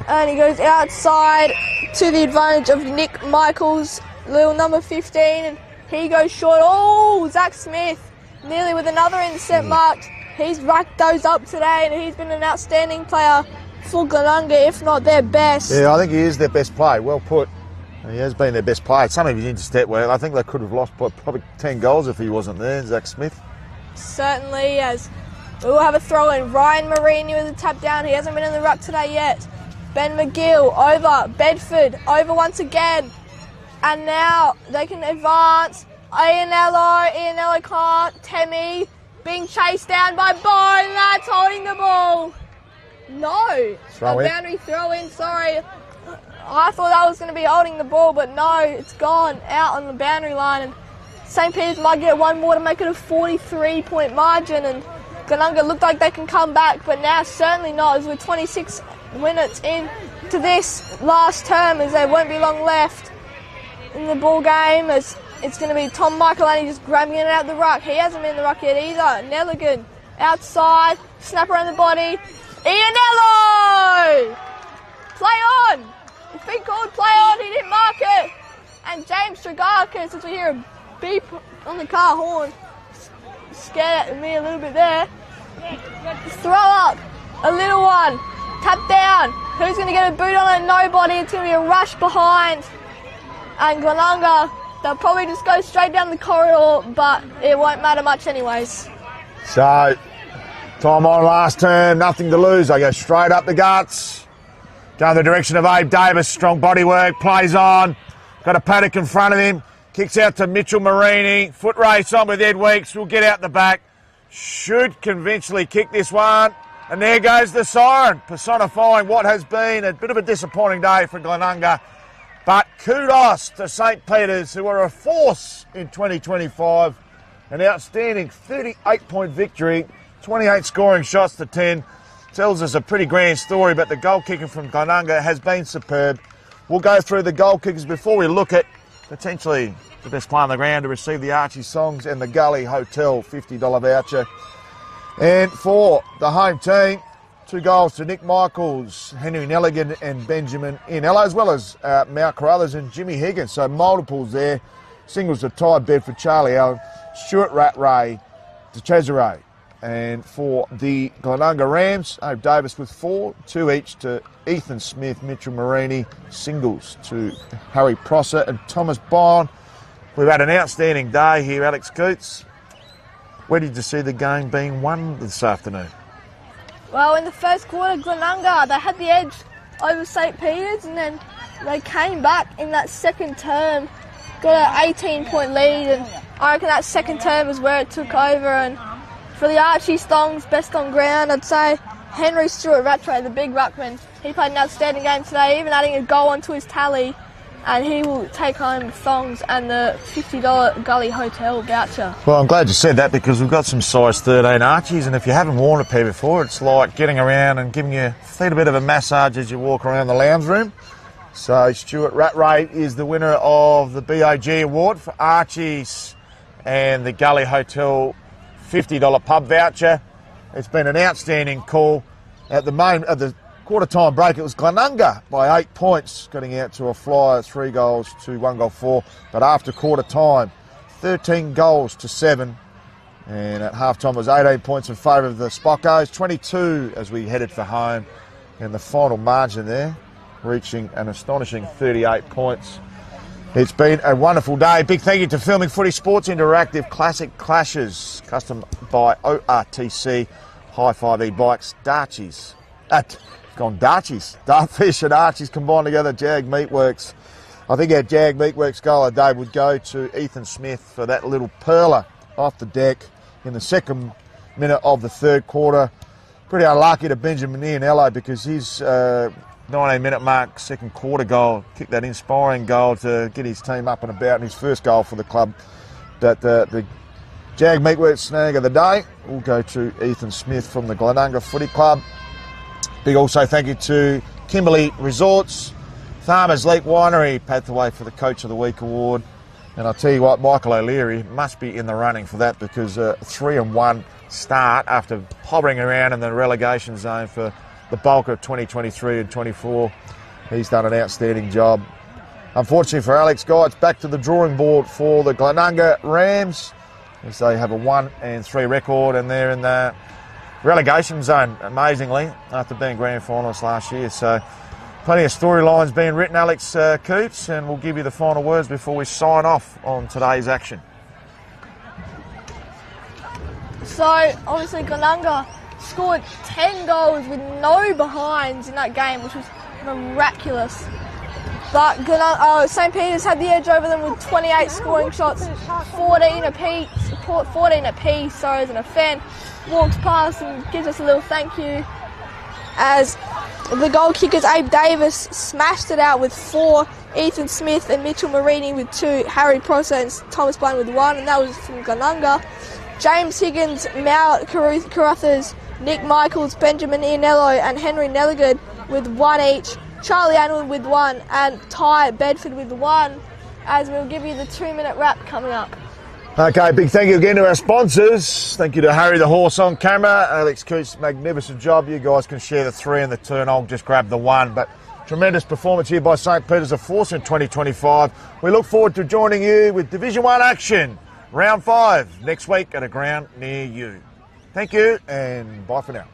And he goes outside to the advantage of Nick Michaels, little number 15, and he goes short. Oh, Zach Smith, nearly with another intercept marked. He's racked those up today, and he's been an outstanding player for Glenunga, if not their best. Yeah, I think he is their best player. Well put. He has been their best player. Some of his intercept work, I think they could have lost probably 10 goals if he wasn't there, Zach Smith. Certainly, as we will have a throw in. Ryan Marini with a tap down. He hasn't been in the ruck today yet. Ben McGill over. Bedford over once again. And now they can advance. Ianello can't. Temi being chased down by Bone. That's holding the ball. No. Throw a in. boundary throw in, sorry. I thought that was going to be holding the ball, but no, it's gone out on the boundary line. And St. Peter's might get one more to make it a 43-point margin, and Glenunga looked like they can come back, but now certainly not, as we're 26 minutes into this last term, as there won't be long left in the ball game, as it's going to be Tom Michelani just grabbing it out the ruck. He hasn't been in the ruck yet either. Nelligan outside, snap around the body. Ianello! Play on! It's been called play on, he didn't mark it. And James Tregarkis, as we hear a beep on the car horn, scared at me a little bit there. Throw up, a little one, tap down. Who's going to get a boot on it? Nobody. It's going to be a rush behind. And Glenunga, they'll probably just go straight down the corridor, but it won't matter much anyways. So, time on last term, nothing to lose. They go straight up the guts. Go in the direction of Abe Davis. Strong body work, plays on. Got a paddock in front of him. Kicks out to Mitchell Marini. Foot race on with Ed Weeks. We'll get out the back. Should convincingly kick this one. And there goes the siren, personifying what has been a bit of a disappointing day for Glenunga. But kudos to St. Peter's, who are a force in 2025. An outstanding 38-point victory, 28 scoring shots to 10. Tells us a pretty grand story, but the goal kicking from Glenunga has been superb. We'll go through the goal kickers before we look at potentially the best player on the ground to receive the Archie Songs and the Gully Hotel $50 voucher. And for the home team, 2 goals to Nick Michaels, Henry Nelligan and Benjamin Inello, as well as Mal Carruthers and Jimmy Higgins. So multiples there. Singles to Ty Bedford, Charlie Allen, Stuart Rattray to Cesare. And for the Glenunga Rams, Abe Davis with 4, 2 each to Ethan Smith, Mitchell Marini, singles to Harry Prosser and Thomas Bond. We've had an outstanding day here, Alex Coots. Where did you see the game being won this afternoon? Well, in the first quarter, Glenunga, they had the edge over St. Peter's, and then they came back in that second term, got an 18-point lead, and I reckon that second term is where it took over. And for the Archie Songs, best on ground, I'd say Henry Stewart Rattray, the big ruckman. He played an outstanding game today, even adding a goal onto his tally, and he will take home the Songs and the $50 Gully Hotel voucher. Well, I'm glad you said that, because we've got some size 13 Archies, and if you haven't worn a pair before, it's like getting around and giving your feet a bit of a massage as you walk around the lounge room. So Stewart Rattray is the winner of the BOG award for Archies and the Gully Hotel $50 pub voucher. It's been an outstanding call. At the moment, at the quarter-time break, it was Glenunga by 8 points, getting out to a flyer, 3 goals to 1 goal 4. But after quarter-time, 13 goals to 7. And at half-time, it was 18 points in favour of the Spockos, 22 as we headed for home. And the final margin there, reaching an astonishing 38 points. It's been a wonderful day. Big thank you to Filming Footy Sports Interactive Classic Clashes, custom by ORTC, High 5 E-Bikes, Darchies. Dartfish and Archies combined together, Jag Meatworks. I think our Jag Meatworks goal of the day would go to Ethan Smith for that little perler off the deck in the second minute of the third quarter. Pretty unlucky to Benjamin Ianello, because his 19-minute mark, second quarter goal, kicked that inspiring goal to get his team up and about, and his first goal for the club. But the Jag Meatworks snag of the day will go to Ethan Smith from the Glenunga Footy Club. Big also thank you to Kimberley Resorts, Farmers Leap Winery, paved the way for the Coach of the Week award. And I'll tell you what, Michael O'Leary must be in the running for that, because a 3-1 start after hovering around in the relegation zone for the bulk of 2023 and 24. He's done an outstanding job. Unfortunately for Alex Guy, it's back to the drawing board for the Glenunga Rams, as they have a 1-3 record, and they're in the relegation zone, amazingly, after being grand finalists last year. So plenty of storylines being written, Alex Coots, and we'll give you the final words before we sign off on today's action. So, obviously, Glenunga scored 10 goals with no behinds in that game, which was miraculous. But St. Peter's had the edge over them with 28 scoring shots, 14 apiece, as a fan walks past and gives us a little thank you, as the goal kickers Abe Davis smashed it out with 4, Ethan Smith and Mitchell Marini with 2, Harry Prosser and Thomas Blaine with 1, and that was from Glenunga. James Higgins, Mal Carruthers, Nick Michaels, Benjamin Ianello and Henry Nelligan with 1 each, Charlie Anwood with 1 and Ty Bedford with 1, as we'll give you the 2-minute wrap coming up. Okay, big thank you again to our sponsors. Thank you to Harry the Horse on camera, Alex Coots, magnificent job. You guys can share the 3 and the 2 and I'll just grab the 1. But tremendous performance here by St. Peter's, a force in 2025. We look forward to joining you with Division 1 action, round 5, next week at a ground near you. Thank you and bye for now.